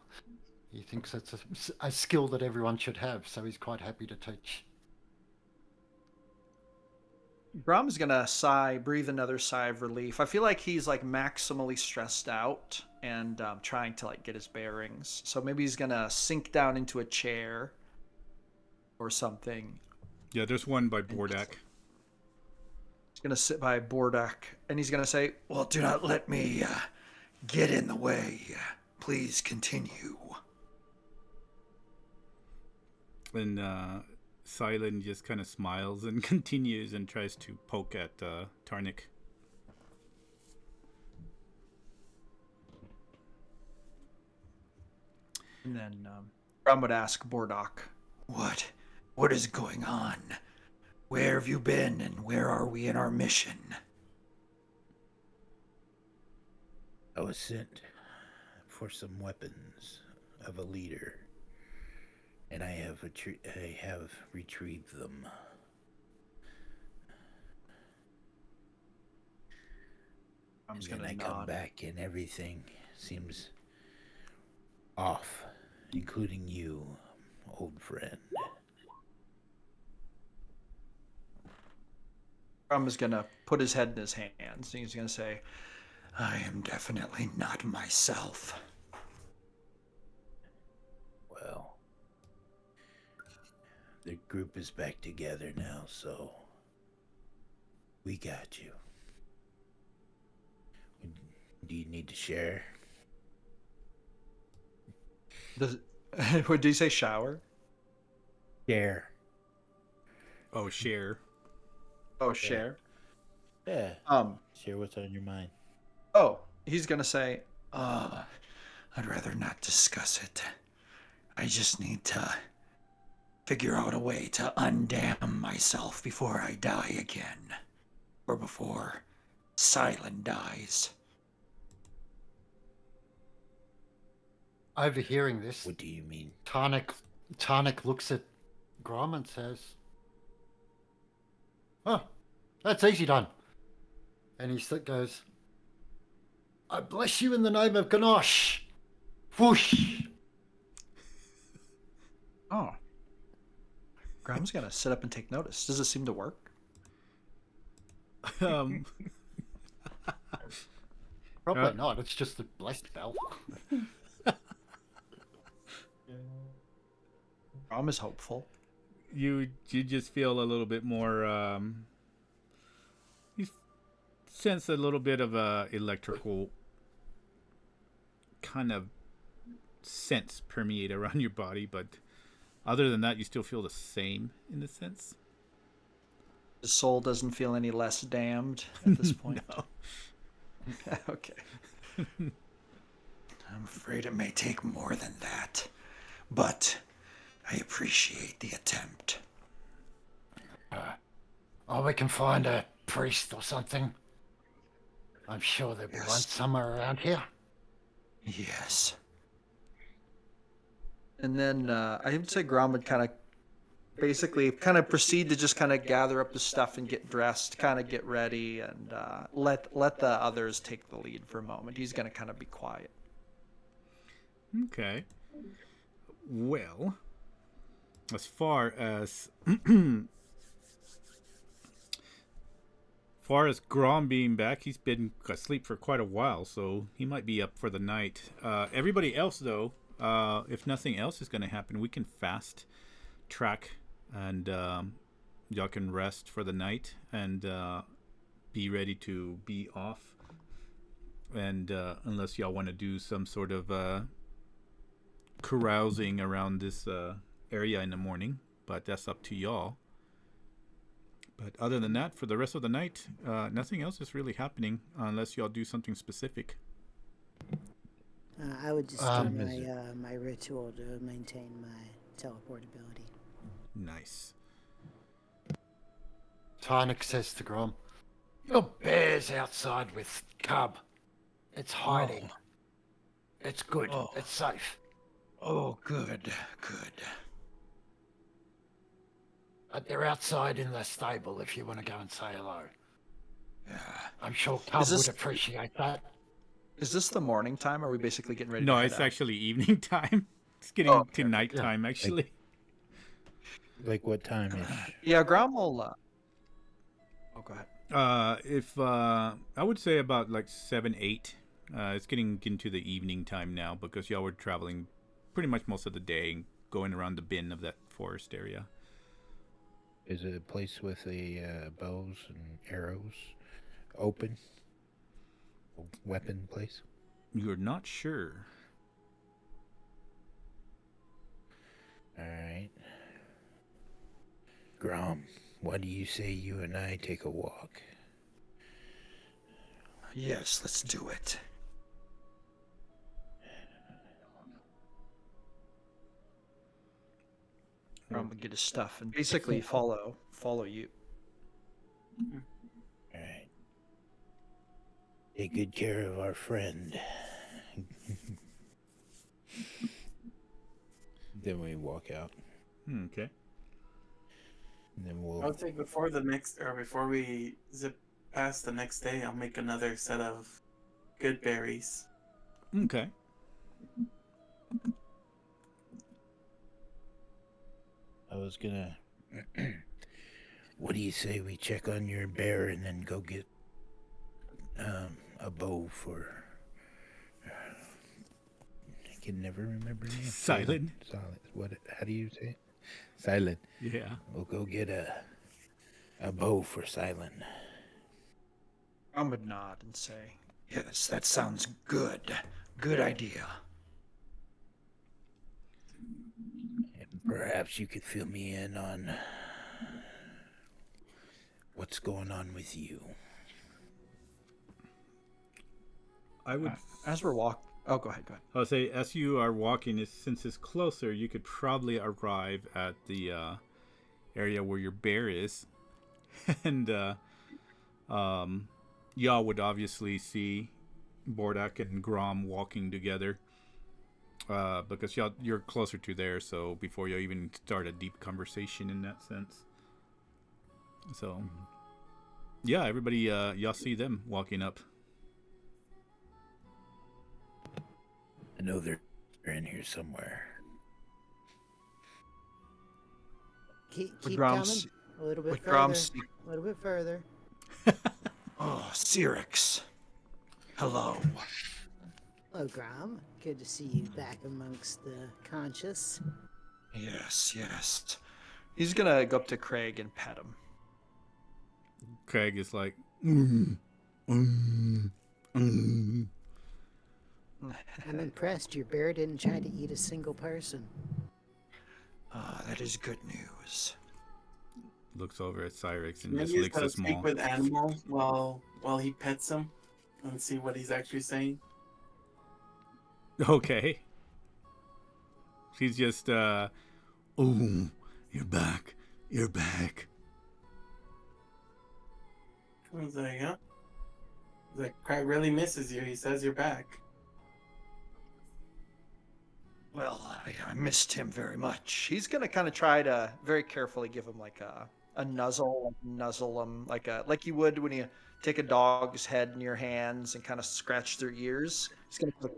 He thinks it's a skill that everyone should have, so he's quite happy to teach. Grom's gonna breathe another sigh of relief. I feel like he's like maximally stressed out and trying to like get his bearings. So maybe he's gonna sink down into a chair or something. Yeah, there's one by Bordak. He's gonna sit by Bordak and he's gonna say, Well, do not let me get in the way. Please continue. And Syllin just kind of smiles and continues and tries to poke at Tarnik. and then Grom would ask Bordak, What is going on? Where have you been and where are we in our mission? I was sent for some weapons of a leader, and I have retrieved them. Grom's And gonna I come nod. back and everything seems off, including you, old friend. Grom is gonna put his head in his hands and he's gonna say, I am definitely not myself. Well, the group is back together now, so we got you. Do you need to share? What did you say? Shower? Share. Oh, share. Oh, share. Yeah. Um. Share what's on your mind. Oh, he's gonna say, I'd rather not discuss it. I just need to figure out a way to undam myself before I die again. Or before Syllin dies. Overhearing this, What do you mean? Tarnik looks at Grom and says, "Oh, that's easy done." And he goes, "I bless you in the name of Gonosh." Whoosh! oh. Grom's gonna sit up and take notice. Does it seem to work? Um, Probably not. It's just a blessed spell. Grom is hopeful. you just feel a little bit more. You sense a little bit of a electrical kind of sense permeate around your body, but other than that, you still feel the same in a sense. His soul doesn't feel any less damned at this point. No. Okay. I'm afraid it may take more than that. But I appreciate the attempt. Oh, we can find a priest or something. I'm sure there'll be Yes. one somewhere around here. Yes. And then I would say Grom would kind of proceed to just kind of gather up the stuff and get dressed, kind of get ready, and let the others take the lead for a moment. He's going to kind of be quiet. Okay. Well, as far as Grom being back, he's been asleep for quite a while, so he might be up for the night. Everybody else, though, if nothing else is going to happen, we can fast track, and y'all can rest for the night and be ready to be off. And unless y'all want to do some sort of carousing around this area in the morning, but that's up to y'all. But other than that, for the rest of the night, nothing else is really happening unless y'all do something specific. I would just do my ritual to maintain my teleportability. Nice. Tarnik says to Grom, Your bear's outside with Cub. It's hiding. It's good. Oh. It's safe. Oh, good. They're outside in the stable if you want to go and say hello. Yeah. I'm sure Cub this- would appreciate that. Is this the morning time? Or are we basically getting ready No, to head it's out? actually evening time. It's getting okay, to nighttime, actually. Like what time is? Yeah, Grom will. Oh, go ahead. If I would say about like 7, 8. It's getting into the evening time now because y'all were traveling pretty much most of the day, going around the bin of that forest area. Is it a place with a bows and arrows open? A weapon place? You're not sure. All right. Grom, what do you say you and I take a walk? Yes, let's do it. Grom will get his stuff and basically follow you. All right. Take good care of our friend. Then we walk out. Okay. And then I we'll. would say before we zip past the next day, I'll make another set of good berries. Okay. I was gonna. What do you say we check on your bear and then go get a bow for? I can never remember her name. Syllin. Syllin. What? How do you say it? Syllin. Yeah. We'll go get a bow for Syllin. Grom would nod and say, Yes, that sounds good. Good idea. And perhaps you could fill me in on what's going on with you. I would. as we're walking. Oh, go ahead. I would say as you are walking, since it's closer, you could probably arrive at the area where your bear is, and y'all would obviously see Bordak and Grom walking together because you're closer to there. So before you even start a deep conversation in that sense, so yeah, everybody y'all see them walking up. I know they're in here somewhere. Keep Would coming. Grom's- A little bit Would further. Grom see- A little bit further. Oh, Cyrix. Hello. Hello, Grom. Good to see you back amongst the conscious. Yes. He's gonna go up to Craig and pet him. Craig is like, I'm impressed your bear didn't try to eat a single person. That is good news. looks over at Cyrix and Maybe just he's licks gonna his speak maw. with animals while he pets him and see what he's actually saying. Okay. She's just, oh, you're back. You're back. I was like, yeah. He's like, Craig really misses you. He says you're back. Well, I missed him very much. He's gonna kind of try to very carefully give him like a nuzzle him like you would when you take a dog's head in your hands and kind of scratch their ears. He's gonna put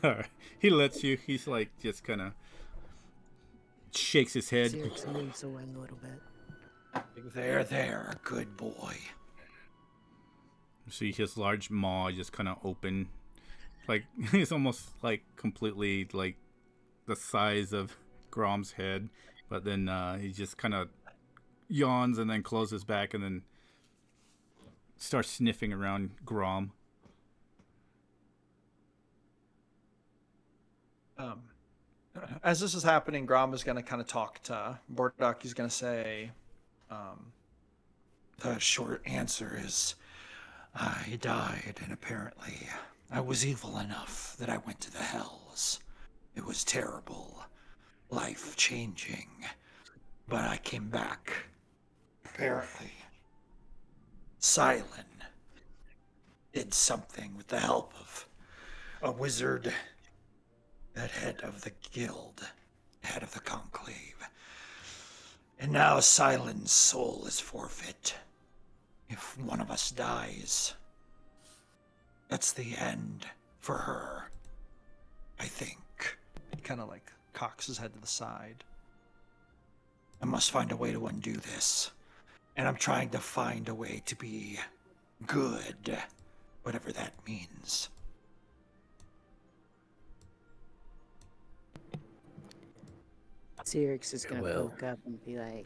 All right. He lets you. He's like, just kind of shakes his head. Sirix moves away a little bit. There, good boy. See his large maw just kind of open. Like, he's almost like completely like the size of Grom's head. But then he just kind of yawns and then closes back and then starts sniffing around Grom. As this is happening, Grom is going to kind of talk to Bordak. He's going to say, The short answer is I died, and apparently I was evil enough that I went to the hells. It was terrible, life-changing, but I came back. Apparently, Syllin did something with the help of a wizard that head of the guild, head of the conclave. And now Sylin's soul is forfeit. If one of us dies, that's the end for her, I think. He kind of like cocks his head to the side. I must find a way to undo this. And I'm trying to find a way to be good, whatever that means. Xerix is gonna Well. poke up and be like,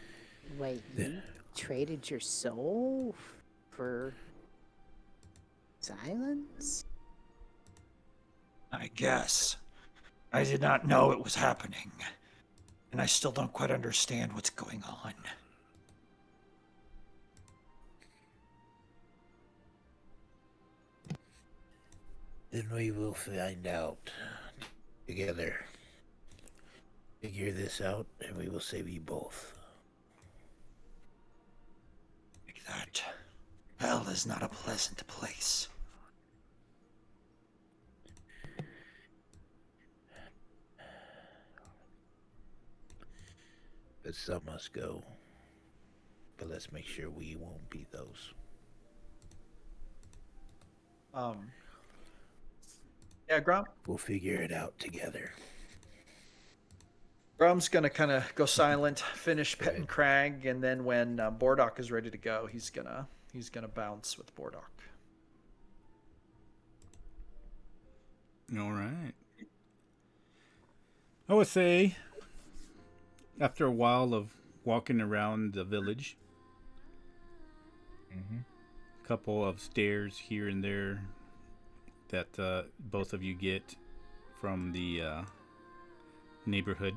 wait, you traded your soul for silence? I guess. I did not know it was happening. And I still don't quite understand what's going on. Then we will find out together. Figure this out, and we will save you both. Like that. Hell is not a pleasant place. But some must go. But let's make sure we won't be those. Yeah, Grom. We'll figure it out together. Grom's gonna kind of go silent, finish petting Crag, and then when Bordak is ready to go, he's gonna bounce with Bordak. All right. I would say, after a while of walking around the village, a couple of stairs here and there that both of you get from the neighborhood.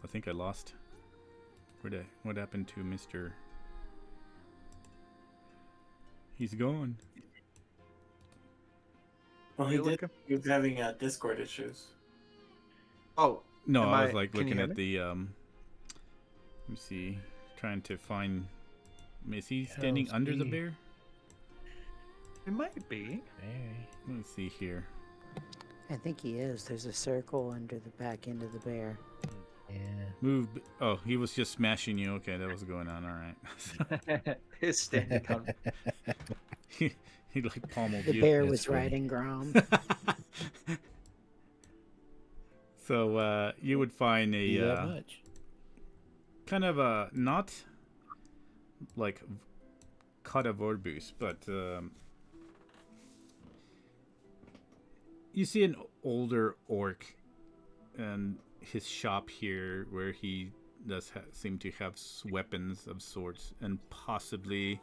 I think I lost. What happened to Mr. He's gone. Well, Are he you did. looking? He was having Discord issues. Oh, No, Am I I- was like can you looking hear at the let me see, trying to find. Is he standing Hell's under the bee. bear? it might be. Hey. Let's see here. I think he is. There's a circle under the back end of the bear. Yeah. Move. Oh, he was just smashing you. Okay, that was going on. All right. His standing on. he like pummeled The you. bear That's was funny. riding Grom. So you would find Be that a much. kind of a not like cut of Orbus, but you see an older orc and his shop here where he does seem to have weapons of sorts and possibly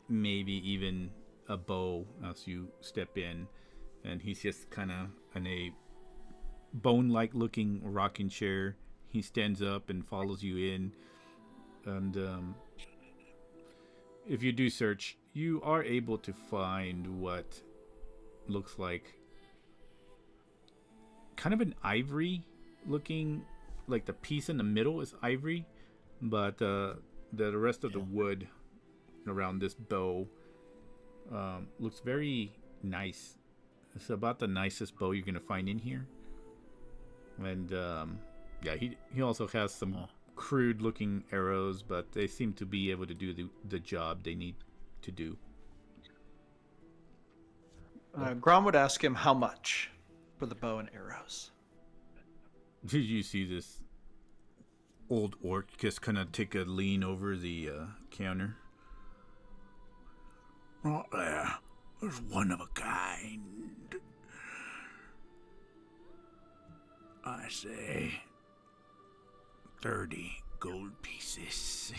maybe even a bow as you step in, and he's just kind of in a bone-like looking rocking chair. He stands up and follows you in, and if you do search, you are able to find what looks like kind of an ivory looking, like the piece in the middle is ivory, but the rest of the wood around this bow looks very nice. It's about the nicest bow you're gonna find in here. And yeah, he also has some crude looking arrows, but they seem to be able to do the job they need to do. Grom would ask him how much for the bow and arrows. Did you see this old orc just kind of take a lean over the counter? Right there. There's one of a kind. I say 30 gold pieces.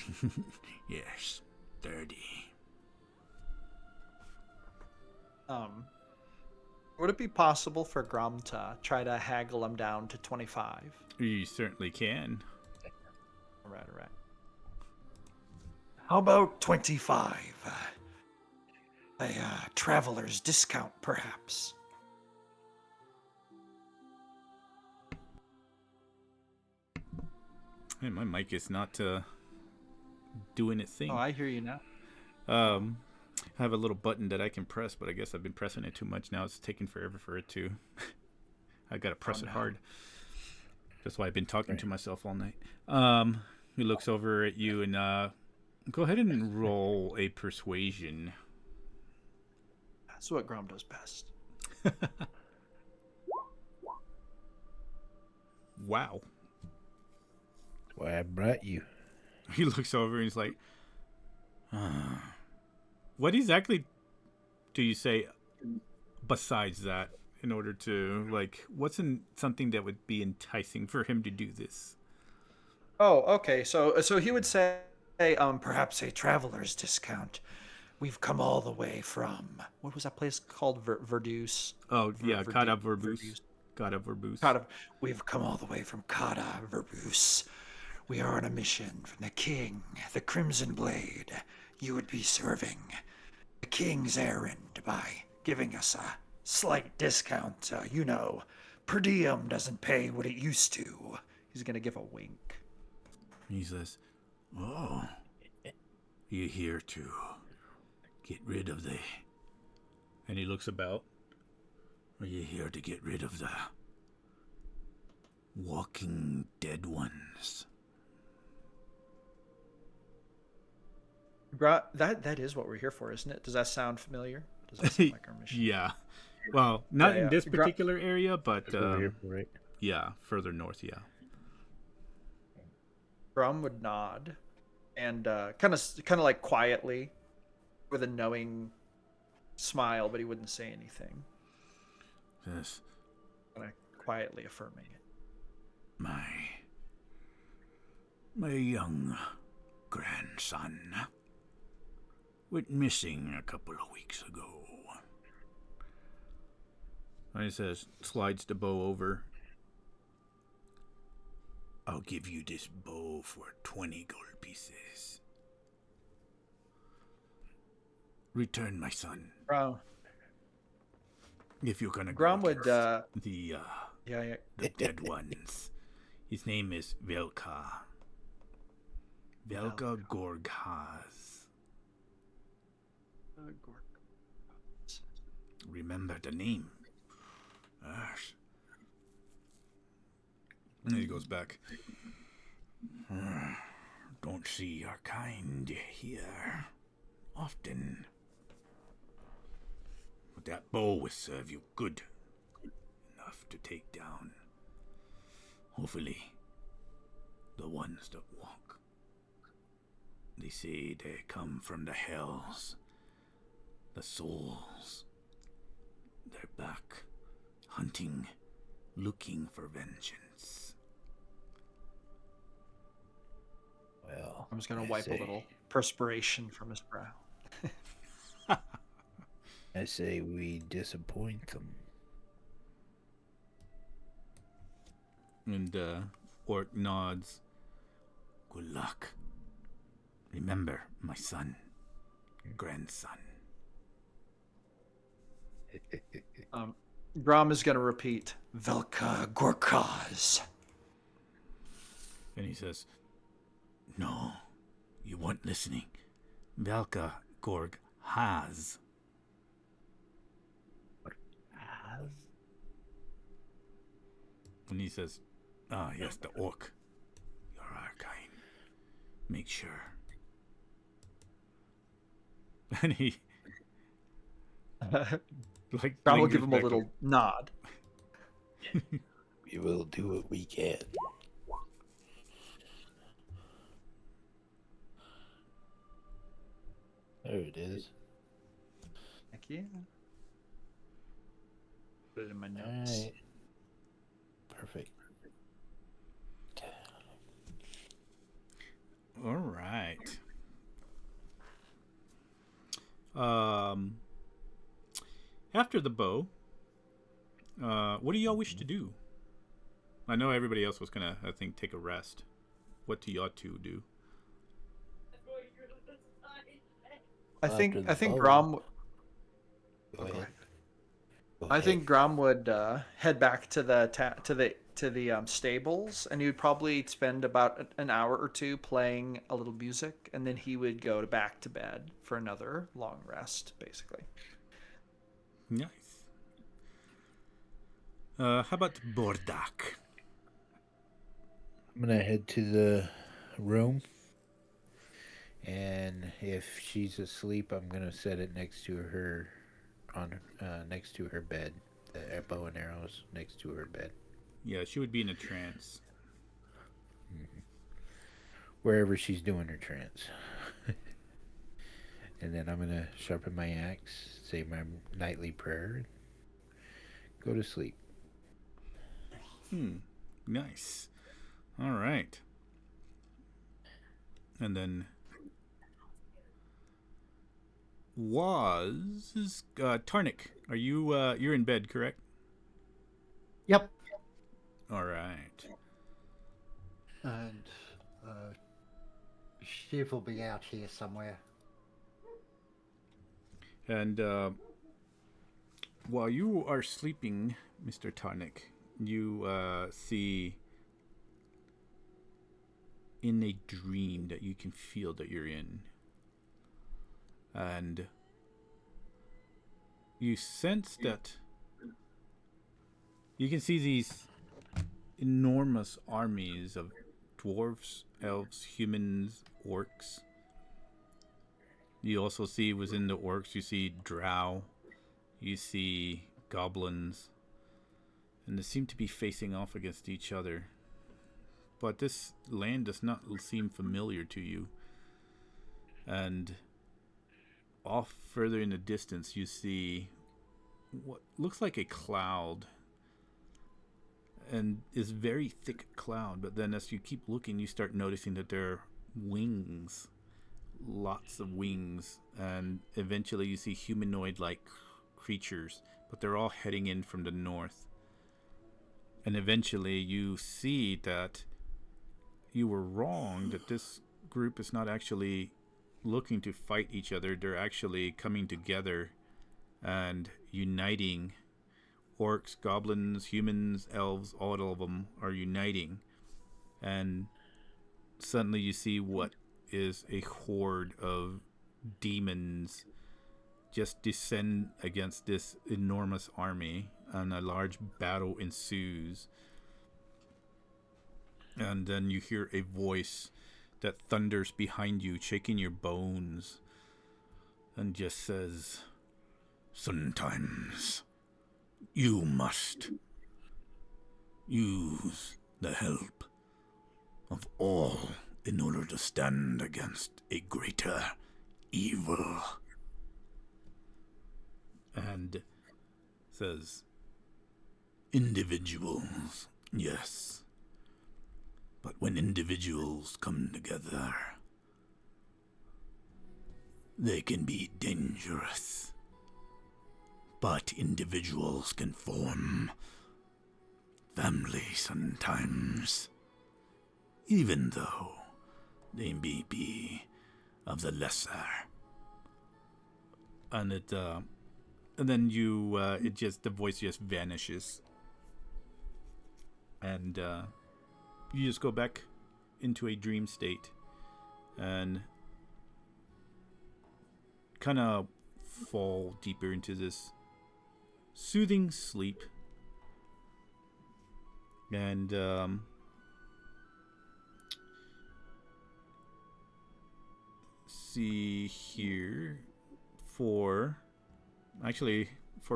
Yes, 30. Would it be possible for Grom to try to haggle him down to 25? You certainly can. All right. How about 25? A traveler's discount, perhaps. Hey, my mic is not doing its thing. Oh, I hear you now. I have a little button that I can press, but I guess I've been pressing it too much now. It's taking forever for it to. I gotta press it hard. That's why I've been talking to myself all night. He looks over at you and go ahead and roll a persuasion. That's what Grom does best. Wow. That's why I brought you. He looks over and he's like, what exactly do you say besides that in order to, like, what's something that would be enticing for him to do this? Oh, okay. So he would say, perhaps a traveler's discount. We've come all the way from, what was that place called? Verdus? Oh, yeah, Kata Verbus. Kata Verbus. We've come all the way from Kata Verbus. We are on a mission from the king, the Crimson Blade. You would be serving the king's errand by giving us a slight discount. Per diem doesn't pay what it used to. He's going to give a wink. He says, "Oh, you're here to get rid of the..." And he looks about. Are you here to get rid of the walking dead ones? That is what we're here for, isn't it? Does that sound familiar? Does that sound like our mission? Yeah. Well, not in this Yeah. particular area, but That's what we're here for, right? yeah, further north, yeah. Grom would nod and kind of like quietly with a knowing smile, but he wouldn't say anything. Yes, Kind of quietly affirming it. my young grandson went missing a couple of weeks ago. And he says, slides the bow over. I'll give you this bow for 20 gold pieces. Return, my son. Grom If you're gonna would the yeah. the dead ones. His name is Velka. Velka Gorghaz. Remember the name. Yes. And he goes back. Don't see your kind here often. But that bow will serve you good enough to take down, hopefully, the ones that walk. They say they come from the hells, the souls. They're back, hunting, looking for vengeance. Well, I'm just gonna I wipe say- a little perspiration from his brow. I say we disappoint them. And Orc nods. Good luck. Remember, my son, grandson. Grom is gonna repeat Velka Gorkaz. And he says, No, you weren't listening. Velka Gorg has. and he says, Ah, yes, the orc. You're our kind. Make sure. and he like Grom will lingers give him a back little nod. We will do what we can. There it is. Thank you. Put it in my All notes. right. Perfect. All right. After the bow, what do y'all wish to do? I know everybody else was gonna, I think, take a rest. What do y'all two do? I After think the bow. Grom. Go ahead. Go I ahead. think Grom would head back to the stables, and he would probably spend about an hour or two playing a little music, and then he would go back to bed for another long rest, basically. Nice. How about Bordak? I'm gonna head to the room, and if she's asleep, I'm gonna set it next to her, next to her bed. The bow and arrows next to her bed. Yeah, she would be in a trance. Wherever she's doing her trance. And then I'm gonna sharpen my axe, say my nightly prayer, and go to sleep. Nice. All right. And then Tarnik, are you you're in bed, correct? Yep. All right. And Shiv will be out here somewhere. And while you are sleeping, Mr. Tarnik, you see in a dream that you can feel that you're in. And you sense that you can see these enormous armies of dwarves, elves, humans, orcs. You also see within the orcs, you see drow, you see goblins, and they seem to be facing off against each other. But this land does not seem familiar to you. And off further in the distance, you see what looks like a cloud. And is very thick cloud, but then as you keep looking, you start noticing that there are wings. Lots of wings, and eventually you see humanoid-like creatures, but they're all heading in from the north. And eventually you see that you were wrong, that this group is not actually looking to fight each other. They're actually coming together and uniting. Orcs, goblins, humans, elves, all of them are uniting. And suddenly you see what is a horde of demons just descend against this enormous army, and a large battle ensues. And then you hear a voice that thunders behind you, shaking your bones, and just says, "Sometimes you must use the help of all in order to stand against a greater evil." And says, "Individuals, yes. But when individuals come together, they can be dangerous. But individuals can form family sometimes, even though they may be of the lesser." And and then the voice just vanishes, and you just go back into a dream state, and kind of fall deeper into this soothing sleep. And see here, for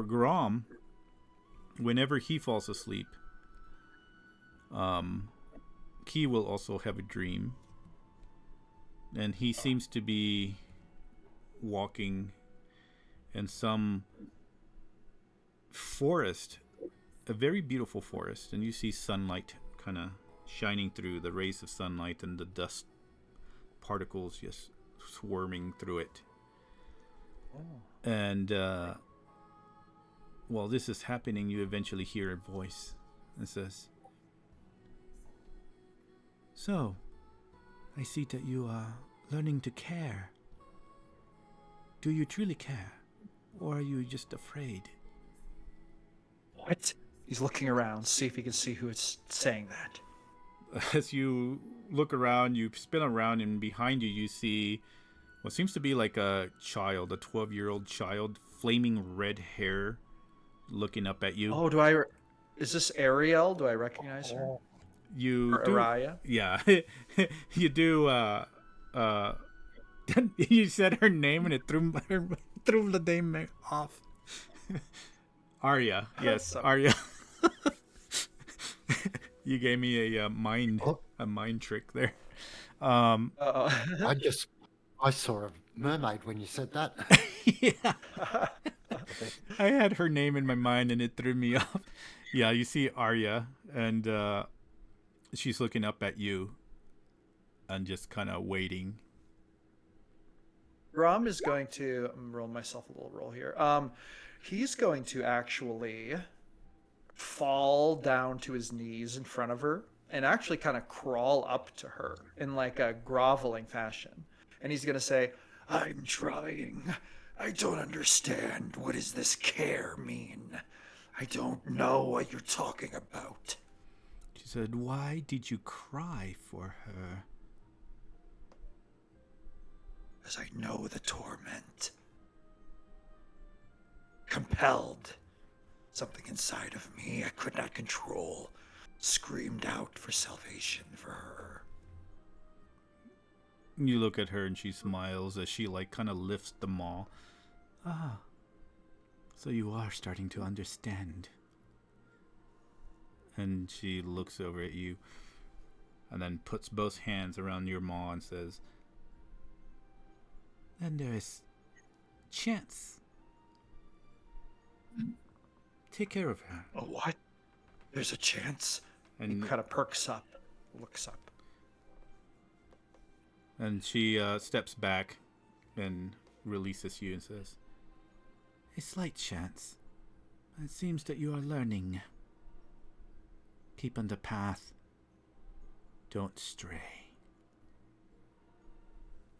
Grom, whenever he falls asleep, Key will also have a dream, and he seems to be walking in some forest, a very beautiful forest, and you see sunlight kind of shining through, the rays of sunlight, and the dust particles just swarming through it. And while this is happening, you eventually hear a voice that says, "So, I see that you are learning to care. Do you truly care? Or are you just afraid?" What? He's looking around, see if he can see who is saying that. As you look around, you spin around, and behind you, you see what seems to be like a child, a 12-year-old child, flaming red hair, looking up at you. Oh, is this Ariel? Do I recognize her? You Or do, Araya? yeah, you do. You said her name, and it threw the name off. Arya, yes, Arya. You gave me a mind trick there. I saw a mermaid when you said that. Yeah. I had her name in my mind and it threw me off. Yeah, you see Arya, and she's looking up at you and just kind of waiting. Grom is going to roll myself a little roll here. He's going to actually fall down to his knees in front of her and actually kind of crawl up to her in like a groveling fashion. And he's going to say, I'm trying. I don't understand. What does this care mean? I don't know what you're talking about. She said, "Why did you cry for her?" As I know the torment. Compelled. Something inside of me I could not control screamed out for salvation for her. You look at her and she smiles as she like kind of lifts the maw. Ah, so you are starting to understand. And she looks over at you and then puts both hands around your maw and says, Then there is chance. Take care of her. Oh, what? There's a chance? and he kind of perks up, looks up. And she steps back and releases you and says, A slight chance. It seems that you are learning. Keep on the path. Don't stray.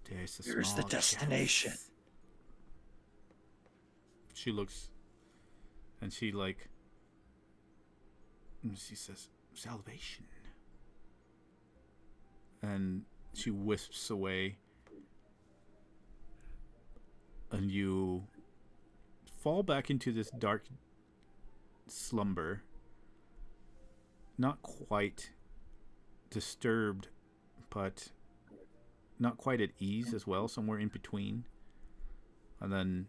There's a Here's the small destination. chance. she looks and she like, and she says, salvation. And she wisps away. And you fall back into this dark slumber. Not quite disturbed, but not quite at ease as well, somewhere in between. And then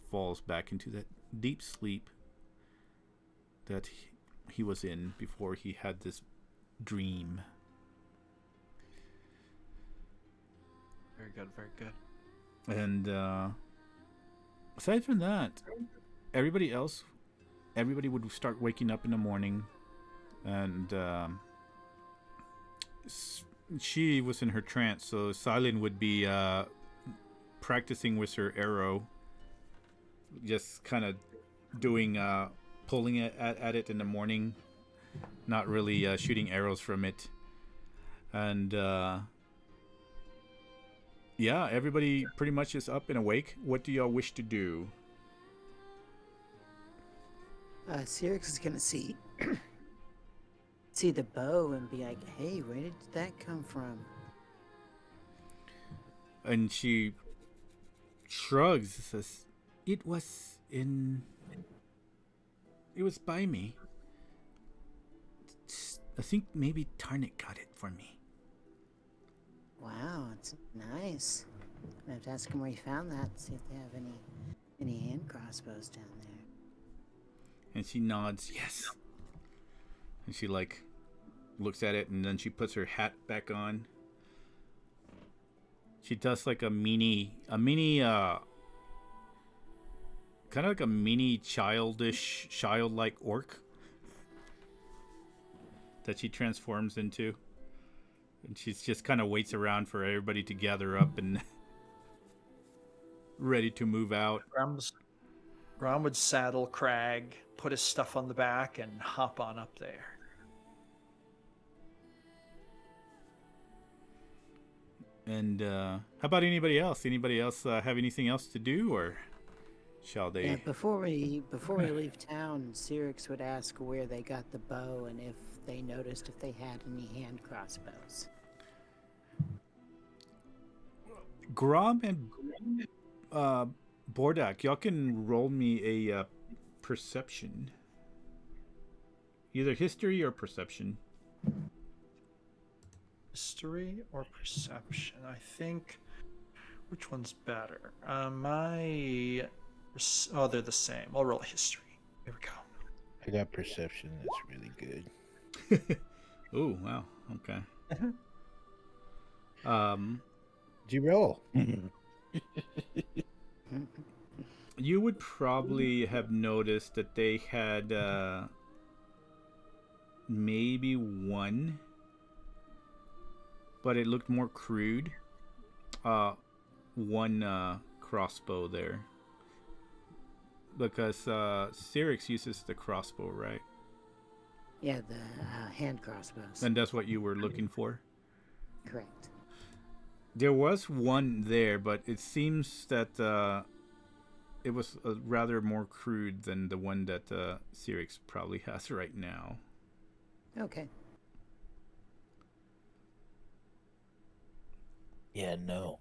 falls back into that deep sleep that he was in before he had this dream. Very good, very good. And aside from that, everybody would start waking up in the morning, and she was in her trance, so Syllin would be practicing with her arrow, just kind of doing pulling it at it in the morning, not really shooting arrows from it. And yeah, everybody pretty much is up and awake. What do y'all wish to do? Cyrix is gonna see the bow and be like, "Hey, where did that come from?" And she shrugs and says, It was by me. I think maybe Tarnik got it for me. Wow, it's nice. I have to ask him where he found that. See if they have any hand crossbows down there. and she nods, yes. And she like looks at it, and then she puts her hat back on. She does like a mini kind of like a mini childlike orc that she transforms into. And she's just kind of waits around for everybody to gather up and ready to move out. Grom would saddle Crag, put his stuff on the back, and hop on up there. And how about anybody else? Anybody else have anything else to do, or? Shall they? Yeah, before we leave town, Cyrix would ask where they got the bow and if they noticed if they had any hand crossbows. Grom and Bordak, y'all can roll me a perception. Either history or perception. History or perception? I think. Which one's better? Oh, they're the same. I'll roll history. Here we go. I got perception. That's really good. Oh, wow. Okay. Did you roll? You would probably have noticed that they had maybe one, but it looked more crude. One crossbow there. Because Cyrix uses the crossbow, right? Yeah, the hand crossbows. And that's what you were looking for? Correct. There was one there, but it seems that it was rather more crude than the one that Cyrix probably has right now. Okay. Yeah, no.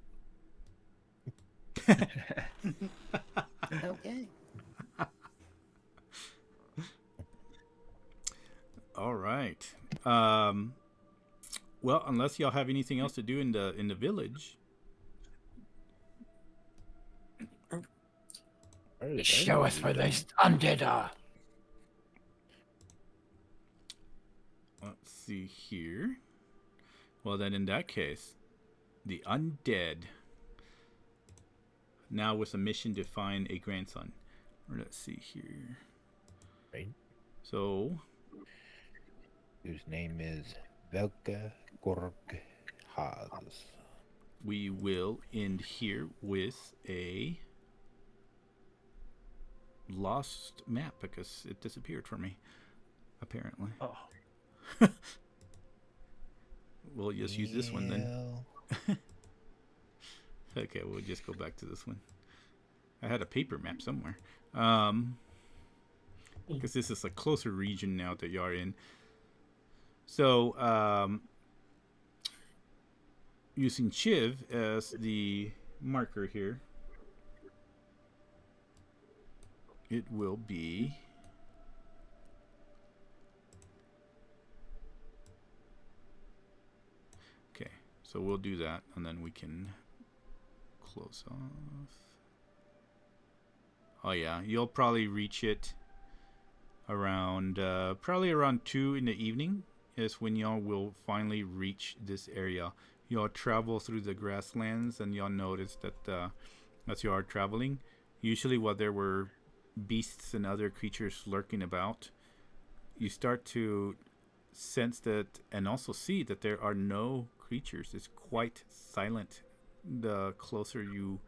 Okay. All right. Well, unless y'all have anything else to do in the village. Show us where these undead are. Let's see here. Well, then in that case, the undead. Now with a mission to find a grandson. Or let's see here. Right. So, whose name is Velka Gorghaz. we will end here with a lost map because it disappeared from me, apparently. Oh. We'll just use this one then. Okay, we'll just go back to this one. I had a paper map somewhere. Because this is a closer region now that you are in. So, using Chiv as the marker here, it will be okay. So we'll do that, and then we can close off. Oh yeah, you'll probably reach it around probably around 2 in the evening is when y'all will finally reach this area. Y'all travel through the grasslands, and y'all notice that as you are traveling, usually while there were beasts and other creatures lurking about, you start to sense that and also see that there are no creatures. It's quite silent the closer you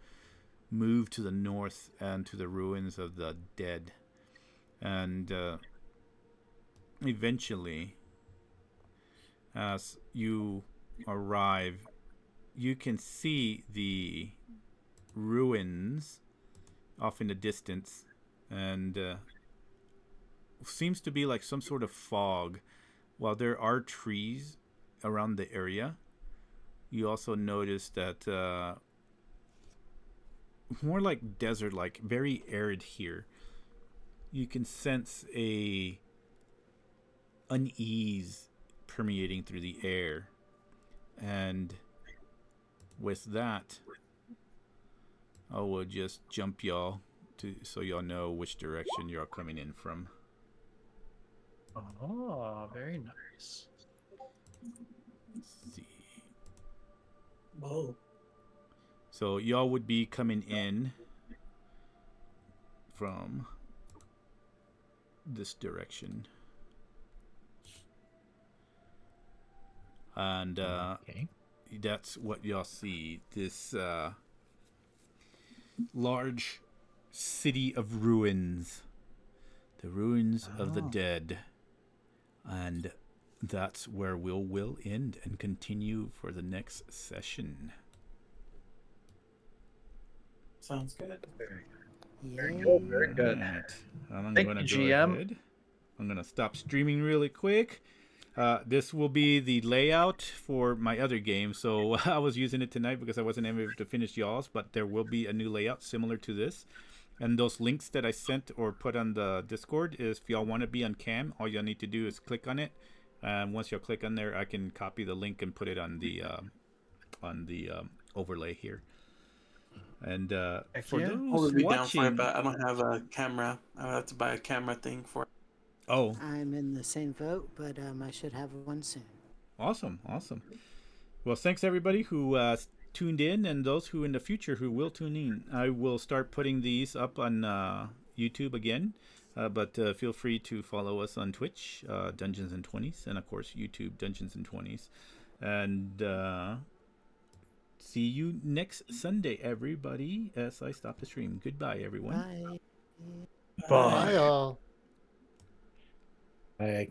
move to the north and to the ruins of the dead. And eventually, as you arrive, you can see the ruins off in the distance, and seems to be like some sort of fog. While there are trees around the area, you also notice that more like desert, like very arid here. You can sense a unease permeating through the air, and with that, I will just jump y'all to so y'all know which direction you're coming in from. Oh, very nice. Let's see. Whoa. So y'all would be coming in from this direction. And Okay. that's what y'all see. This large city of ruins. The ruins of the dead. And that's where we'll end and continue for the next session. Sounds good. Very Yeah. good. Very good. Alright. I'm Thank going to you, go GM. ahead. I'm going to stop streaming really quick. This will be the layout for my other game. So I was using it tonight because I wasn't able to finish y'all's, but there will be a new layout similar to this. And those links that I sent or put on the Discord is if y'all want to be on cam, all y'all need to do is click on it. And once y'all click on there, I can copy the link and put it on the overlay here. And for yeah. I those would be down for it, watching, but I don't have a camera. I would have to buy a camera thing for it. oh, I'm in the same boat, but I should have one soon. awesome. Well, thanks everybody who tuned in, and those who in the future who will tune in. I will start putting these up on YouTube again, but feel free to follow us on Twitch, Dungeons and 20s, and of course YouTube Dungeons and 20s. And see you next Sunday, everybody, as I stop the stream. Goodbye, everyone. Bye. Bye all. I